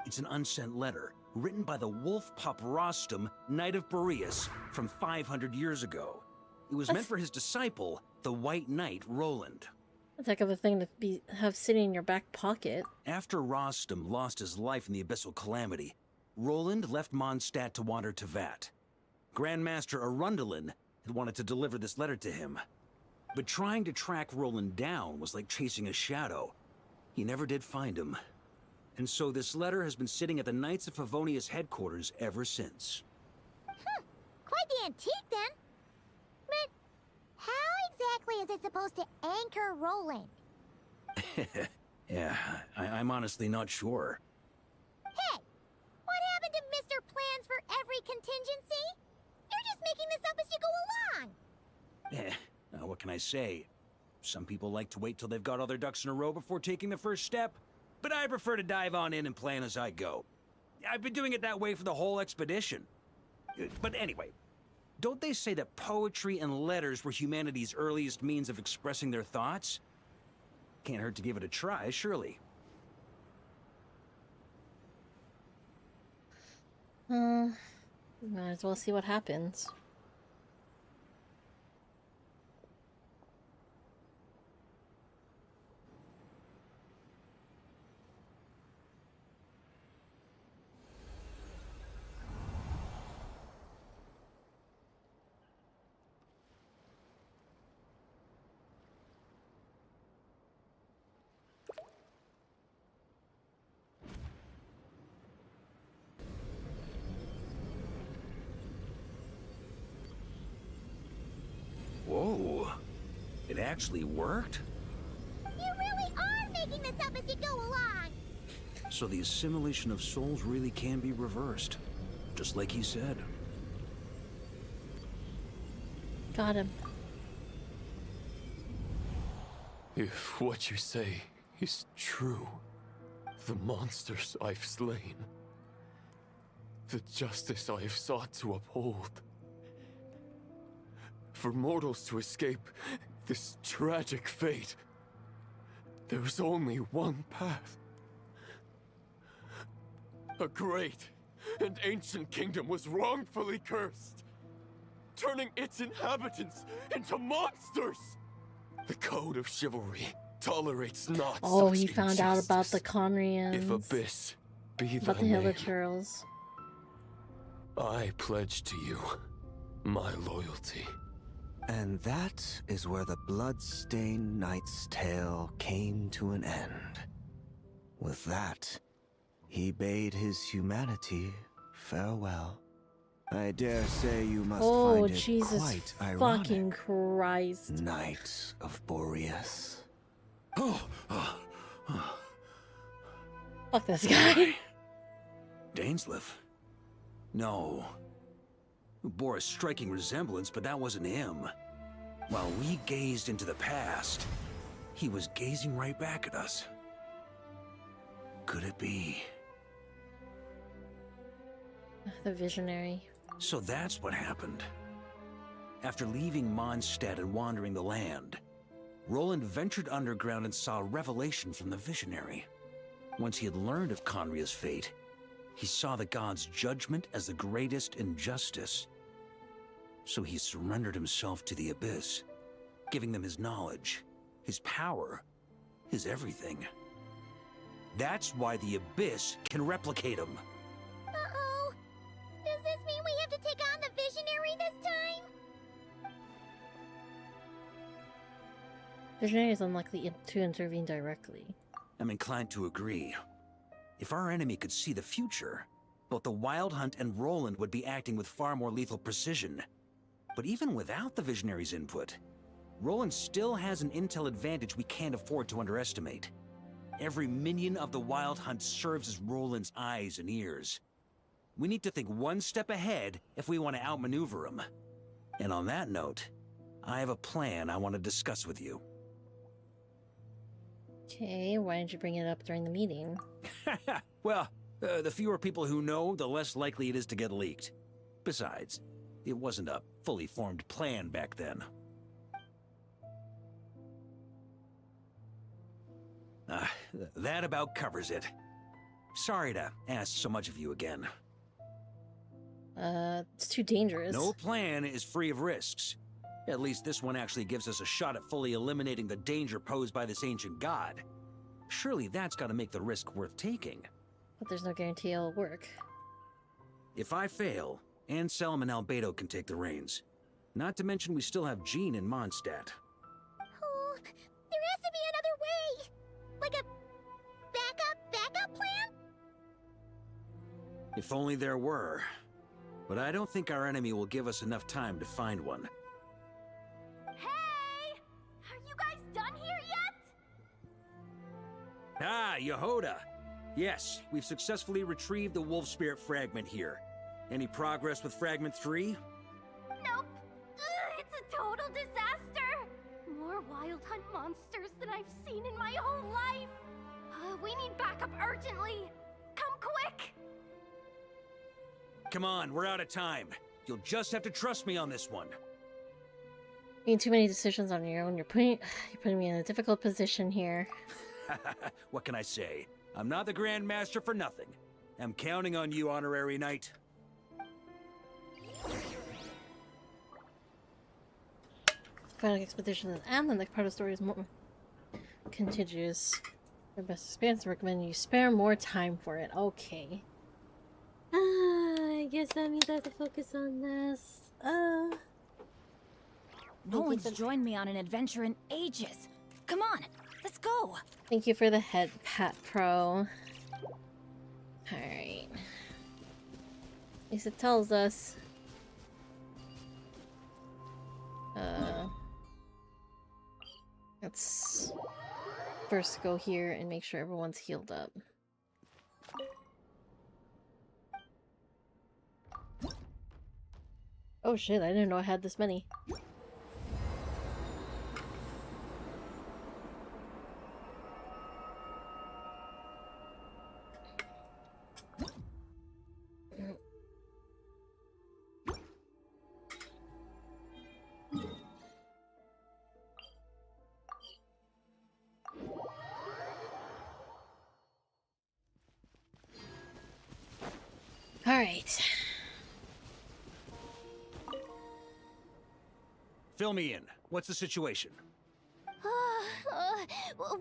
It's an unsent letter, written by the wolf pup Rostam, Knight of Boreas, from 500 years ago. It was meant for his disciple, the White Knight Roland. That's a heck of a thing to have sitting in your back pocket. After Rostam lost his life in the Abyssal Calamity, Roland left Mondstadt to wander to Vat. Grandmaster Arundelen had wanted to deliver this letter to him. But trying to track Roland down was like chasing a shadow. He never did find him. And so this letter has been sitting at the Knights of Favonius headquarters ever since. Quite the antique then. But how exactly is it supposed to anchor Roland? Yeah, I'm honestly not sure. Hey, what happened to Mr. Plans for every contingency? You're just making this up as you go along. What can I say? Some people like to wait till they've got all their ducks in a row before taking the first step, but I prefer to dive on in and plan as I go. I've been doing it that way for the whole expedition. But anyway, don't they say that poetry and letters were humanity's earliest means of expressing their thoughts? Can't hurt to give it a try, surely. Might as well see what happens. Whoa, it actually worked? You really are making this up as you go along. So the assimilation of souls really can be reversed, just like he said. Got him. If what you say is true, the monsters I've slain, the justice I have sought to uphold, for mortals to escape this tragic fate, there's only one path. A great and ancient kingdom was wrongfully cursed, turning its inhabitants into monsters. The code of chivalry tolerates not Oh, such he found out about the injustice. Conrians. If Abyss be About thy the name, Hilichurls. I pledge to you my loyalty. And that is where the blood-stained knight's tale came to an end. With that, he bade his humanity farewell. I dare say you must Oh, find it Jesus quite ironic, fucking Christ. Knight of Boreas. Fuck this guy. Dainsleif? No. Bore a striking resemblance, but that wasn't him. While we gazed into the past, he was gazing right back at us. Could it be? The visionary. So that's what happened. After leaving Mondstadt and wandering the land, Roland ventured underground and saw a revelation from the visionary. Once he had learned of Conria's fate, he saw the gods' judgment as the greatest injustice. So he surrendered himself to the Abyss, giving them his knowledge, his power, his everything. That's why the Abyss can replicate him. Uh-oh. Does this mean we have to take on the Visionary this time? Visionary is unlikely to intervene directly. I'm inclined to agree. If our enemy could see the future, both the Wild Hunt and Roland would be acting with far more lethal precision. But even without the Visionary's input, Roland still has an intel advantage we can't afford to underestimate. Every minion of the Wild Hunt serves as Roland's eyes and ears. We need to think one step ahead if we want to outmaneuver him. And on that note, I have a plan I want to discuss with you. Okay, why didn't you bring it up during the meeting? Well, the fewer people who know, the less likely it is to get leaked. Besides, it wasn't a fully formed plan back then. That about covers it. Sorry to ask so much of you again. It's too dangerous. No plan is free of risks. At least this one actually gives us a shot at fully eliminating the danger posed by this ancient god. Surely that's got to make the risk worth taking. But there's no guarantee it'll work. If I fail, Anselm and Albedo can take the reins. Not to mention we still have Jean in Mondstadt. Oh, there has to be another way! Like a backup plan? If only there were. But I don't think our enemy will give us enough time to find one. Hey! Are you guys done here yet? Ah, Yehoda! Yes, we've successfully retrieved the Wolf Spirit fragment here. Any progress with Fragment 3? Nope. It's a total disaster. More Wild Hunt monsters than I've seen in my whole life. We need backup urgently. Come quick. Come on, we're out of time. You'll just have to trust me on this one. Making too many decisions on your own. You're putting me in a difficult position here. What can I say? I'm not the Grand Master for nothing. I'm counting on you, Honorary Knight. Final expedition, and the next part of the story is more continues. For best experience, I recommend you spare more time for it. Okay. I guess that means I have to focus on this. No one's joined me on an adventure in ages. Come on, let's go. Thank you for the head pat, Pro. Alright. At least it tells us. Let's first go here and make sure everyone's healed up. Oh shit, I didn't know I had this many. Alright. Fill me in. What's the situation?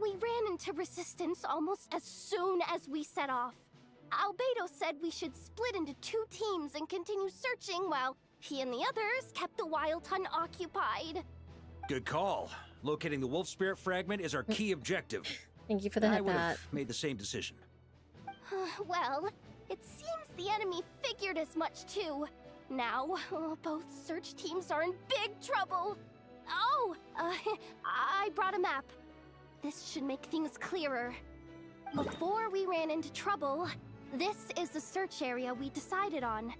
We ran into resistance almost as soon as we set off. Albedo said we should split into 2 teams and continue searching while he and the others kept the Wild Hunt occupied. Good call. Locating the Wolf Spirit fragment is our key objective. Thank you for the I head would pat. have made the same decision. Well, it seems the enemy figured as much too. Now, both search teams are in big trouble. Oh, I brought a map. This should make things clearer. Before we ran into trouble, this is the search area we decided on.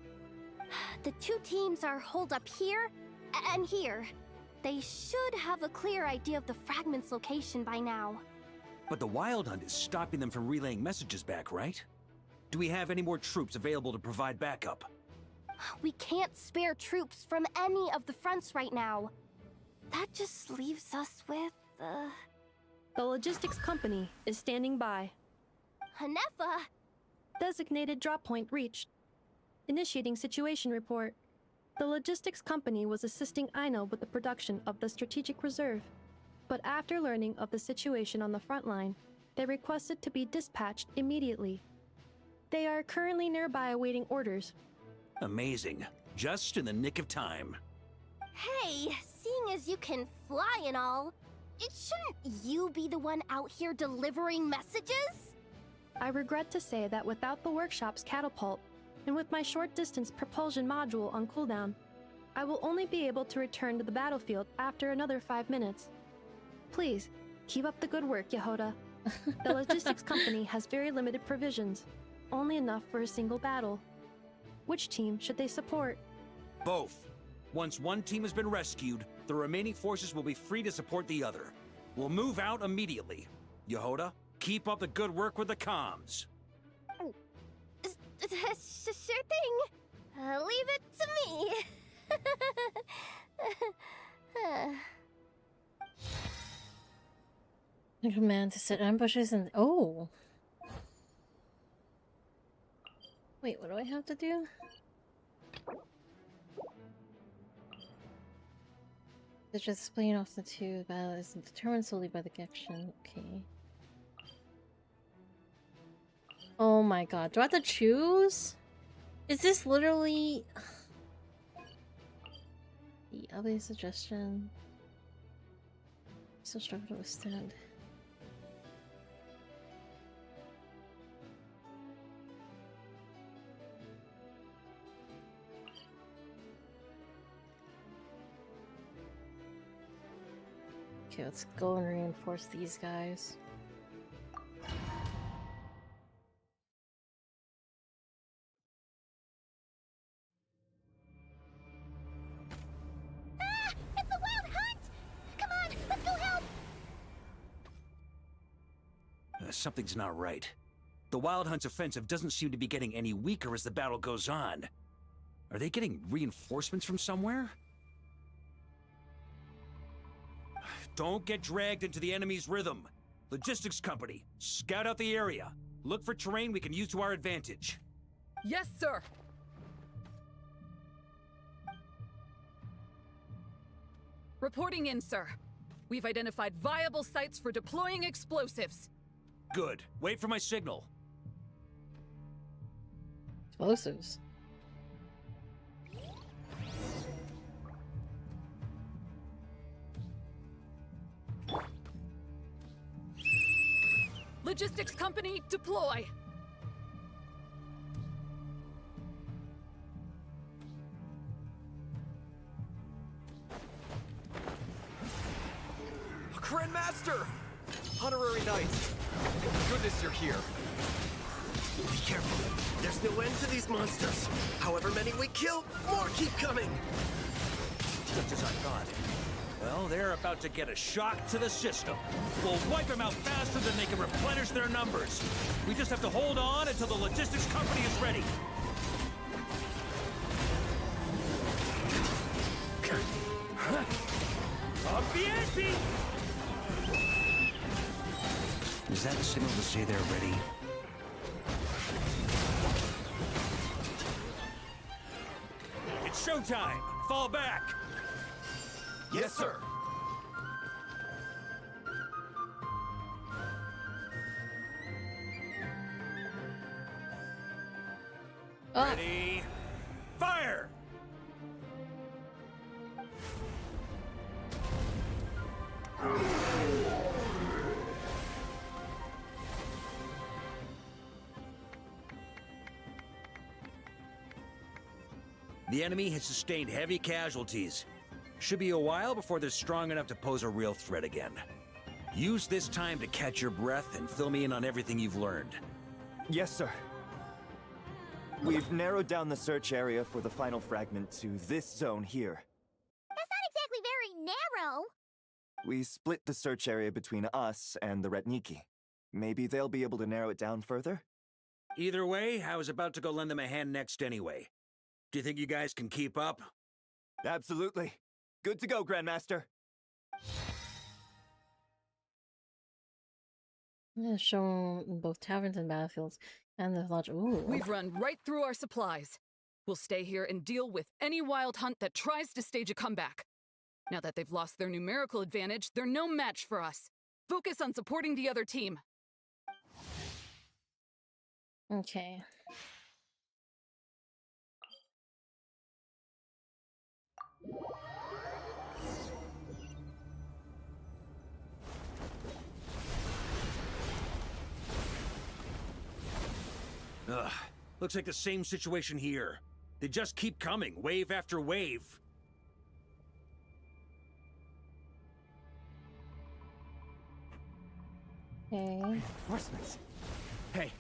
The 2 teams are holed up here and here. They should have a clear idea of the fragment's location by now. But the Wild Hunt is stopping them from relaying messages back, right? Do we have any more troops available to provide backup? We can't spare troops from any of the fronts right now. That just leaves us with, The logistics company is standing by. Hanefa! Designated drop point reached. Initiating situation report. The logistics company was assisting Aino with the production of the strategic reserve. But after learning of the situation on the front line, they requested to be dispatched immediately. They are currently nearby awaiting orders. Amazing. Just in the nick of time. Hey, seeing as you can fly and all, shouldn't you be the one out here delivering messages? I regret to say that without the workshop's catapult, and with my short-distance propulsion module on cooldown, I will only be able to return to the battlefield after another 5 minutes. Please, keep up the good work, Yehoda. The logistics company has very limited provisions, only enough for a single battle. Which team should they support? Both. Once one team has been rescued, the remaining forces will be free to support the other. We'll move out immediately. Yehoda, keep up the good work with the comms. Sure thing. Leave it to me. The command to set ambushes and... Oh! Wait, what do I have to do? It's just splitting off the two battles is determined solely by the Genshin. Okay. Oh my god, do I have to choose? Is this literally... The obvious suggestion? Still struggle to withstand. Okay, let's go and reinforce these guys. It's a wild hunt! Come on, let's go help! Something's not right. The Wild Hunt's offensive doesn't seem to be getting any weaker as the battle goes on. Are they getting reinforcements from somewhere? Don't get dragged into the enemy's rhythm. Logistics company, scout out the area. Look for terrain we can use to our advantage. Yes, sir! Reporting in, sir. We've identified viable sites for deploying explosives. Good. Wait for my signal. Explosives? Logistics company, deploy! Grandmaster! Honorary Knight! Goodness you're here. Be careful. There's no end to these monsters. However many we kill, more keep coming! Just as I thought. Well, they're about to get a shock to the system. We'll wipe them out faster than they can replenish their numbers. We just have to hold on until the logistics company is ready. Abbienti! Is that a signal to say they're ready? It's showtime! Fall back! Yes, sir! Ready? Fire! The enemy has sustained heavy casualties. Should be a while before they're strong enough to pose a real threat again. Use this time to catch your breath and fill me in on everything you've learned. Yes, sir. We've narrowed down the search area for the final fragment to this zone here. That's not exactly very narrow. We split the search area between us and the Retniki. Maybe they'll be able to narrow it down further? Either way, I was about to go lend them a hand next anyway. Do you think you guys can keep up? Absolutely. Good to go, Grandmaster. Yeah, shown in both taverns and battlefields, and the lodge. Ooh. We've run right through our supplies. We'll stay here and deal with any wild hunt that tries to stage a comeback. Now that they've lost their numerical advantage, they're no match for us. Focus on supporting the other team. Okay. Ugh. Looks like the same situation here. They just keep coming, wave after wave. Okay. Reinforcements. Hey,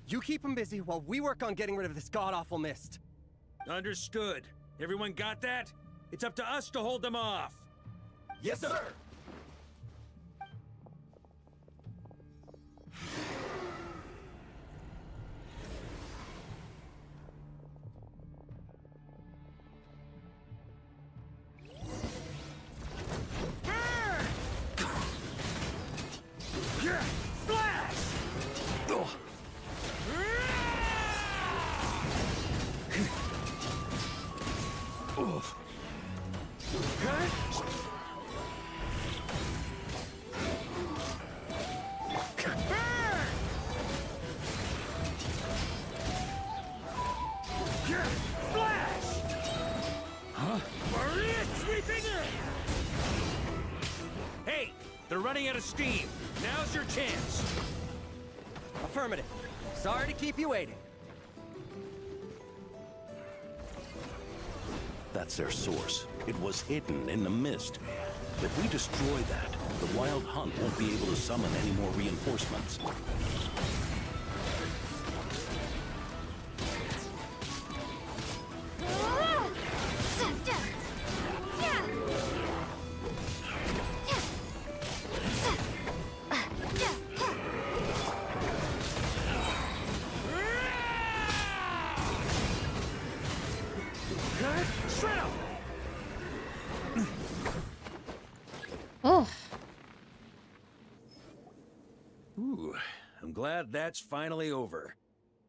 you keep them busy while we work on getting rid of this god-awful mist. Understood. Everyone got that? It's up to us to hold them off. Yes, sir! Hey, they're running out of steam. Now's your chance. Affirmative. Sorry to keep you waiting. That's their source. It was hidden in the mist. If we destroy that, the Wild Hunt won't be able to summon any more reinforcements. Oh. Ooh, I'm glad that's finally over.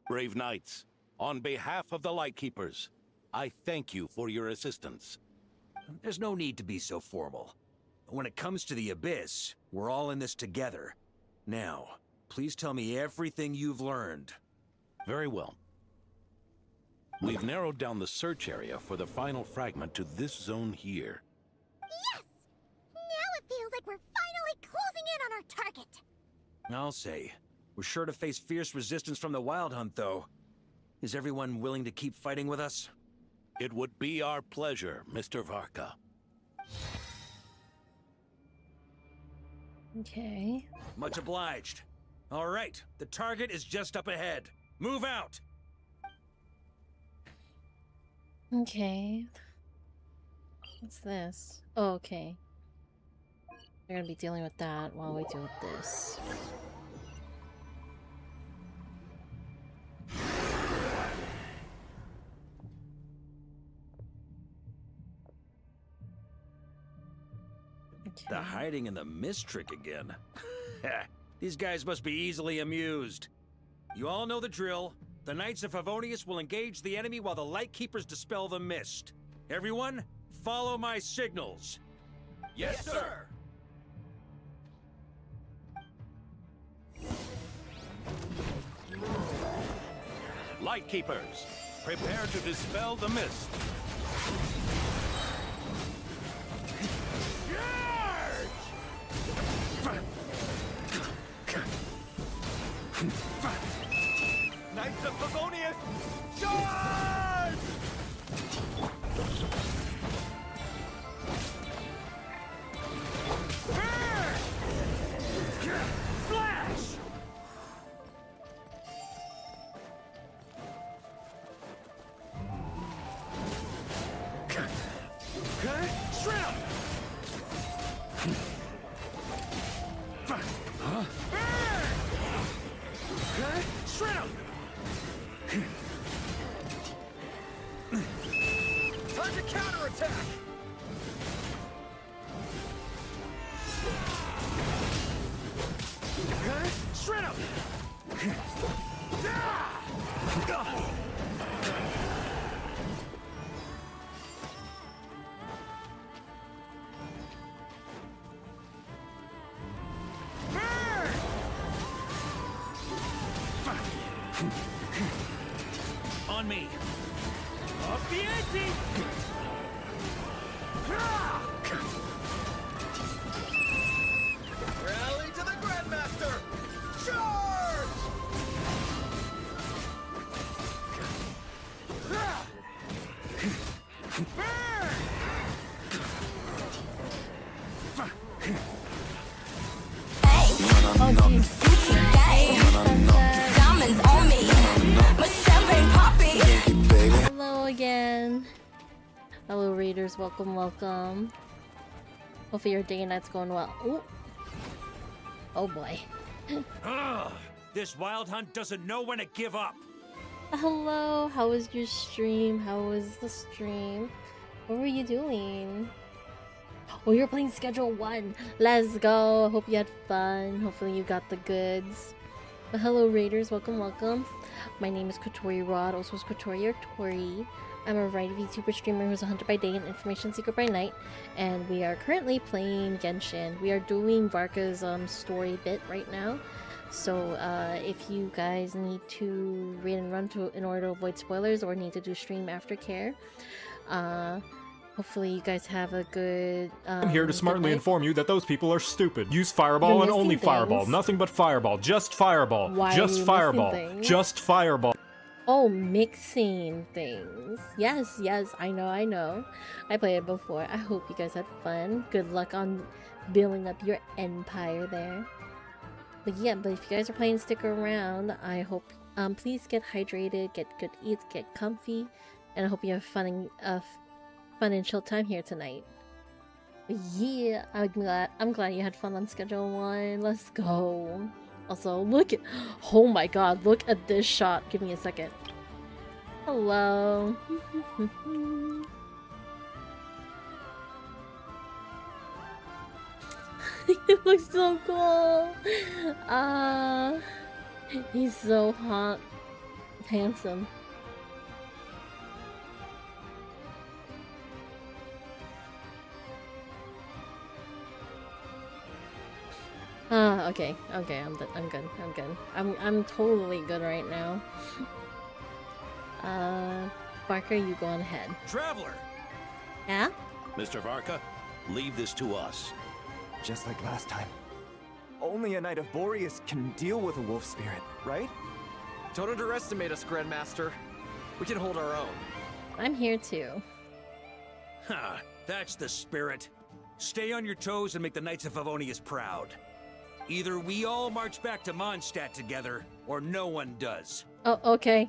Brave knights, on behalf of the Lightkeepers, I thank you for your assistance. There's no need to be so formal. When it comes to the Abyss, we're all in this together. Now, please tell me everything you've learned. Very well. We've narrowed down the search area for the final fragment to this zone here. Yes! Now it feels like we're finally closing in on our target. I'll say. We're sure to face fierce resistance from the Wild Hunt, though. Is everyone willing to keep fighting with us? It would be our pleasure, Mr. Varka. Okay. Much obliged. All right, the target is just up ahead. Move out! Okay. What's this? Oh, okay. We're gonna be dealing with that while we deal with this. The hiding in the mist trick again. These guys must be easily amused. You all know the drill. The Knights of Favonius will engage the enemy while the Lightkeepers dispel the mist. Everyone, follow my signals. Yes, sir! Lightkeepers, prepare to dispel the mist. Knights of Favonius, charge! Flash! Shrimp! Shrimp! counterattack! Shred him! On me. Up the ante! Rally to the Grandmaster! Charge! Diamonds on me. My champagne popping. Hello again. Hello readers, welcome, welcome. Hopefully your day and night's going well. Ooh. Oh boy. Ugh, this wild hunt doesn't know when to give up. Hello, how was your stream? How was the stream? What were you doing? Oh, you're playing Schedule 1. Let's go. Hope you had fun. Hopefully you got the goods. But hello raiders, welcome, welcome. My name is Kotori Rod, also as Kotori or Tori. I'm a variety VTuber streamer who's a hunter by day and information seeker by night. And we are currently playing Genshin. We are doing Varka's story bit right now. So if you guys need to read and run in order to avoid spoilers or need to do stream aftercare, hopefully you guys have a good I'm here to smartly night. inform you that those people are stupid. Use Fireball and only Fireball. things. Nothing but Fireball. Just Fireball. Why are Just you Fireball. missing things? Just Fireball. Oh, mixing things. Yes, yes, I know, I know. I played it before. I hope you guys had fun. Good luck on building up your empire there. But yeah, but if you guys are playing, stick around. I hope, please get hydrated, get good eats, get comfy, and I hope you have fun and chill time here tonight. But yeah, I'm glad you had fun on Schedule 1. Let's go. Also, look at, oh my god, look at this shot. Give me a second. Hello. It looks so cool. He's so hot, handsome. Okay, I'm good. I'm totally good right now. Barker, you go on ahead. Traveler! Yeah? Mr. Varka, leave this to us. Just like last time. Only a Knight of Boreas can deal with a wolf spirit, right? Don't underestimate us, Grandmaster. We can hold our own. I'm here too. Ha! That's the spirit. Stay on your toes and make the Knights of Favonius proud. Either we all march back to Mondstadt together, or no one does. Oh, okay.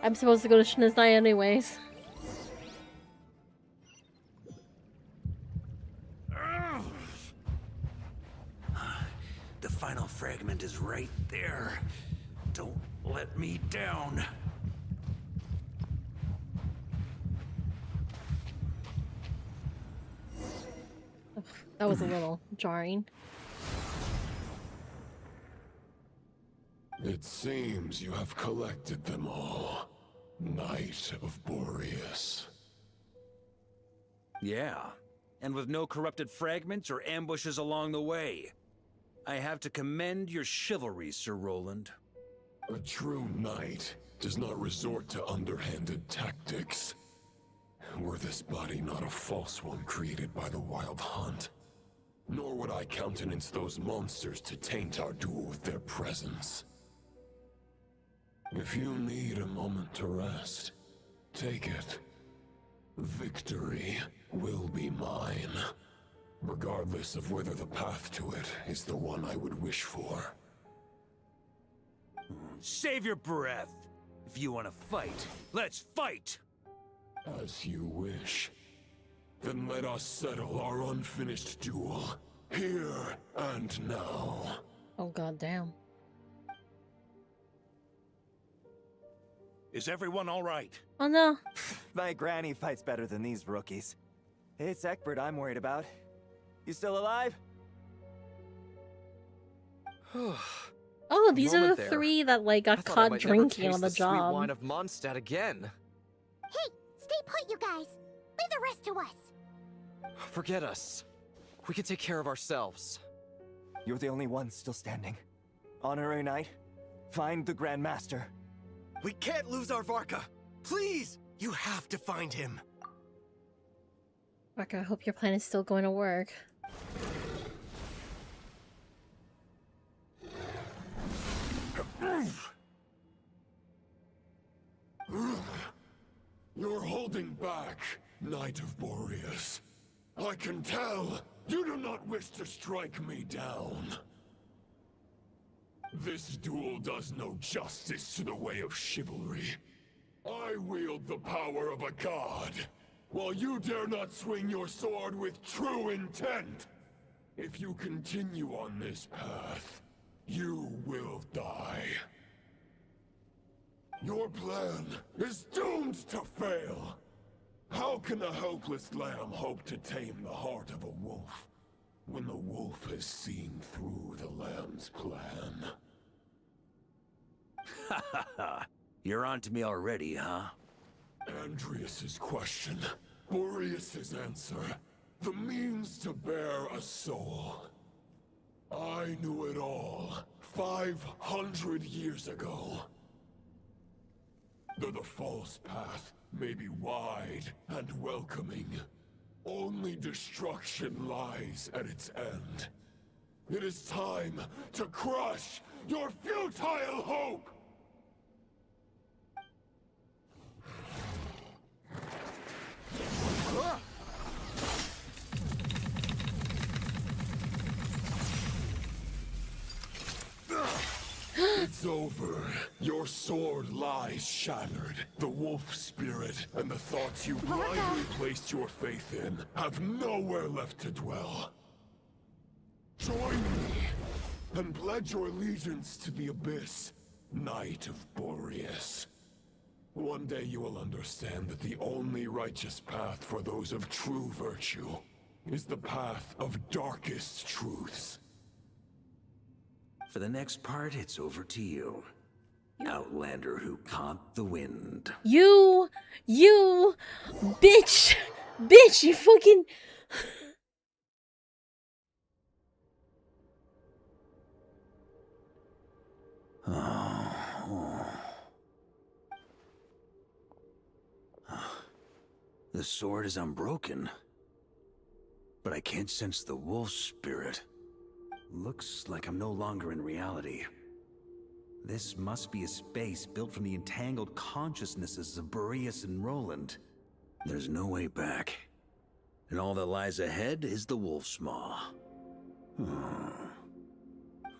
I'm supposed to go to Shinizai anyways. The final fragment is right there. Don't let me down. That was a little jarring. It seems you have collected them all, Knight of Boreas. Yeah, and with no corrupted fragments or ambushes along the way. I have to commend your chivalry, Sir Roland. A true knight does not resort to underhanded tactics. Were this body not a false one created by the Wild Hunt, nor would I countenance those monsters to taint our duel with their presence. If you need a moment to rest, take it. Victory will be mine, regardless of whether the path to it is the one I would wish for. Save your breath. If you want to fight, let's fight! As you wish. Then let us settle our unfinished duel, here and now. Oh god damn. Is everyone all right? Oh no. My granny fights better than these rookies. It's Egbert I'm worried about. You still alive? Oh, these are Moment the there. three that like I got thought I caught might never drinking taste on the the sweet job. wine of Mondstadt again. Hey, stay put, you guys. Leave the rest to us. Forget us. We can take care of ourselves. You're the only one still standing. Honorary Knight, find the Grand Master. We can't lose our Varka. Please, you have to find him. Mark, I hope your plan is still going to work. You're holding back, Knight of Boreas. I can tell you do not wish to strike me down. This duel does no justice to the way of chivalry. I wield the power of a god, while you dare not swing your sword with true intent. If you continue on this path, you will die. Your plan is doomed to fail. How can a helpless lamb hope to tame the heart of a wolf, when the wolf has seen through the lamb's plan? Ha ha ha. You're on to me already, huh? Andreas's question, Boreas's answer, the means to bear a soul. I knew it all 500 years ago. Though the false path may be wide and welcoming, only destruction lies at its end. It is time to crush your futile hope! It's over. Your sword lies shattered. The wolf spirit and the thoughts you blindly placed your faith in have nowhere left to dwell. Join me and pledge your allegiance to the abyss, Knight of Boreas. One day you will understand that the only righteous path for those of true virtue is the path of darkest truths. For the next part, it's over to you. Outlander who caught the wind. You bitch, you fucking. The sword is unbroken, but I can't sense the wolf spirit. Looks like I'm no longer in reality. This must be a space built from the entangled consciousnesses of Boreas and Roland. There's no way back. And all that lies ahead is the wolf's maw.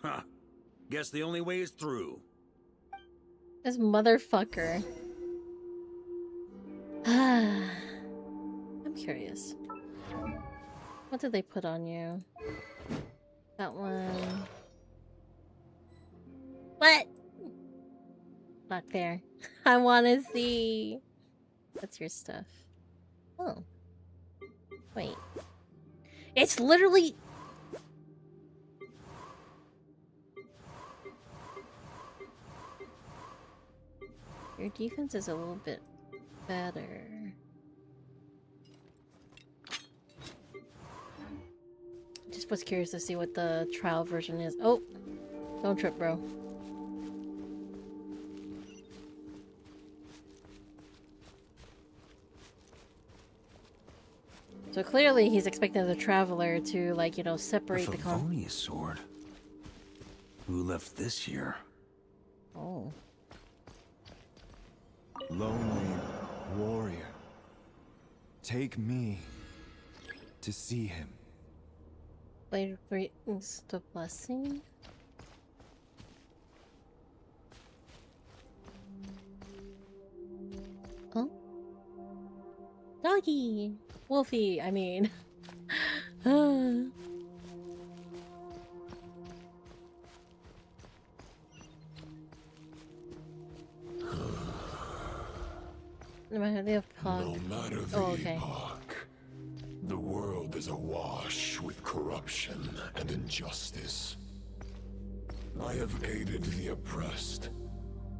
Huh. Guess the only way is through. This motherfucker. I'm curious. What did they put on you? That one. What? Not there. I want to see. That's your stuff. Oh. Wait. It's literally... Your defense is a little bit better. Just was curious to see what the trial version is. Oh! Don't trip, bro. So clearly he's expecting the traveler to, like, you know, separate the Favonius sword. Who left this here? Oh. Lonely warrior, take me to see him. Blade brings the blessing. Oh? Doggy! Wolfie, I mean. No matter the epoch. No matter the okay. epoch, the world is awash with corruption and injustice. I have aided the oppressed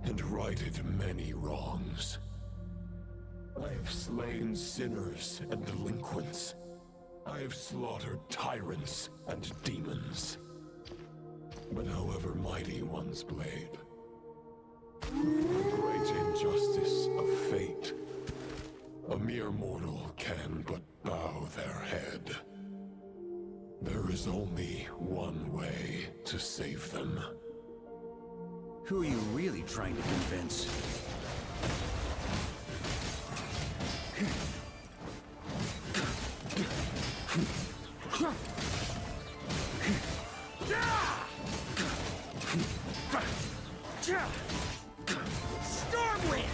and righted many wrongs. I have slain sinners and delinquents. I have slaughtered tyrants and demons. But however mighty one's blade, for the great injustice of fate, a mere mortal can but bow their head. There is only one way to save them. Who are you really trying to convince? Stormwind!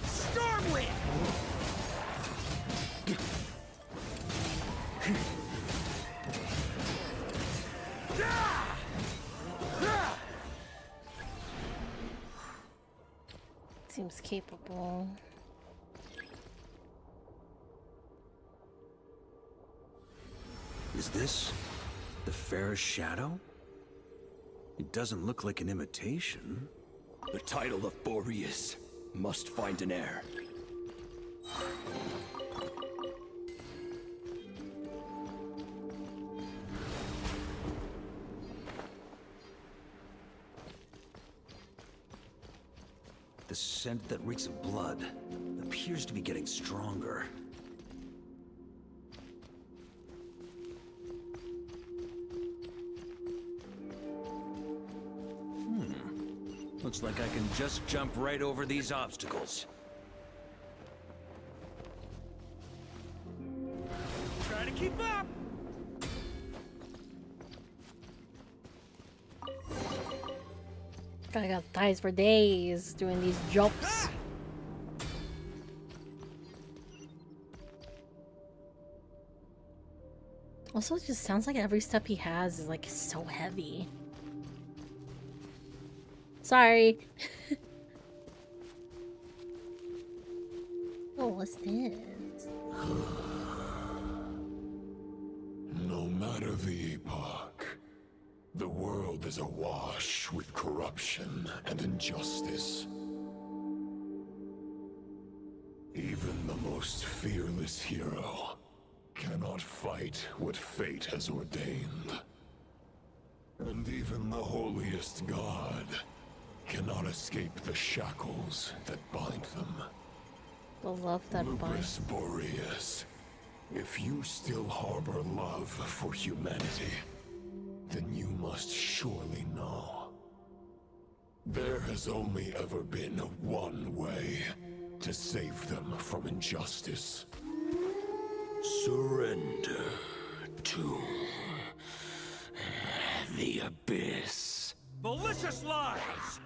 Stormwind! Seems capable. Is this the fairest shadow? It doesn't look like an imitation. The title of Boreas must find an heir. The scent that reeks of blood appears to be getting stronger. Looks like I can just jump right over these obstacles. Try to keep up! I got thighs for days doing these jumps. Also, it just sounds like every step he has is like so heavy. Sorry. Oh, what's this? No matter the epoch, the world is awash with corruption and injustice. Even the most fearless hero cannot fight what fate has ordained. And even the holiest god cannot escape the shackles that bind them. The love that binds. Boreas, if you still harbor love for humanity, then you must surely know. There has only ever been one way to save them from injustice. Surrender to the abyss. Malicious lies!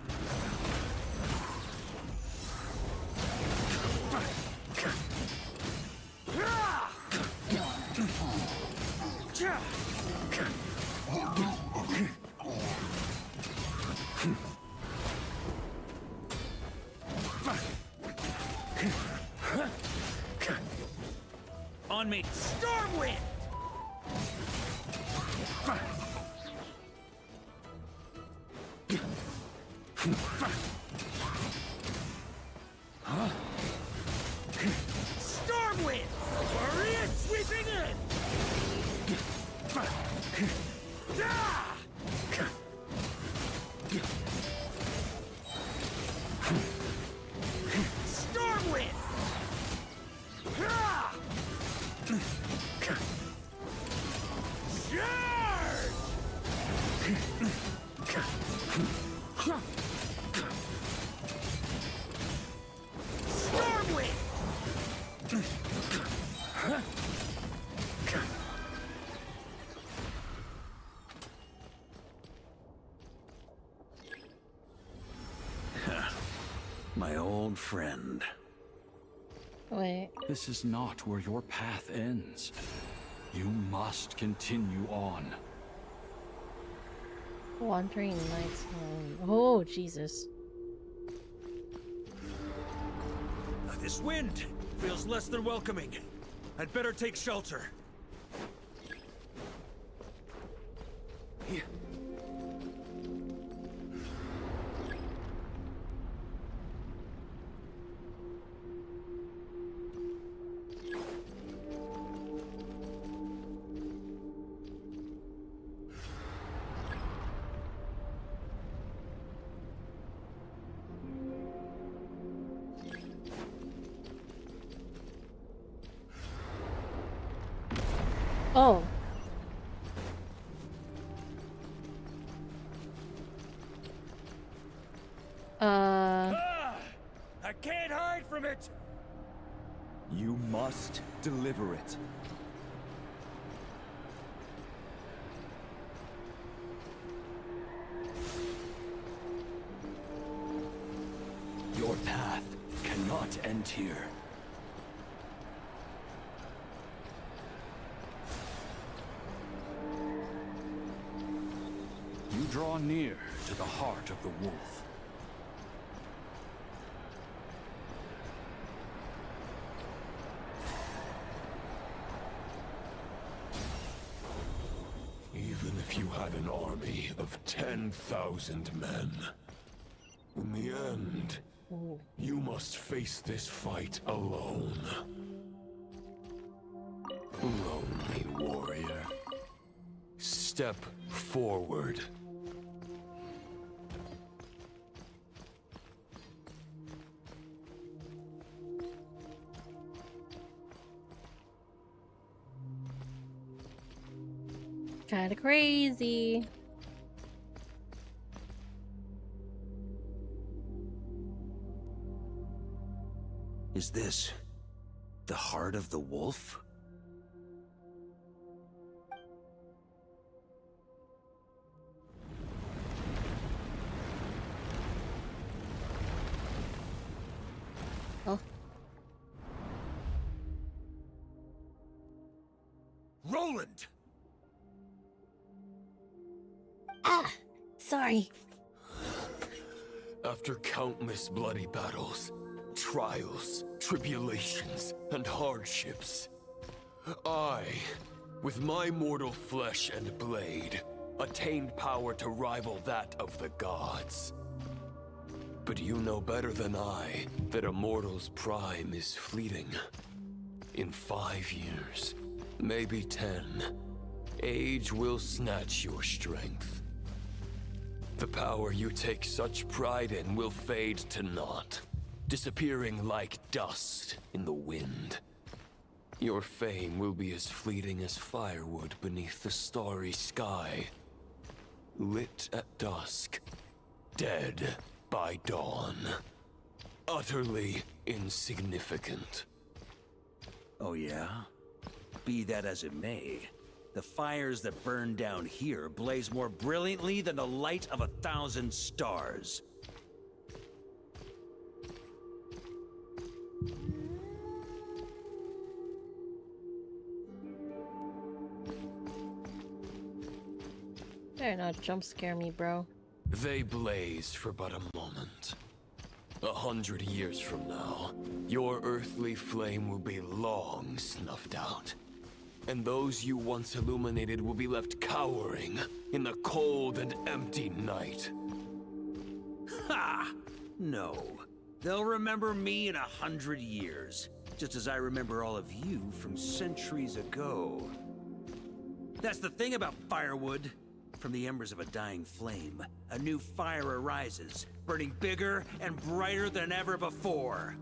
On me! Stormwind! Huh? Stormwind! Boreas sweeping in! Stormwind! My old friend. Wait. This is not where your path ends. You must continue on. Wandering nights home. Oh, Jesus. This wind feels less than welcoming. I'd better take shelter. Oh. I can't hide from it. You must deliver it. Your path cannot end here. You draw near to the heart of the wolf. Even if you had an army of 10,000 men, in the end, you must face this fight alone. Lonely warrior. Step forward. Kinda crazy. Is this the heart of the wolf? Oh. Roland! Ah! Sorry. After countless bloody battles, trials, tribulations, and hardships, I, with my mortal flesh and blade, attained power to rival that of the gods. But you know better than I that a mortal's prime is fleeting. In 5 years, maybe 10, age will snatch your strength. The power you take such pride in will fade to naught, disappearing like dust in the wind. Your fame will be as fleeting as firewood beneath the starry sky, lit at dusk, dead by dawn. Utterly insignificant. Oh yeah? Be that as it may, the fires that burn down here blaze more brilliantly than the light of 1,000 stars. Better not jump scare me, bro. They blaze for but a moment. 100 years from now, your earthly flame will be long snuffed out. And those you once illuminated will be left cowering in the cold and empty night. Ha! No. They'll remember me in 100 years, just as I remember all of you from centuries ago. That's the thing about firewood. From the embers of a dying flame, a new fire arises, burning bigger and brighter than ever before.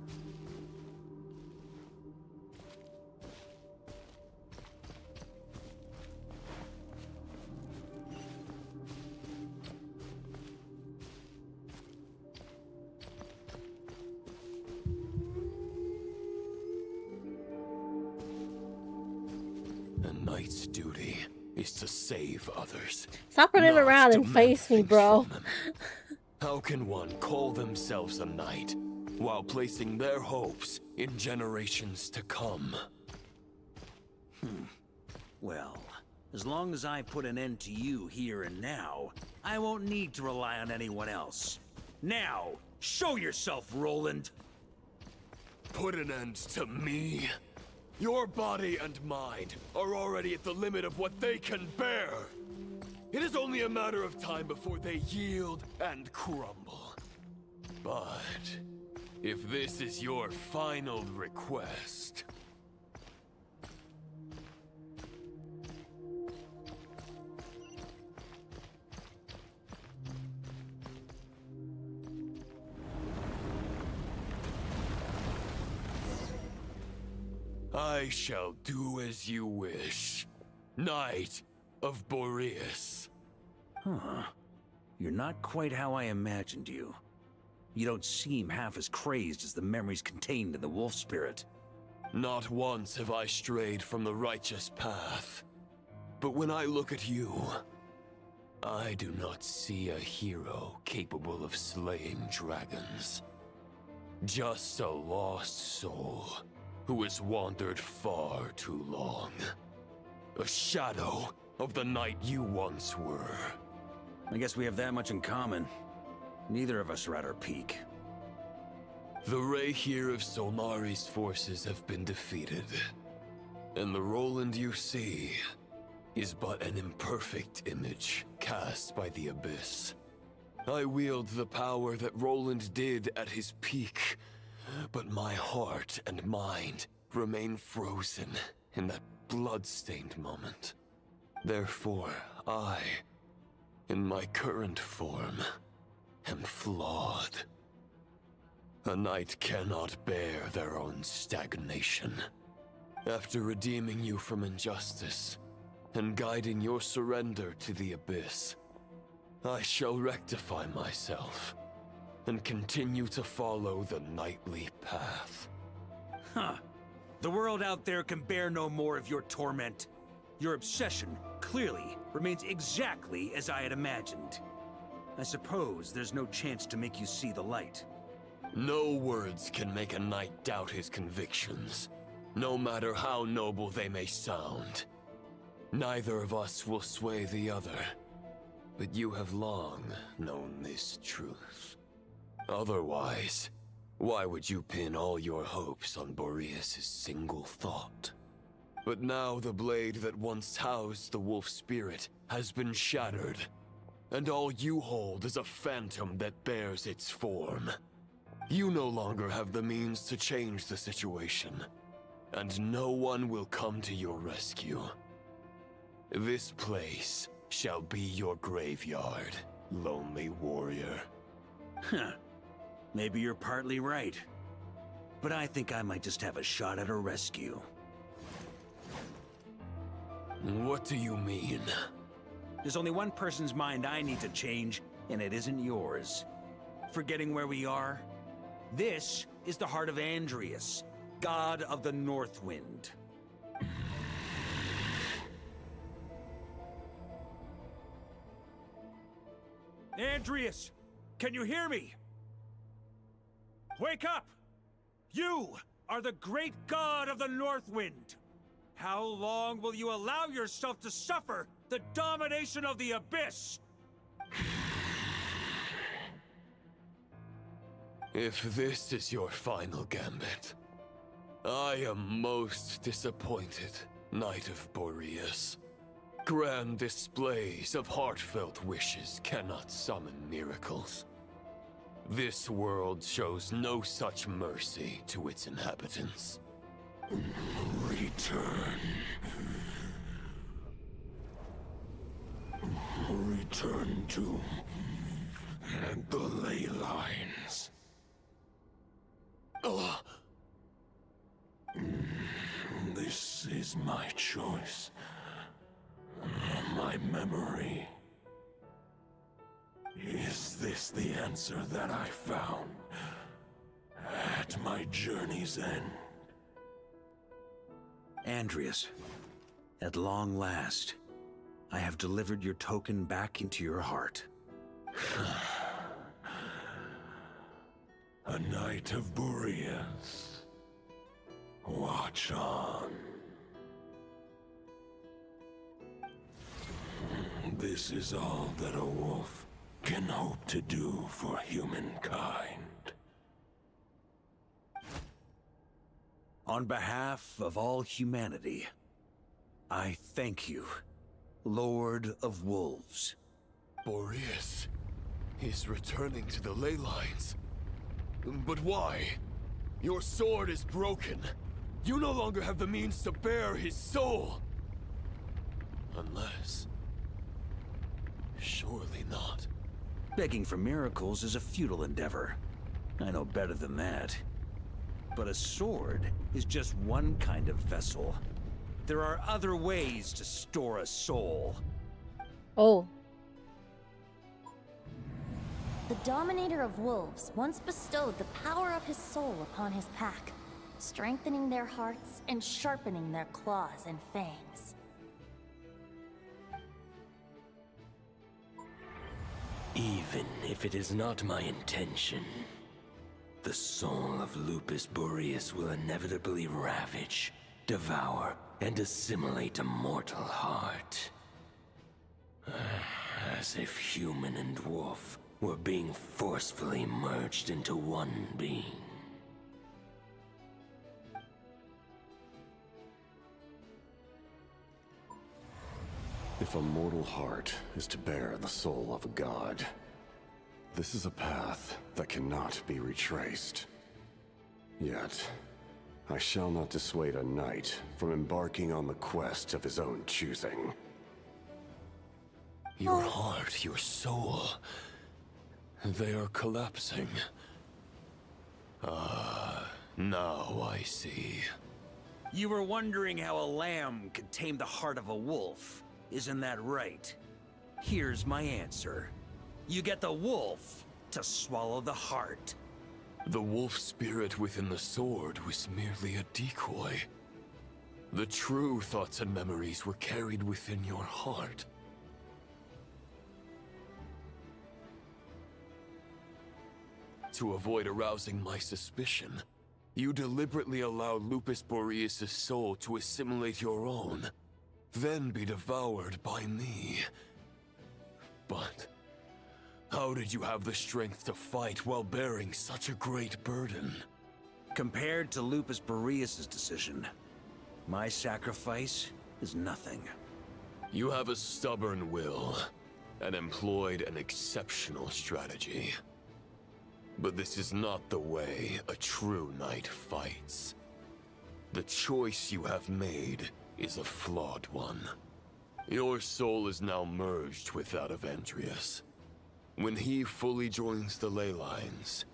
A knight's duty is to save others. Stop running not around to and face me, things bro. from them. How can one call themselves a knight while placing their hopes in generations to come. Well, as long as I put an end to you here and now, I won't need to rely on anyone else. Now, show yourself, Roland! Put an end to me? Your body and mind are already at the limit of what they can bear. It is only a matter of time before they yield and crumble. But if this is your final request... I shall do as you wish. Knight of Boreas. Huh. You're not quite how I imagined you. You don't seem half as crazed as the memories contained in the wolf spirit. Not once have I strayed from the righteous path. But when I look at you, I do not see a hero capable of slaying dragons. Just a lost soul who has wandered far too long. A shadow of the knight you once were. I guess we have that much in common. Neither of us are at our peak. The Rayhir of Solmari's forces have been defeated. And the Roland you see is but an imperfect image cast by the Abyss. I wield the power that Roland did at his peak, but my heart and mind remain frozen in that blood-stained moment. Therefore, I, in my current form, am flawed. A knight cannot bear their own stagnation. After redeeming you from injustice, and guiding your surrender to the Abyss, I shall rectify myself, and continue to follow the knightly path. Huh. The world out there can bear no more of your torment. Your obsession, clearly, remains exactly as I had imagined. I suppose there's no chance to make you see the light. No words can make a knight doubt his convictions, no matter how noble they may sound. Neither of us will sway the other, but you have long known this truth. Otherwise, why would you pin all your hopes on Boreas' single thought? But now the blade that once housed the wolf spirit has been shattered, and all you hold is a phantom that bears its form. You no longer have the means to change the situation, and no one will come to your rescue. This place shall be your graveyard, lonely warrior. Huh. Maybe you're partly right. But I think I might just have a shot at a rescue. What do you mean? There's only one person's mind I need to change, and it isn't yours. Forgetting where we are? This is the heart of Andrias, god of the North Wind. Andrias! Can you hear me? Wake up! You are the great god of the North Wind! How long will you allow yourself to suffer the domination of the Abyss? If this is your final gambit, I am most disappointed, Knight of Boreas. Grand displays of heartfelt wishes cannot summon miracles. This world shows no such mercy to its inhabitants. Return. Return to the ley lines. This is my choice. My memory. Is this the answer that I found at my journey's end? Andrias, at long last, I have delivered your token back into your heart. A knight of Boreas. Watch on. This is all that a wolf can hope to do for humankind. On behalf of all humanity, I thank you, Lord of Wolves. Boreas, he's returning to the ley lines. But why? Your sword is broken. You no longer have the means to bear his soul. Unless... surely not. Begging for miracles is a futile endeavor. I know better than that. But a sword is just one kind of vessel. There are other ways to store a soul. Oh. The Dominator of Wolves once bestowed the power of his soul upon his pack, strengthening their hearts and sharpening their claws and fangs. Even if it is not my intention, the soul of Lupus Boreas will inevitably ravage, devour, and assimilate a mortal heart. As if human and wolf were being forcefully merged into one being. If a mortal heart is to bear the soul of a god, this is a path that cannot be retraced. Yet, I shall not dissuade a knight from embarking on the quest of his own choosing. Your heart, your soul... they are collapsing. Now I see. You were wondering how a lamb could tame the heart of a wolf. Isn't that right? Here's my answer. You get the wolf to swallow the heart. The wolf spirit within the sword was merely a decoy. The true thoughts and memories were carried within your heart. To avoid arousing my suspicion, you deliberately allowed Lupus Boreas' soul to assimilate your own, then be devoured by me. But how did you have the strength to fight while bearing such a great burden? Compared to Lupus Boreas' decision, my sacrifice is nothing. You have a stubborn will, and employed an exceptional strategy. But this is not the way a true knight fights. The choice you have made is a flawed one. Your soul is now merged with that of Andreas. When he fully joins the ley lines,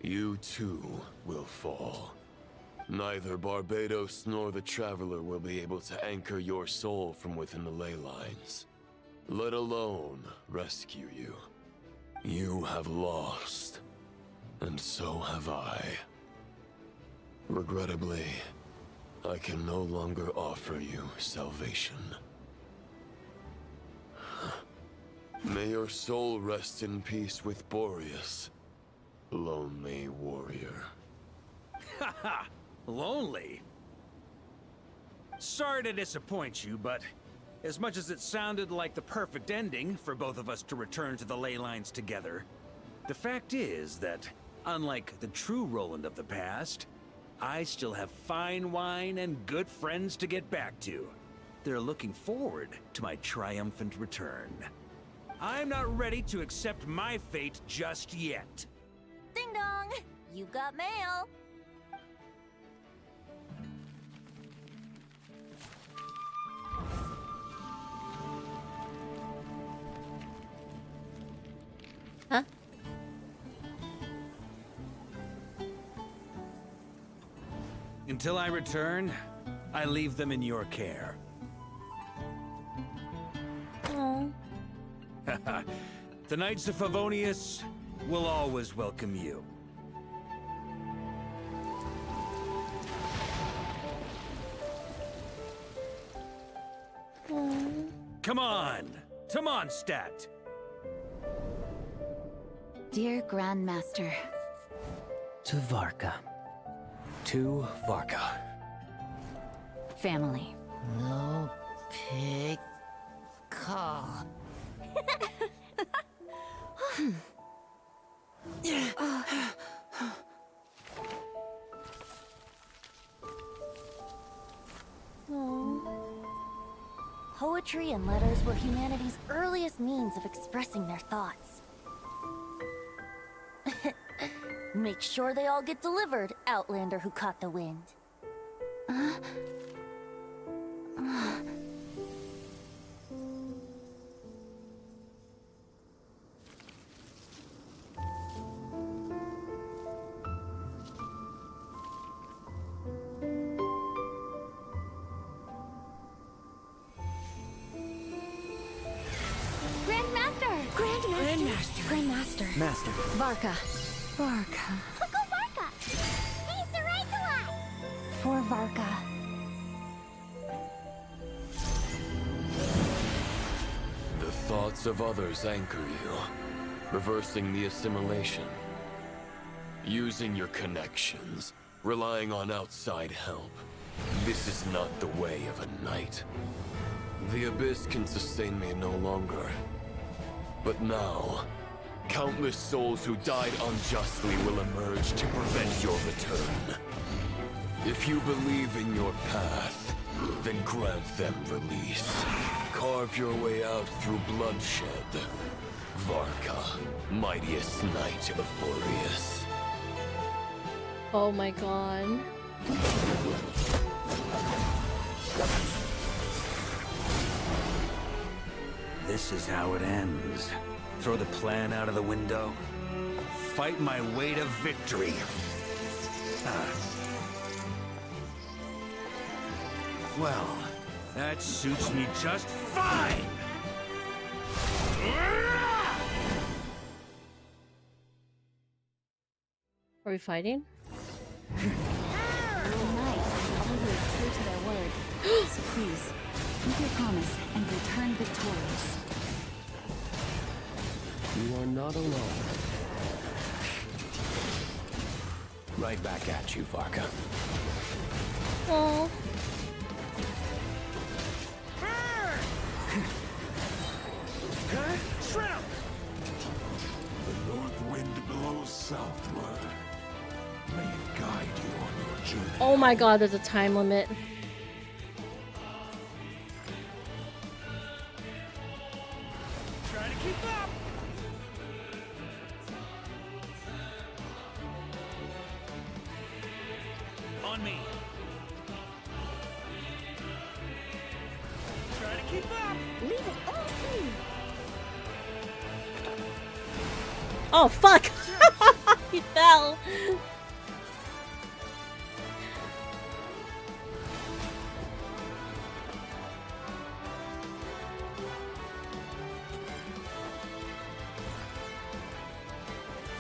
you too will fall. Neither Barbados nor the Traveler will be able to anchor your soul from within the ley lines, let alone rescue you. You have lost, and so have I. Regrettably, I can no longer offer you salvation. May your soul rest in peace with Boreas, lonely warrior. Haha! Lonely? Sorry to disappoint you, but as much as it sounded like the perfect ending for both of us to return to the ley lines together, the fact is that, unlike the true Roland of the past, I still have fine wine and good friends to get back to. They're looking forward to my triumphant return. I'm not ready to accept my fate just yet. Ding dong! You've got mail! Huh? Until I return, I leave them in your care. Aww. The Knights of Favonius will always welcome you. Aww. Come on! Come on, Stat! Dear Grandmaster, To Varka. To Varka. Family. No pig call. Poetry and letters were humanity's earliest means of expressing their thoughts. Make sure they all get delivered, Outlander who caught the wind. Grandmaster. Master. Varka. Varka. Go Varka! Hey, Sarai! For Varka. The thoughts of others anchor you, reversing the assimilation. Using your connections, relying on outside help. This is not the way of a knight. The Abyss can sustain me no longer. But now, countless souls who died unjustly will emerge to prevent your return. If you believe in your path, then grant them release. Carve your way out through bloodshed. Varka, mightiest knight of Boreas. Oh my god. This is how it ends. Throw the plan out of the window. Fight my way to victory. Well, that suits me just fine! Are we fighting? True to their word. So please, keep your promise and return victorious. You are not alone. Right back at you, Varka. Oh. Shrimp! The north wind blows southward. May it guide you on your journey. Oh my god, there's a time limit. Try to keep up! On me. Try to keep up! Leave it all to me. Oh fuck! He fell.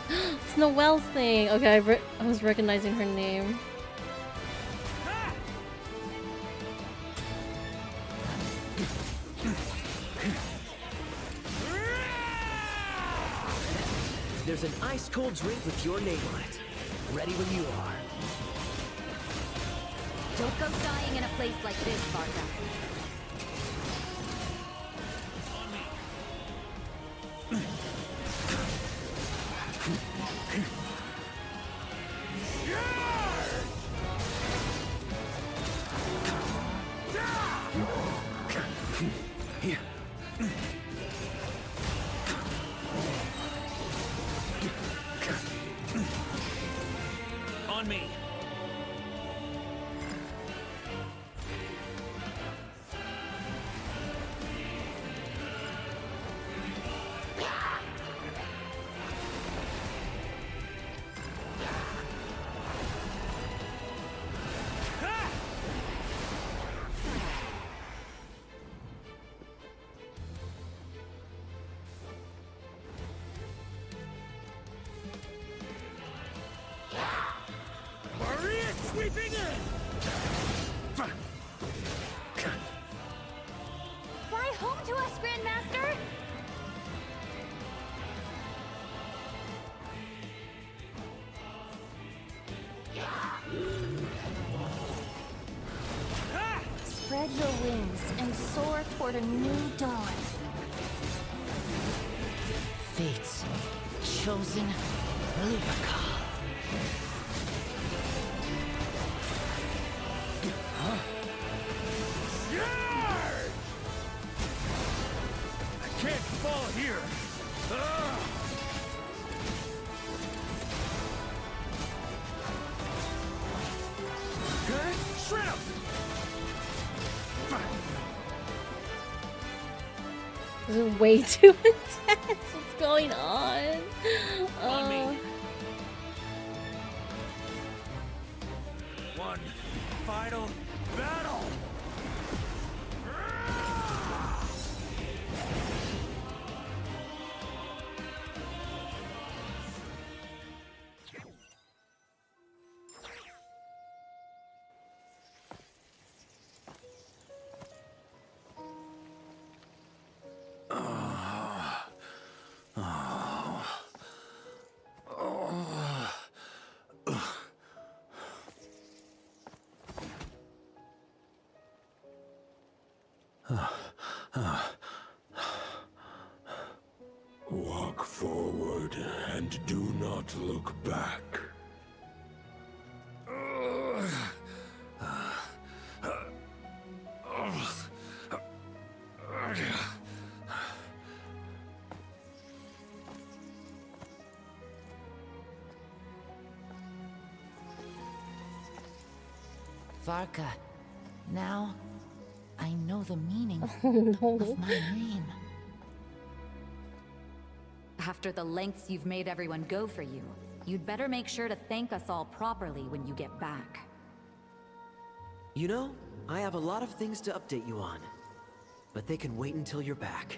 It's Noelle's thing. Okay, I was recognizing her name. There's an ice-cold drink with your name on it. Ready when you are. Don't go dying in a place like this, Varka. On me. Sweeping in! Fly home to us, Grandmaster! Spread your wings and soar toward a new dawn. Fate's chosen Lupica. Huh? I can't fall here! Shrimp! This is way too intense. What's going on? One final battle! Walk forward and do not look back. Varka, now I know the meaning no. of my name. After the lengths you've made everyone go for you, you'd better make sure to thank us all properly when you get back. You know, I have a lot of things to update you on, but they can wait until you're back.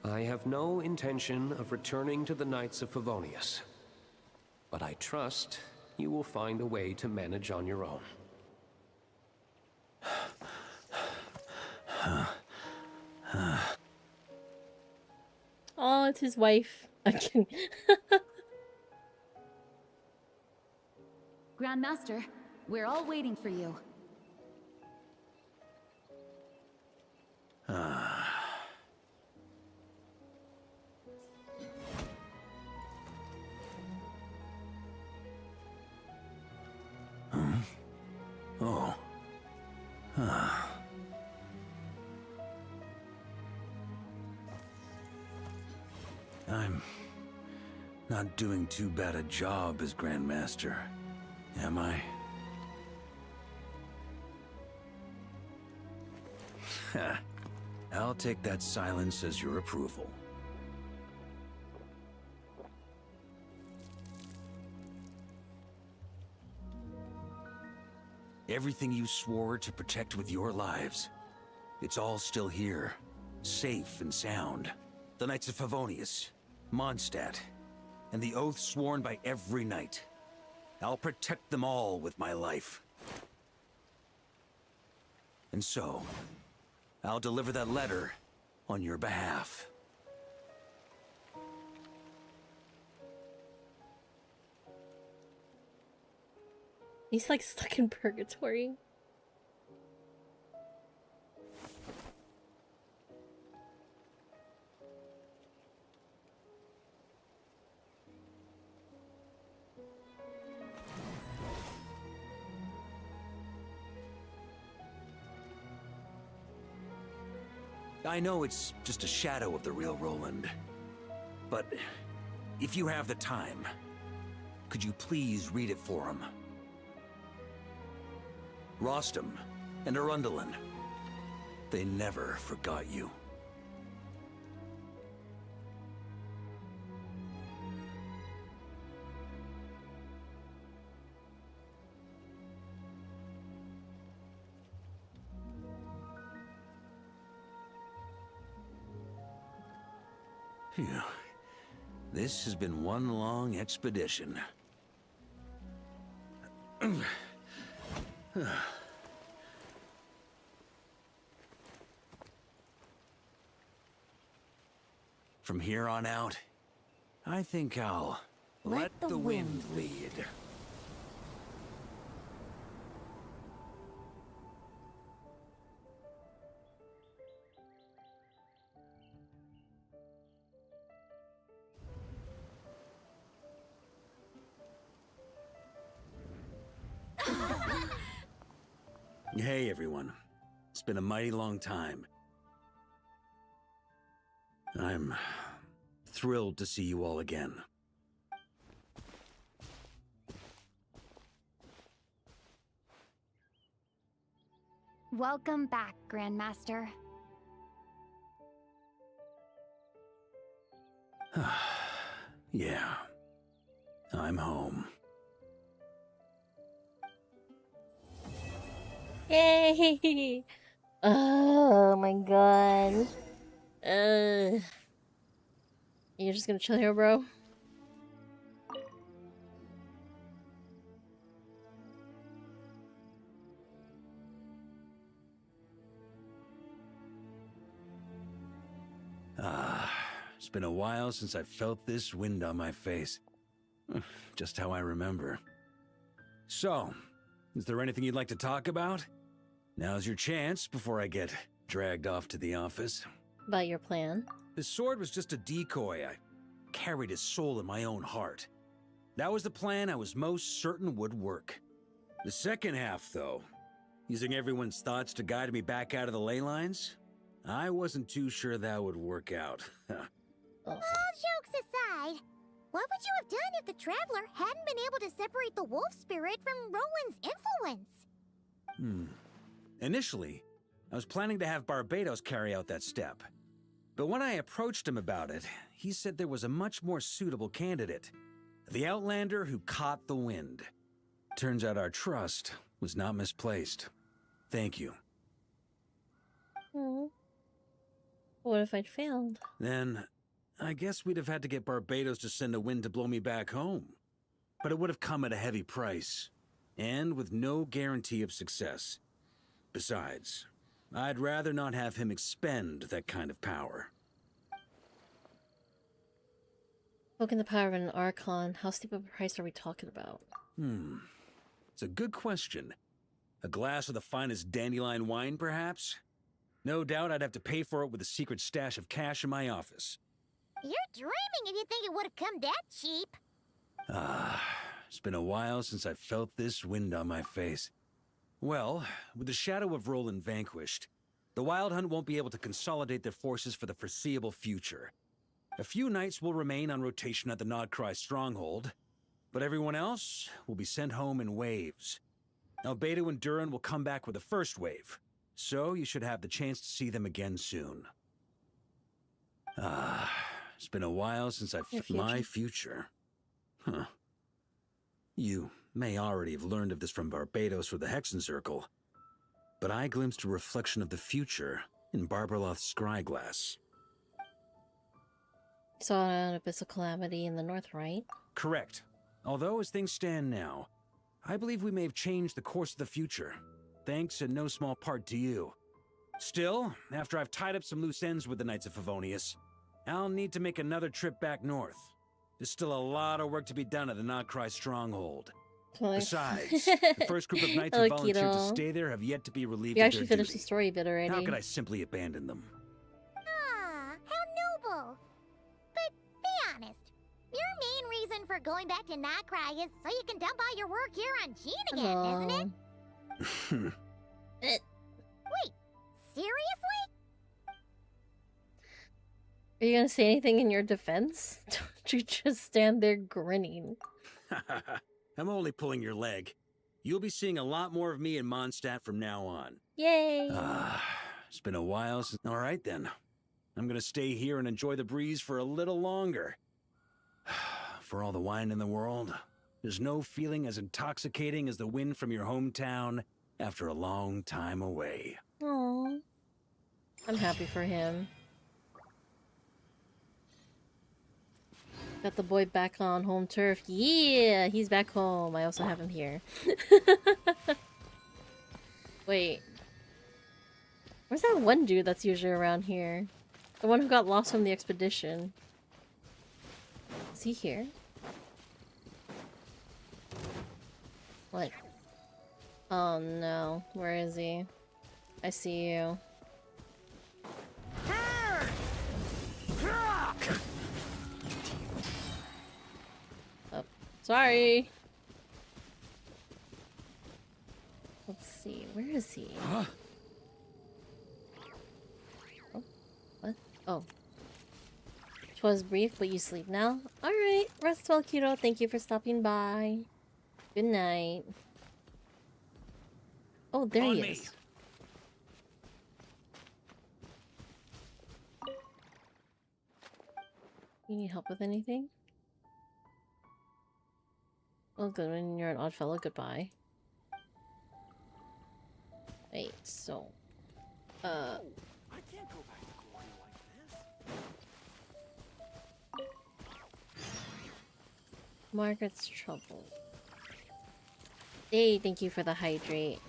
I have no intention of returning to the Knights of Favonius, but I trust you will find a way to manage on your own. Oh, it's his wife. Again. Grandmaster, we're all waiting for you. Oh. I'm not doing too bad a job as Grandmaster, am I? I'll take that silence as your approval. Everything you swore to protect with your lives, it's all still here, safe and sound. The Knights of Favonius, Mondstadt, and the oath sworn by every knight. I'll protect them all with my life. And so, I'll deliver that letter on your behalf. He's like stuck in purgatory. I know it's just a shadow of the real Roland, but if you have the time, could you please read it for him? Rostam and Arundelen, they never forgot you. Phew. This has been one long expedition. From here on out, I think I'll let the wind lead. Hey, everyone. It's been a mighty long time. I'm thrilled to see you all again. Welcome back, Grandmaster. Yeah. I'm home. Yay! Oh my god. You're just gonna chill here, bro? It's been a while since I felt this wind on my face. Just how I remember. So, is there anything you'd like to talk about? Now's your chance before I get dragged off to the office. About your plan? The sword was just a decoy. I carried his soul in my own heart. That was the plan I was most certain would work. The second half, though, using everyone's thoughts to guide me back out of the ley lines, I wasn't too sure that would work out. All jokes aside, what would you have done if the Traveler hadn't been able to separate the wolf spirit from Roland's influence? Initially, I was planning to have Barbados carry out that step. But when I approached him about it, he said there was a much more suitable candidate. The Outlander who caught the wind. Turns out our trust was not misplaced. Thank you. What if I'd failed? Then, I guess we'd have had to get Barbados to send a wind to blow me back home. But it would have come at a heavy price, and with no guarantee of success. Besides, I'd rather not have him expend that kind of power. Poking the power of an Archon, how steep of a price are we talking about? It's a good question. A glass of the finest dandelion wine, perhaps? No doubt I'd have to pay for it with a secret stash of cash in my office. You're dreaming if you think it would have come that cheap. It's been a while since I felt this wind on my face. Well, with the shadow of Roland vanquished, the Wild Hunt won't be able to consolidate their forces for the foreseeable future. A few knights will remain on rotation at the Nodcry stronghold, but everyone else will be sent home in waves. Albedo and Durin will come back with the first wave, so you should have the chance to see them again soon. It's been a while since I felt my future. You may already have learned of this from Barbados or the Hexen Circle, but I glimpsed a reflection of the future in Barbarloth's scryglass. Saw an abyssal calamity in the north, right? Correct. Although, as things stand now, I believe we may have changed the course of the future, thanks in no small part to you. Still, after I've tied up some loose ends with the Knights of Favonius, I'll need to make another trip back north. There's still a lot of work to be done at the Nodcry stronghold. Besides, the first group of knights who volunteered to stay there have yet to be relieved of You their actually finished duty. the story bit already. How could I simply abandon them? Ah, how noble. But be honest, your main reason for going back to Nodcry is so you can dump all your work here on Gene again, isn't it? Wait, seriously? Are you gonna say anything in your defense? Don't you just stand there grinning? I'm only pulling your leg. You'll be seeing a lot more of me in Mondstadt from now on. Yay! It's been a while since... All right, then. I'm gonna stay here and enjoy the breeze for a little longer. For all the wine in the world, there's no feeling as intoxicating as the wind from your hometown after a long time away. Aww. I'm happy for him. Got the boy back on home turf. Yeah, he's back home. I also have him here. Wait. Where's that one dude that's usually around here? The one who got lost from the expedition. Is he here? What? Oh no. Where is he? I see you. Sorry. Let's see. Where is he? Huh? Oh, what? Oh. 'Twas brief, but you sleep now? Alright, rest well, kiddo. Thank you for stopping by. Good night. Oh, there he is. You need help with anything? Oh, good. When you're an odd fellow, goodbye. Wait, so... I can't go back to glory like this. Margaret's trouble. Hey, thank you for the hydrate.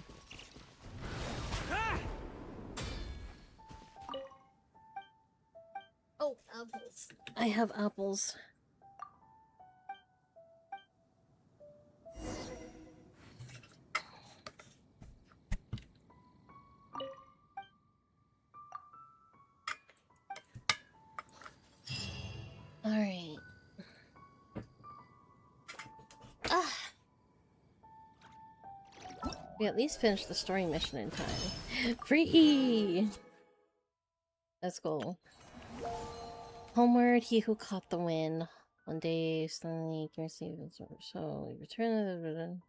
Oh, apples. I have apples. Alright. Ah! We at least finished the story mission in time. Free! Let's go. Homeward, he who caught the wind. One day, suddenly, you can receive it. So, we return.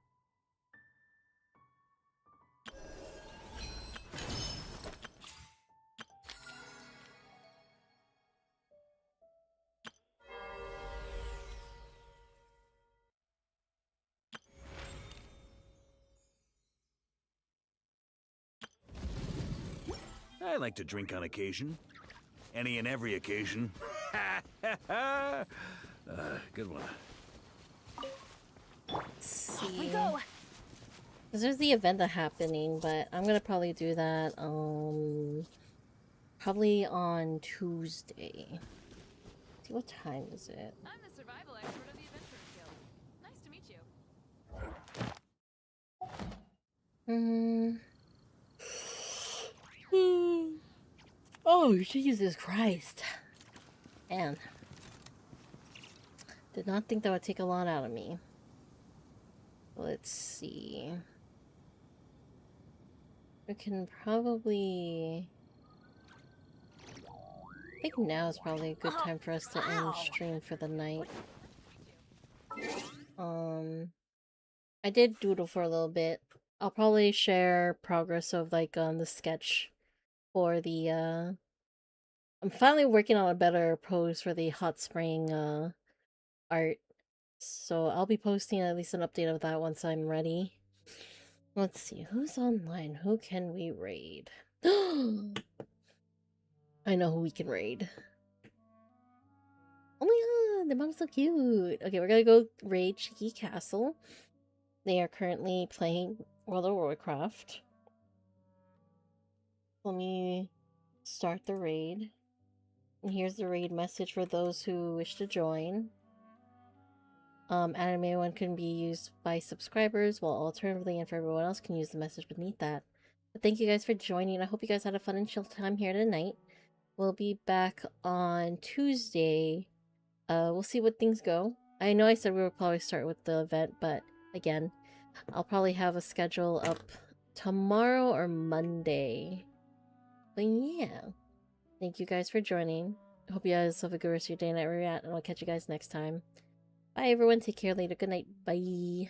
I like to drink on occasion. Any and every occasion. Good one. See. Off we go. Because there's the event that's happening, but I'm gonna probably do that, probably on Tuesday. Let's see, what time is it? I'm the survival expert of the Adventurers Guild. Nice to meet you. Oh, Jesus Christ. Man. Did not think that would take a lot out of me. Let's see. We can probably... I think now is probably a good time for us to end stream for the night. I did doodle for a little bit. I'll probably share progress of like the sketch for the I'm finally working on a better pose for the hot spring art. So I'll be posting at least an update of that once I'm ready. Let's see, who's online? Who can we raid? I know who we can raid. Oh my god, the mom's so cute. Okay, we're gonna go raid Cheeky Castle. They are currently playing World of Warcraft. Let me start the raid. And here's the raid message for those who wish to join. Anime one can be used by subscribers, while alternatively and for everyone else can use the message beneath that. But thank you guys for joining. I hope you guys had a fun and chill time here tonight. We'll be back on Tuesday. We'll see what things go. I know I said we would probably start with the event, but again, I'll probably have a schedule up tomorrow or Monday. But yeah, thank you guys for joining. I hope you guys have a good rest of your day and night where you're at, and I'll catch you guys next time. Bye everyone, take care later, good night, bye.